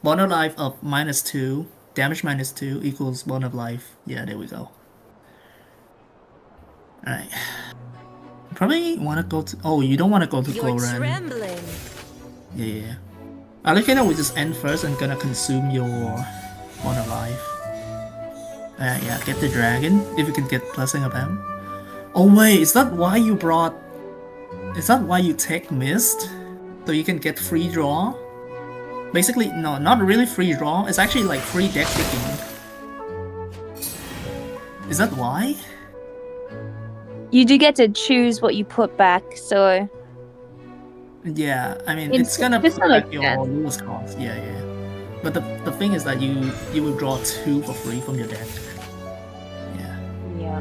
Bond of Life of minus 2, damage minus 2 equals Bond of Life. Yeah, there we go. Alright. Probably want to go to... Oh, you don't want to go to You're Gloran. trembling. Yeah. Alekino will just end first and gonna consume your Bond of Life. Yeah, get the dragon, if you can get Blessing of M. Oh wait, is that why you brought... Is that why you take Mist? So you can get free draw? Basically, no, not really free draw, it's actually like free deck picking. Is that why? You do get to choose what you put back, so Yeah, I mean, It's- it's gonna it's put not back like your that. lowest cost, yeah. But the thing is that you will draw 2 for free from your deck. Yeah.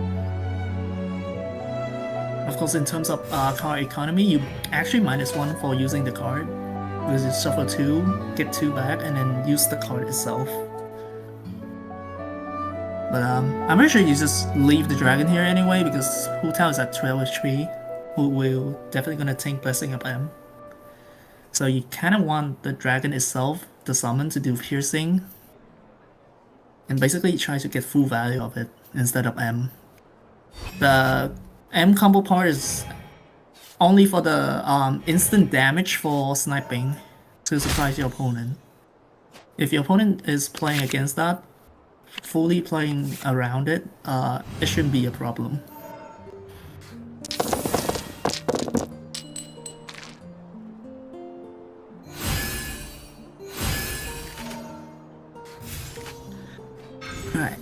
Of course, in terms of card economy, you actually minus 1 for using the card. Because you suffer 2, get 2 back, and then use the card itself. But I'm pretty sure you just leave the dragon here anyway, because Hu Tao is at 12 HP, who will definitely gonna take Blessing of M. So you kind of want the dragon itself, the summon, to do piercing. And basically try to get full value of it instead of M. The M combo part is only for the instant damage for sniping to surprise your opponent. If your opponent is playing against that, fully playing around it, it shouldn't be a problem. Right.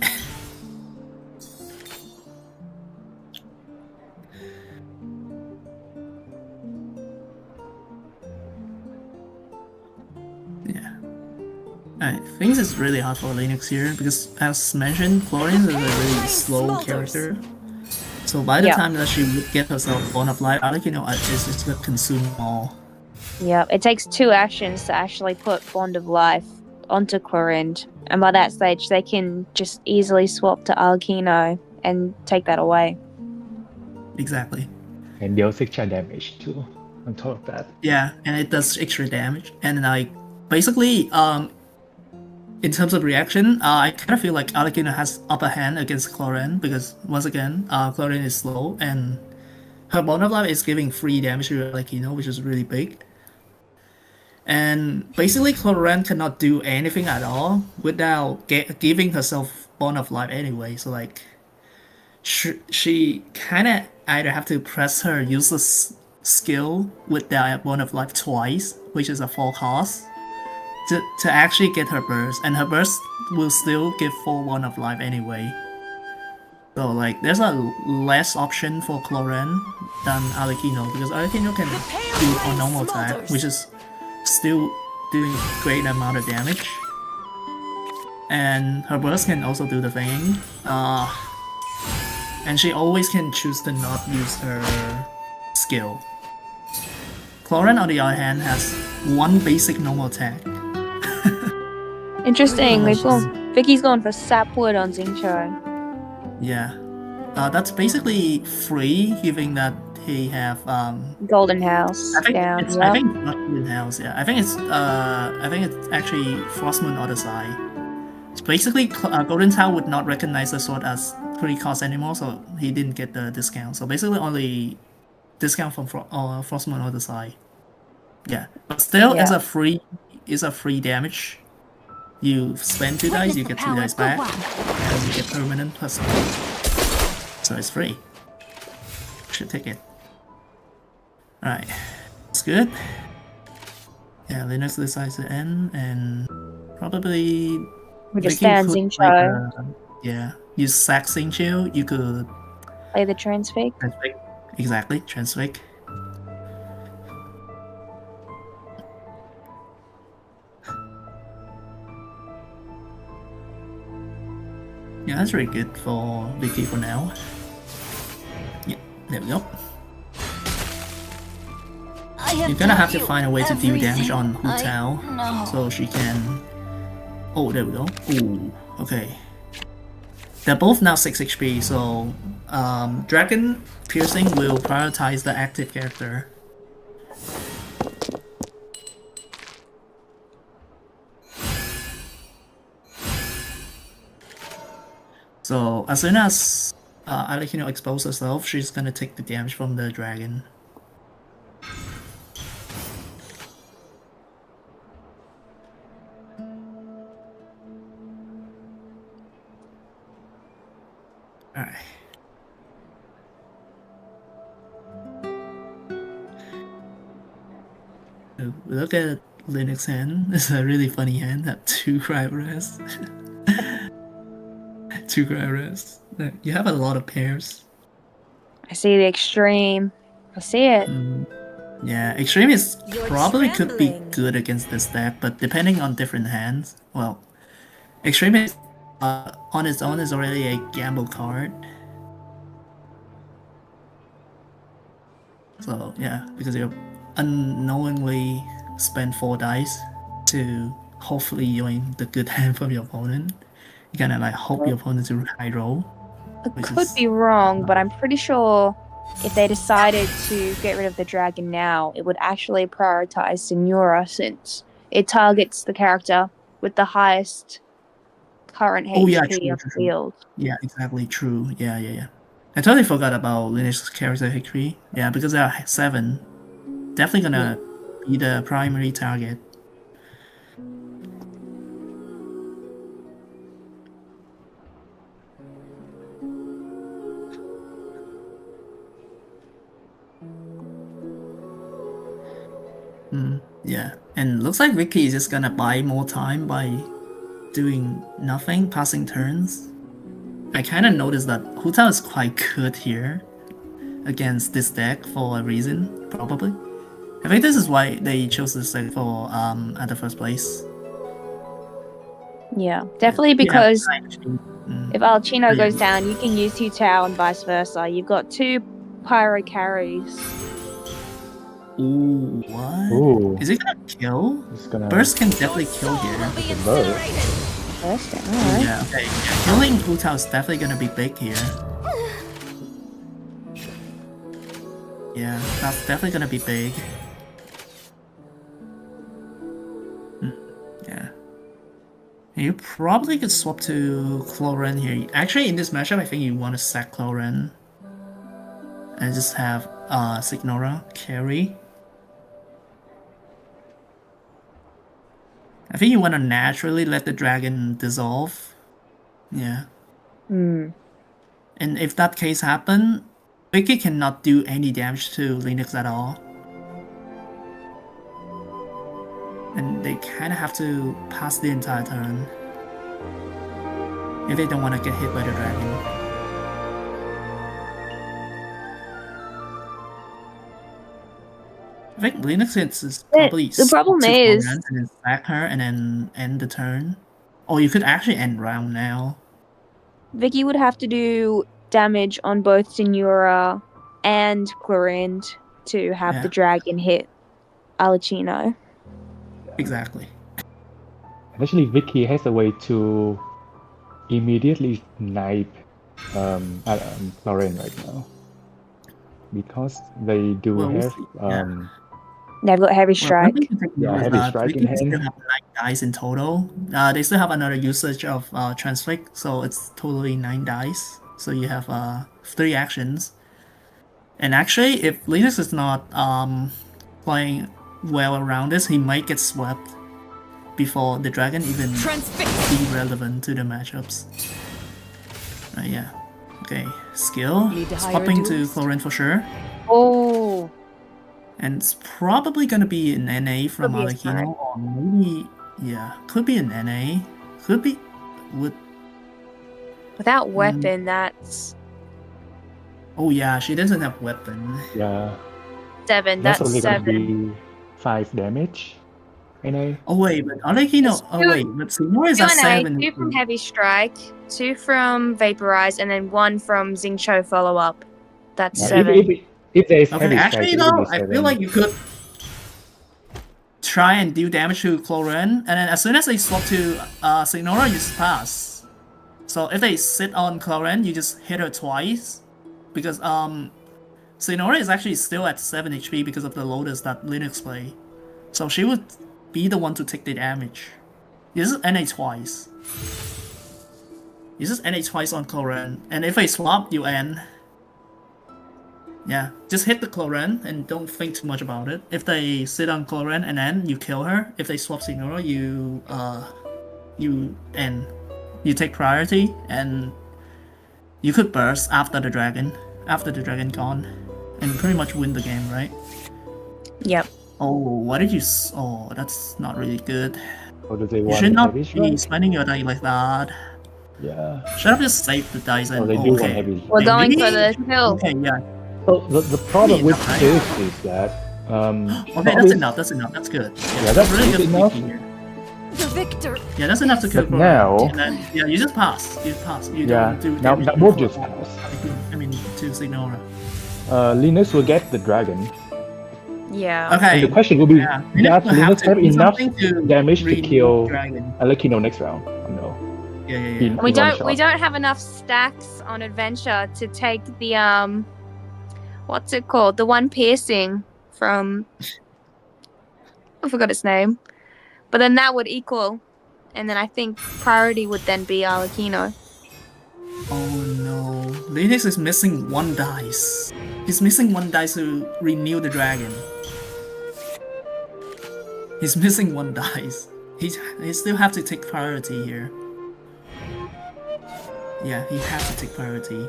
Yeah. I think it's really hard for Linux here because, as mentioned, Florian is a really slow character. So by the Yeah. time that she would get herself Bond of Life, it's just gonna consume all. Yeah, it takes 2 actions to actually put Bond of Life onto Chlorinde, and by that stage they can just easily swap to Alkino and take that away. Exactly. And deals extra damage too, on top of that. Yeah, and it does extra damage. And like basically, in terms of reaction, I kind of feel like Alakino has upper hand against Chlorine because once again, Chlorine is slow and her Bond of Life is giving free damage to Alakino, which is really big. And basically, Chlorine cannot do anything at all without giving herself Bond of Life anyway. So like, she kind of either have to press her useless skill with that Bond of Life twice, which is a full cost, to actually get her burst, and her burst will still give full Bond of Life anyway. So like, there's a less option for Chlorine than Alakino because Alakino can do a normal attack, which is still doing great amount of damage, and her burst can also do the thing. And she always can choose to not use her skill. Chlorine, on the other hand, has one basic normal attack. Interesting. Vicky's going for Sapwood on Xingqiu. Yeah, that's basically free, given that he have Golden House I think down. it's Yep. I think not Golden House. Yeah, I think it's actually Frostmoon Other Side. So basically, Golden Town would not recognize the sword as free cost anymore, so he didn't get the discount. So basically, only discount from Frostmoon Other Side. Yeah, but still, Yeah. it's a free damage. You spend 2 dice, you get 2 dice back, and you get permanent plus 1. So it's free. Should take it. Alright, it's good. Yeah, Linux decides to end, and probably We just Vicky stand could Xingqiu. yeah, you sack Xingqiu, you could Play the Transfig. transfig. Exactly, transfig. Yeah, that's very good for Vicky for now. Yeah, there we go. You're gonna have to find a way to deal damage on Hu Tao, so she can... Oh, there we go. Ooh, okay. They're both now 6 HP, so Dragon Piercing will prioritize the active character. So as soon as Alakino exposes herself, she's gonna take the damage from the dragon. Alright. So look at Linux hand. It's a really funny hand. Have 2 cry rest. 2 cry rest. You have a lot of pairs. I see the extreme. I see it. Yeah, extreme is You're probably could be trembling. good against this deck, but depending on different hands, well, extreme is on its own is already a gamble card. So yeah, because you unknowingly spend 4 dice to hopefully join the good hand from your opponent. You kind of like hope your opponent to high roll. I Which could is- be wrong, but I'm pretty sure if they decided to get rid of the dragon now, it would actually prioritize Senora since it targets the character with the highest current HP Oh, yeah, on true, the true. field. Yeah, exactly, true. Yeah. I totally forgot about Linux's character history. Yeah, because there are 7. Definitely gonna be the primary target. Yeah, and looks like Vicky is just gonna buy more time by doing nothing, passing turns. I kind of noticed that Hu Tao is quite good here against this deck for a reason, probably. I think this is why they chose this deck for at the first place. Yeah, definitely Yeah, because Mm. if Alchino Yeah. goes down, you can use Hu Tao and vice versa. You've got 2 pyro carries. Ooh, what? Ooh, Is it gonna kill? it's gonna Burst can definitely kill here. Be It's a bird. incinerated. First, alright. Yeah, okay. Yeah, killing Hu Tao is definitely gonna be big here. Yeah, that's definitely gonna be big. Yeah. You probably could swap to Cloren here. Actually, in this matchup, I think you want to sack Cloren. And just have Signora carry. I think you want to naturally let the dragon dissolve. Yeah. Hmm. And if that case happen, Vicky cannot do any damage to Linux at all. And they kind of have to pass the entire turn if they don't want to get hit by the dragon. I think Linux is probably the problem swap to is- Cloran and then sack her and then end the turn. Or you could actually end round now. Vicky would have to do damage on both Signora and Clorind to have Yeah. the dragon hit Alchino. Exactly. Actually, Vicky has a way to immediately snipe Lauren right now. Because they do Well, we'll have see, yeah. They've got heavy Well, strike. one thing to take Yeah, note is heavy that strike in Vicky hand. still have 9 dice in total. They still have another usage of Transflict, so it's totally 9 dice. So you have 3 actions. And actually, if Linux is not playing well around this, he might get swept before the dragon even Transfix. be relevant to the matchups. Yeah. Okay. Skill. Need to hire a Swapping to duelist? Clorin for sure. Oh, And it's probably gonna be an NA from Could be a smart. Alakino, or maybe, yeah, could be an NA. Could be, would, Without weapon, that's oh yeah, she doesn't have weapon. Yeah, 7. that's That's only gonna 7. be 5 damage. NA. Oh wait, but Alakino, It's oh two- wait, but Seymour is 2 at NA, 7. 2 from Heavy Strike, 2 from Vaporize, and then 1 from Xingqiu follow up. That's Yeah, 7. if there is Okay, heavy actually strike, it will though, be I 7. feel like you could try and do damage to Cloren, and then as soon as they swap to Signora, you just pass. So if they sit on Cloren, you just hit her twice, because Signora is actually still at 7 HP because of the Lotus that Linux play. So she would be the one to take the damage. You just NA twice. You just NA twice on Cloren, and if they swap, you end. Yeah, just hit the Cloren and don't think too much about it. If they sit on Cloren and then you kill her, if they swap Signora, you end. You take priority and you could burst after the dragon gone, and pretty much win the game, right? Yep. Oh, what did you? Oh, that's not really good. Or do they You want should not heavy be strike? spending your die like that. Yeah. Should have just saved the dice and Oh, they do want okay. heavy we're Hey, going maybe- for the kill. Okay, yeah. So the problem Maybe with enough, right? this is that Okay, that's enough. That's enough. That's good. Yeah, that's really good good enough. Vicky here. The victor. Yeah, that's enough to kill. But Cloren. now- And then, yeah, you just pass. You pass. You Yeah, don't do now damage that would to just Cloren. pass. I mean, to Signora. Linux will get the dragon. Yeah. Okay. And the question will be, Yeah, does we'll have Linux to have do enough something to damage to really kill Dragon. Alakino next round? No. Yeah, yeah, yeah. In- We in one don't shot. have enough stacks on Adventure to take the what's it called? The one piercing from I forgot its name. But then that would equal, and then I think priority would then be Alakino. Oh no. Linux is missing one dice. He's missing one dice to renew the dragon. He's missing one dice. He still have to take priority here. Yeah, he has to take priority.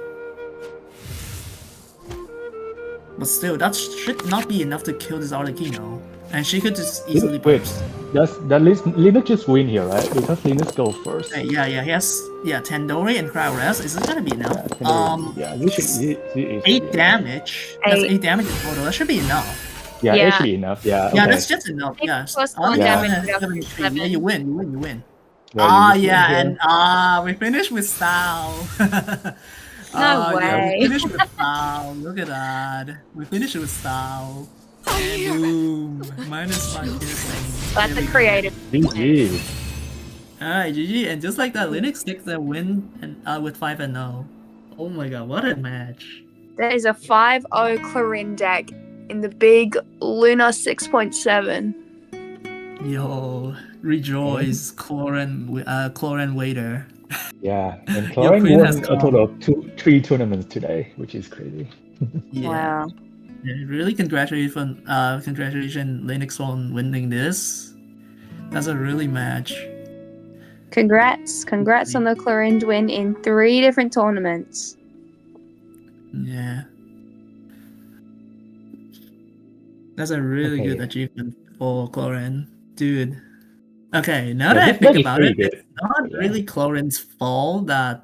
But still, that should not be enough to kill this Arlecchino. And she could just easily Wait, burst. does Linux just win here, right? Because Linux go first. Yeah, he has 10 Dori and crowd rest. Is it gonna be enough? Yeah, this should, it 8 damage. That's 8 damage in total. That should be enough. Yeah, Yeah. actually enough. Yeah, Yeah, okay. that's just enough. Yeah. Plus 1 damage, up to 73. Yeah, you win. Yeah, you just Yeah, win here. and we finished with style. No Yeah, way. we finished with style. Look at that. We finished with style. Boom. -5 piercing. That's There a we go. creative. GG. Alright, GG. And just like that, Linux takes the win and with 5-0. Oh my god, what a match. There is a 5-0 Chlorine deck in the big Luna 6.7. Yo, rejoice, Chlorine Waiter. Yeah, and Your Chlorine queen won has a gone. total of 3 tournaments today, which is crazy. Yeah. Wow. Yeah, really congratulations, Linux on winning this. That's a really match. Congrats on the Chlorine win in 3 different tournaments. Yeah. That's a really good Okay. achievement for Chlorine. Dude. Okay, now Yeah, that I this think deck is about pretty it, good. it's not Yeah. really Chlorine's fault that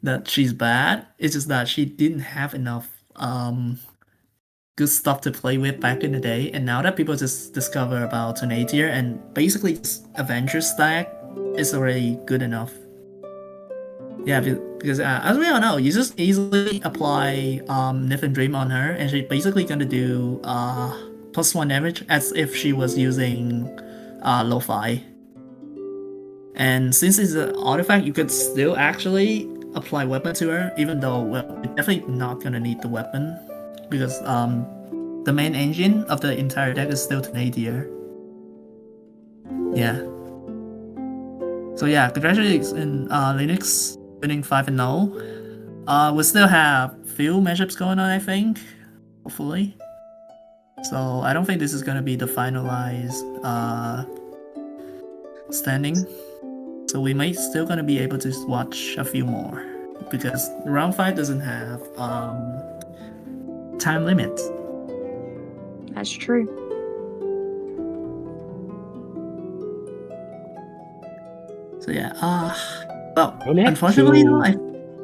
that she's bad. It's just that she didn't have enough good stuff to play with back in the day, and now that people just discover about Tonatier and basically just Avenger stack is already good enough. Yeah, because as we all know, you just easily apply Nif and Dream on her, and she's basically gonna do +1 damage as if she was using Lo-Fi. And since it's an artifact, you could still actually apply weapon to her, even though we're definitely not gonna need the weapon because the main engine of the entire deck is still Tonatier. Yeah. So yeah, congratulations in Linux winning 5-0. We still have few matchups going on, I think, hopefully. So I don't think this is gonna be the finalized standing. So we might still gonna be able to watch a few more because round 5 doesn't have time limit. That's true. So yeah, well, We only have unfortunately, two- though, I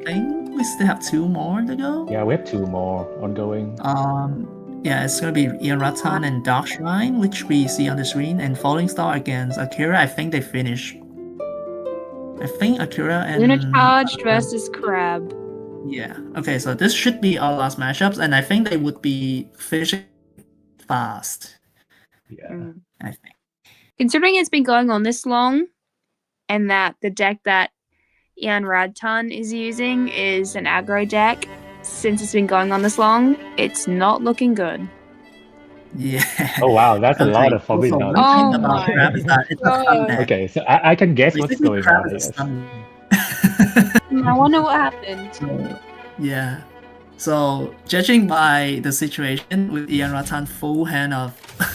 think we still have 2 more to go. Yeah, we have 2 more ongoing. Yeah, it's gonna be Ian Ratan and Dark Shrine, which we see on the screen, and Falling Star against Akira. I think they finished. I think Akira and Luna Charged versus Crab. Yeah. Okay, so this should be our last matchups, and I think they would be finishing fast. Yeah. Mm. I think. Considering it's been going on this long, and that the deck that Ian Radtan is using is an aggro deck, since it's been going on this long, it's not looking good. Yeah. Oh wow, that's a lot of So forbidden one knowledge. Oh thing about my Crab is that it's a fun God. deck. Okay, so I can guess what's Basically, going Crab on. is a Yes. fun. I wonder what happened. So, yeah. So, judging by the situation with Ian Ratan full hand of,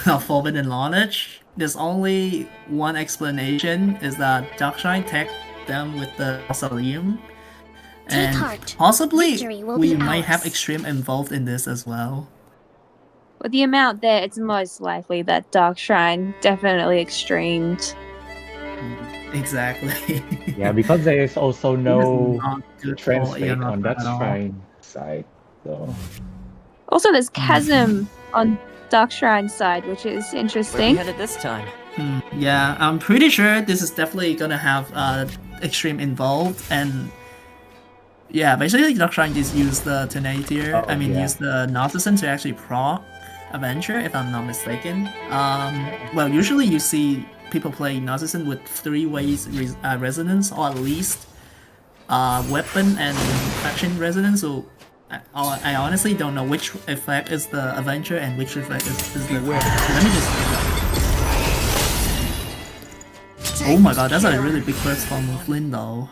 of forbidden knowledge, there's only one explanation is that Darkshine tagged them with the Mausoleum. Take And heart. possibly Victory will we be might have ours. Extreme involved in this as well. With the amount there, it's most likely that Dark Shrine definitely extremed. Exactly. Yeah, because there is also It is no not good for translate Ian on that Ratan at all. shrine side. So Also, there's Chasm on Dark Shrine's side, which is Where we interesting. headed this time? Yeah, I'm pretty sure this is definitely gonna have Extreme involved, and yeah, basically Darkshine just use the Tonatier, Oh, yeah. use the Narcissus to actually proc Avenger, if I'm not mistaken. Well, usually you see people play Narcissus with 3 ways resonance, or at least weapon and faction resonance, so I honestly don't know which effect is the Avenger and which effect is the... Let me just... Oh my god, that's a really big burst from Flynn though.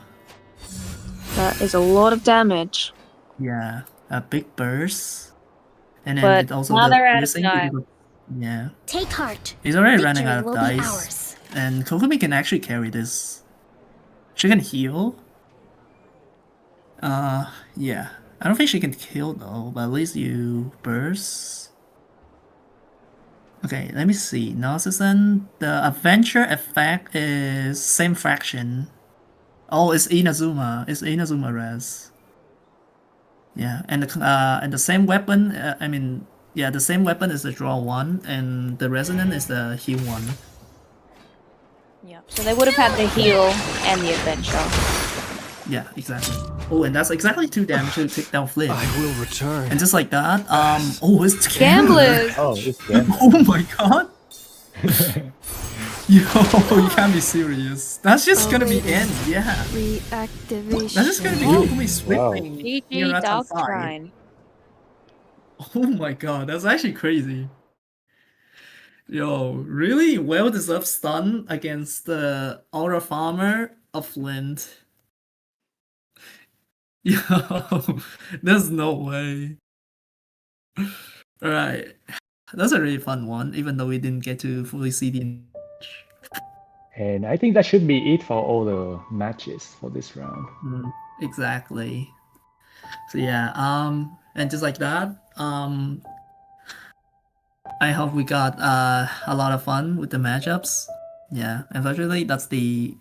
That is a lot of damage. Yeah, a big burst. And then But it also now does they're out of piercing knife. because yeah. Take heart. He's already running Victory out of will be dice. ours. And Kokumi can actually carry this. She can heal. Yeah. I don't think she can kill though, but at least you burst. Okay, let me see. Narcissism, the adventure effect is same fraction. Oh, it's Inazuma. It's Inazuma res. Yeah, and the same weapon. I mean, yeah, the same weapon is the draw one, and the resonant is the heal one. Yep. So they would have had the heal and the adventure. Yeah, exactly. Oh, and that's exactly 2 damage to take down Flynn. I will return. And just like that, oh, it's Gamblers! Oh, it's gambler. Oh my god! Yo, you can't be serious. That's just gonna be end, yeah. Reactivation. That's just gonna be Kokumi sweeping GG Ratan Dark 5. Shrine. Oh my god, that's actually crazy. Yo, really well-deserved stun against the Aura Farmer of Flint. Yo, there's no way. Alright, that's a really fun one, even though we didn't get to fully see the... And I think that should be it for all the matches for this round. Exactly. So yeah, and just like that, I hope we got a lot of fun with the matchups. Yeah, unfortunately, that's the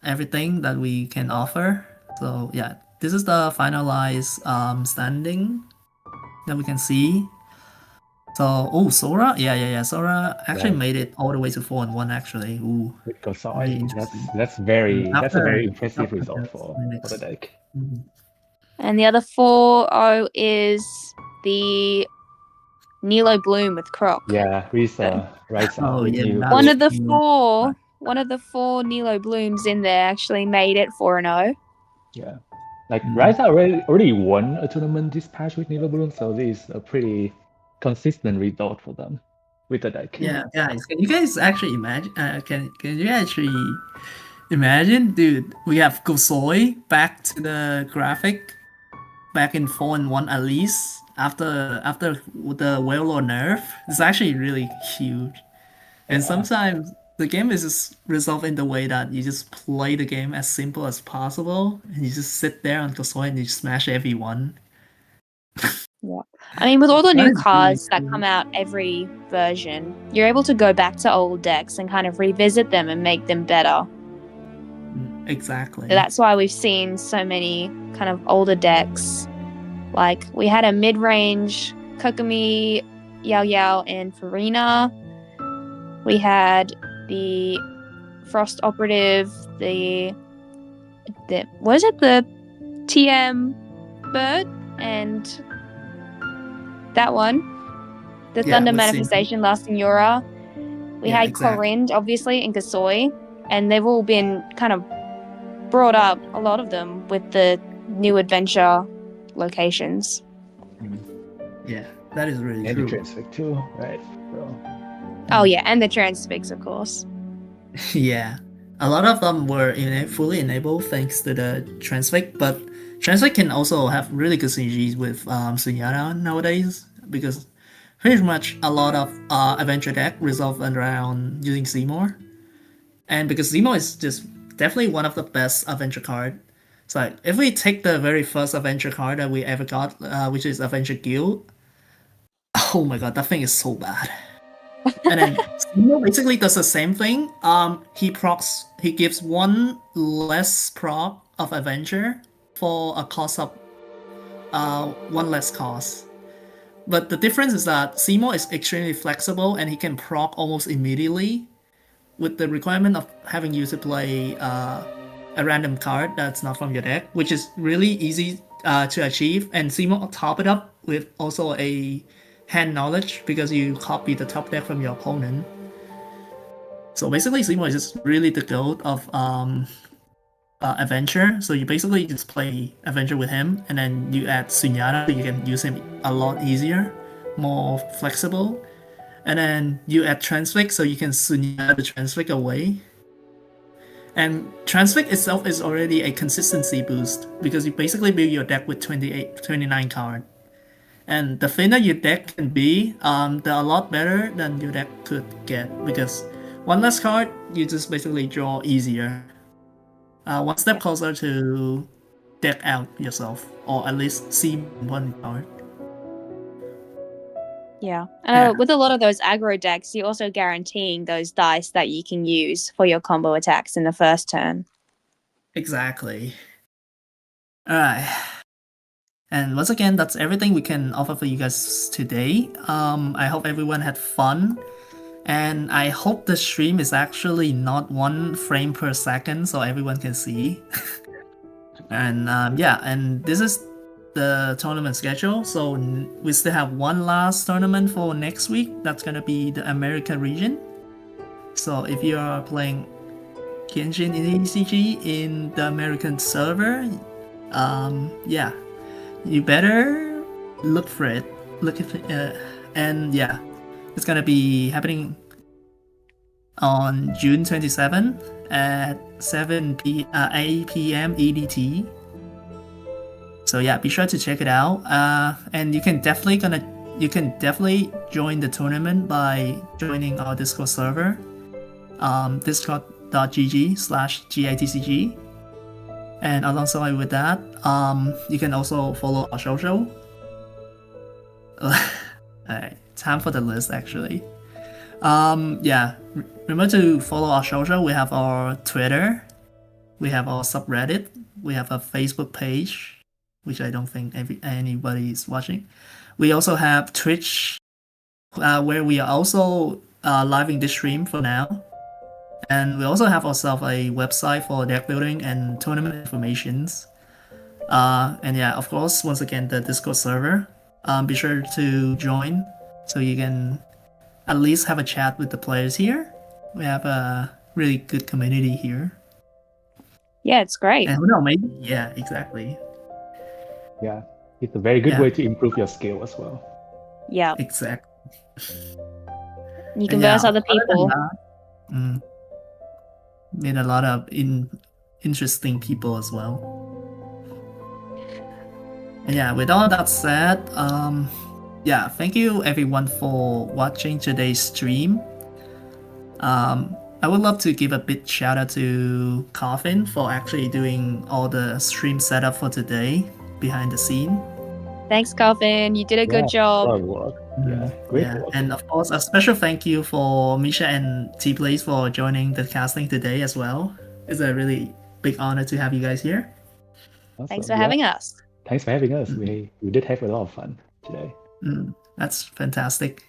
everything that we can offer. So yeah, this is the finalized standing that we can see. So oh, Sora, yeah, Sora actually Right. made it all the way to 4-1 actually. Ooh, With Very Gosai. interesting. That's very that's a very impressive after result that, for next. the deck. Mhm. And the other 4-0 is the Nilo Bloom with Croc. Yeah, Risa, Risa. Oh, with yeah, you. that One was of the cool. one of the 4 Nilo Blooms in there actually made it 4-0. Yeah. Like Mm. Risa already won a tournament this patch with Nilo Bloom, so this is a pretty consistent result for them with the deck. Yeah, guys, can you guys actually imagine? Can you actually imagine, dude? We have Gosoi back to the graphic, back in 4-1 at least after the Warlord nerf. It's actually really huge, and Yeah. sometimes the game is just resolved in the way that you just play the game as simple as possible, and you just sit there on Gosoi and you smash everyone. I mean, with all the That new is really cards that cool. come out every version, you're able to go back to old decks and kind of revisit them and make them better. Exactly. So that's why we've seen so many kind of older decks. Like we had a mid-range Kokomi, Yao Yao, and Farina. We had the Frost Operative, the what is it? The TM Bird and that one. The Yeah, Thunder we've seen- Manifestation lasting Yura. We Yeah, had exactly. Corinne, obviously, and Kasoi, and they've all been kind of brought up, a lot of them, with the new adventure locations. Yeah, that is really And the true. transfer too, right? So Oh yeah, and the Transfix, of course. Yeah, a lot of them were fully enabled thanks to the Transfix, but Transfix can also have really good synergies with Sunyata nowadays because pretty much a lot of adventure deck resolve around using Seymour, and because Seymour is just definitely one of the best adventure card. So like, if we take the very first adventure card that we ever got, which is Adventure Guild, oh my god, that thing is so bad. And then Seymour basically does the same thing. He gives one less proc of adventure for a cost of one less cost. But the difference is that Seymour is extremely flexible and he can proc almost immediately, with the requirement of having you to play a random card that's not from your deck, which is really easy to achieve. And Seymour top it up with also a hand knowledge because you copy the top deck from your opponent. So basically, Seymour is just really the goat of adventure. So you basically just play adventure with him, and then you add Sunyata, so you can use him a lot easier, more flexible. And then you add Transfix, so you can Sunyata the Transfix away. And Transfix itself is already a consistency boost because you basically build your deck with 29 cards. And the thinner your deck can be, they're a lot better than your deck could get because one less card, you just basically draw easier. One step closer to deck out yourself, or at least see one card. Yeah. Yeah. With a lot of those aggro decks, you're also guaranteeing those dice that you can use for your combo attacks in the first turn. Exactly. Alright. And once again, that's everything we can offer for you guys today. I hope everyone had fun. And I hope the stream is actually not 1 frame per second so everyone can see. And yeah, and this is the tournament schedule. So we still have one last tournament for next week. That's gonna be the America region. So if you are playing Genshin in TCG in the American server, yeah, you better look for it. Look at it, and yeah, it's gonna be happening on June 27th at 8 p.m. EDT. So yeah, be sure to check it out. And you can definitely join the tournament by joining our Discord server, discord.gg/GITCG. And alongside with that, you can also follow our social. Alright, time for the list actually. Yeah, remember to follow our social. We have our Twitter, we have our subreddit, we have a Facebook page, which I don't think anybody is watching. We also have Twitch, where we are also living this stream for now. And we also have ourselves a website for deck building and tournament informations. And yeah, of course, once again, the Discord server. Be sure to join so you can at least have a chat with the players here. We have a really good community here. Yeah, it's great. And who knows, maybe, yeah, exactly. Yeah, it's a very good Yeah. way to improve your skill as well. Yeah. Exactly. You can Yeah, verse other other than people. that, meet a lot of interesting people as well. And yeah, with all that said, yeah, thank you everyone for watching today's stream. I would love to give a big shout out to Coffin for actually doing all the stream setup for today behind the scene. Thanks, Coffin. You did a good job. Hard work. Yeah, great work. And of course, a special thank you for Mischa and TBlaze for joining the casting today as well. It's a really big honor to have you guys here. Awesome. Thanks for having us. Thanks for having us. We did have a lot of fun today. That's fantastic.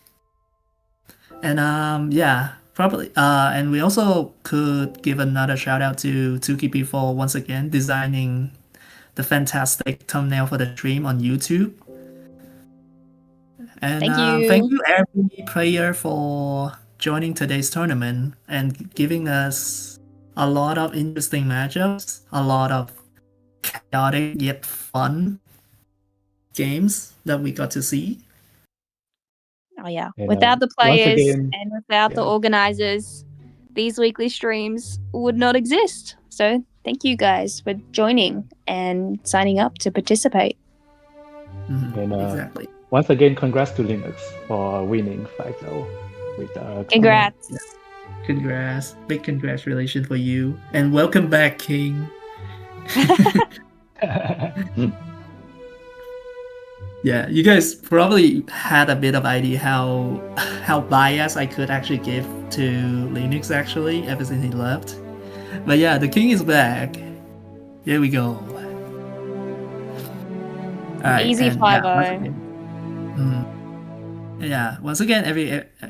And yeah, probably. And we also could give another shout out to Tukipi for once again designing the fantastic thumbnail for the stream on YouTube. And Thank you. thank you every player for joining today's tournament and giving us a lot of interesting matchups, a lot of chaotic yet fun games that we got to see. Oh yeah. And, Without the once players again, and without the yeah. organizers, these weekly streams would not exist. So thank you guys for joining and signing up to participate. And, Exactly. Once again, congrats to Linux for winning 5-0 with Congrats. Yeah. Congrats. Big congratulations for you. And welcome back, King. Yeah, you guys probably had a bit of idea how biased I could actually give to Linux actually ever since he left. But yeah, the king is back. Here we go. Alright, Easy and 5-0. Yeah, once again,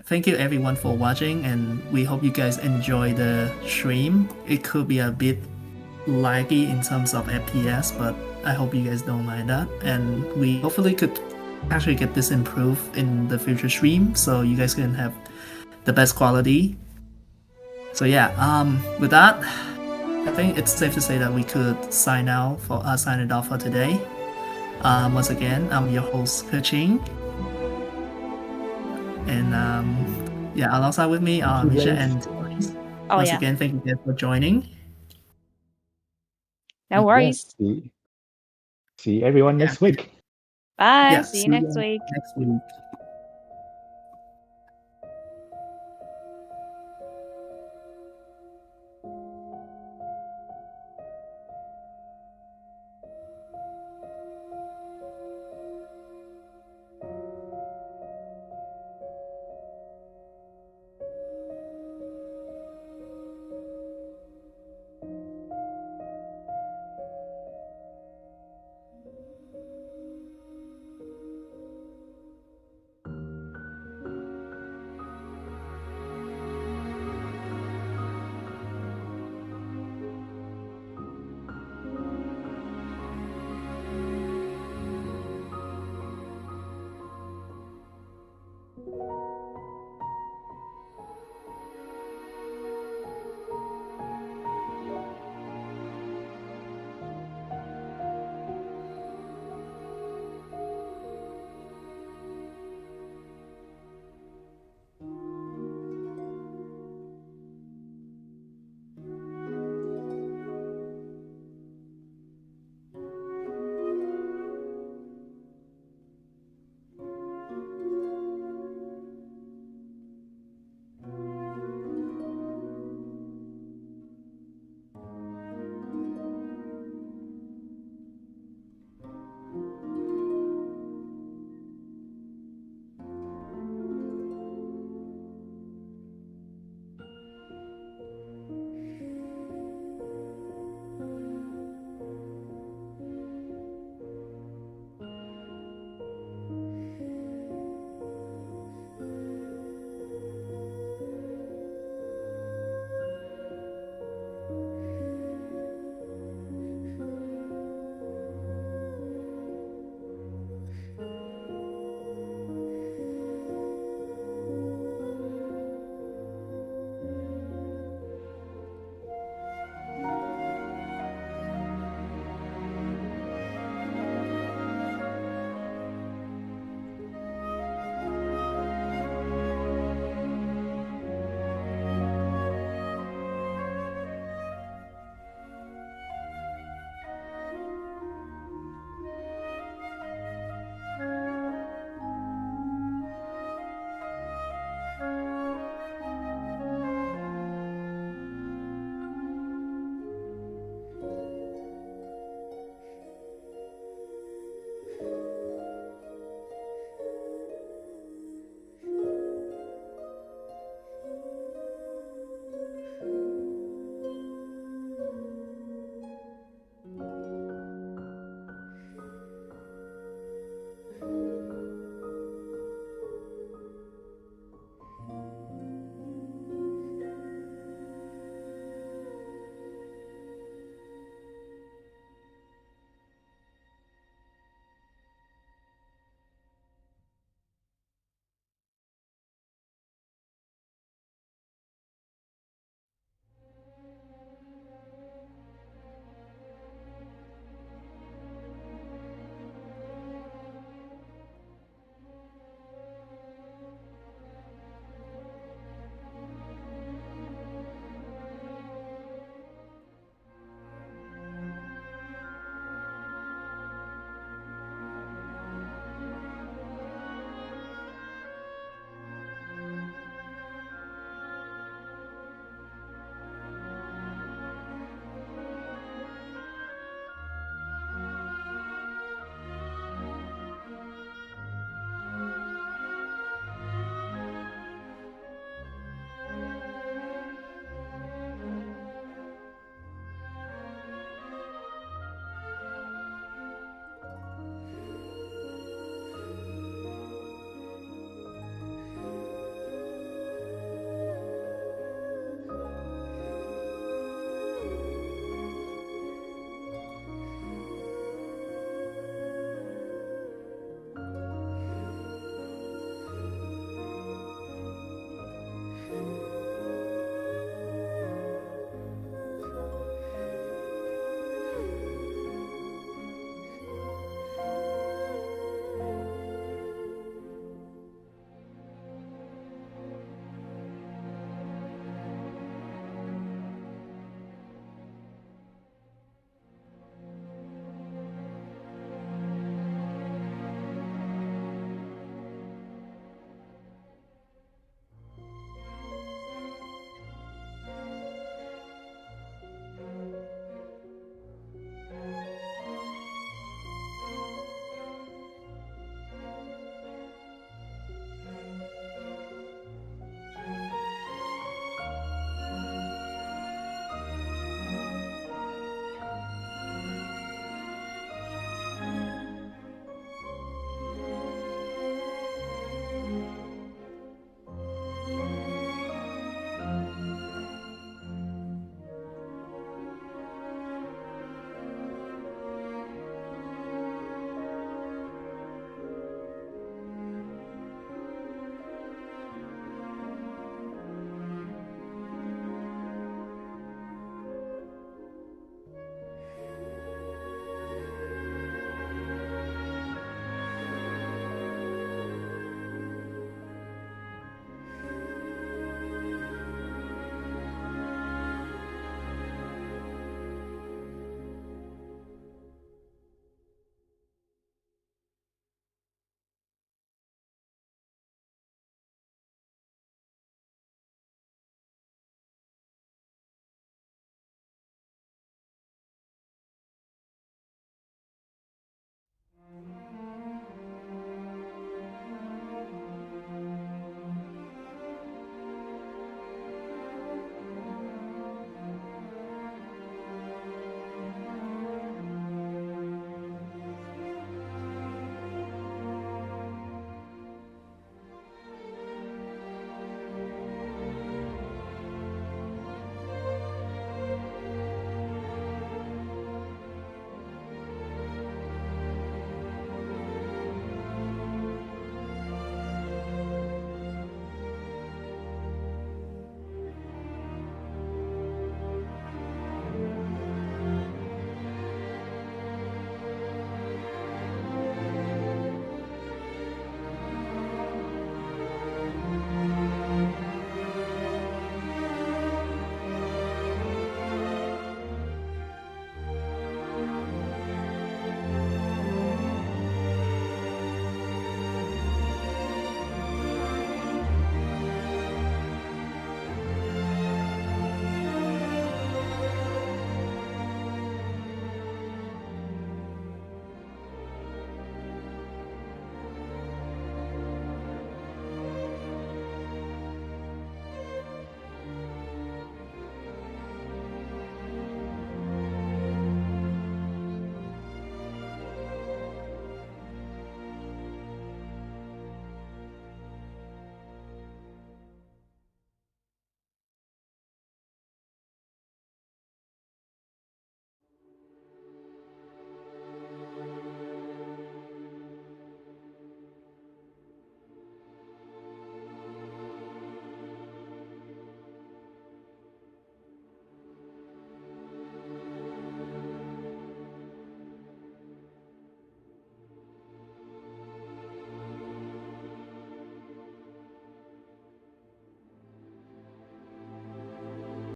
thank you everyone for watching, and we hope you guys enjoy the stream. It could be a bit laggy in terms of FPS, but I hope you guys don't mind that. And we hopefully could actually get this improved in the future stream, so you guys can have the best quality. So yeah, with that, I think it's safe to say that we could sign it off for today. Once again, I'm your host, Kuching. And yeah, alongside with me are Mischa and TBlaze. Oh Once yeah. again, thank you guys for joining. No Mm, worries. See everyone Yeah. next week. Bye. Yeah, See you see next you week. next week.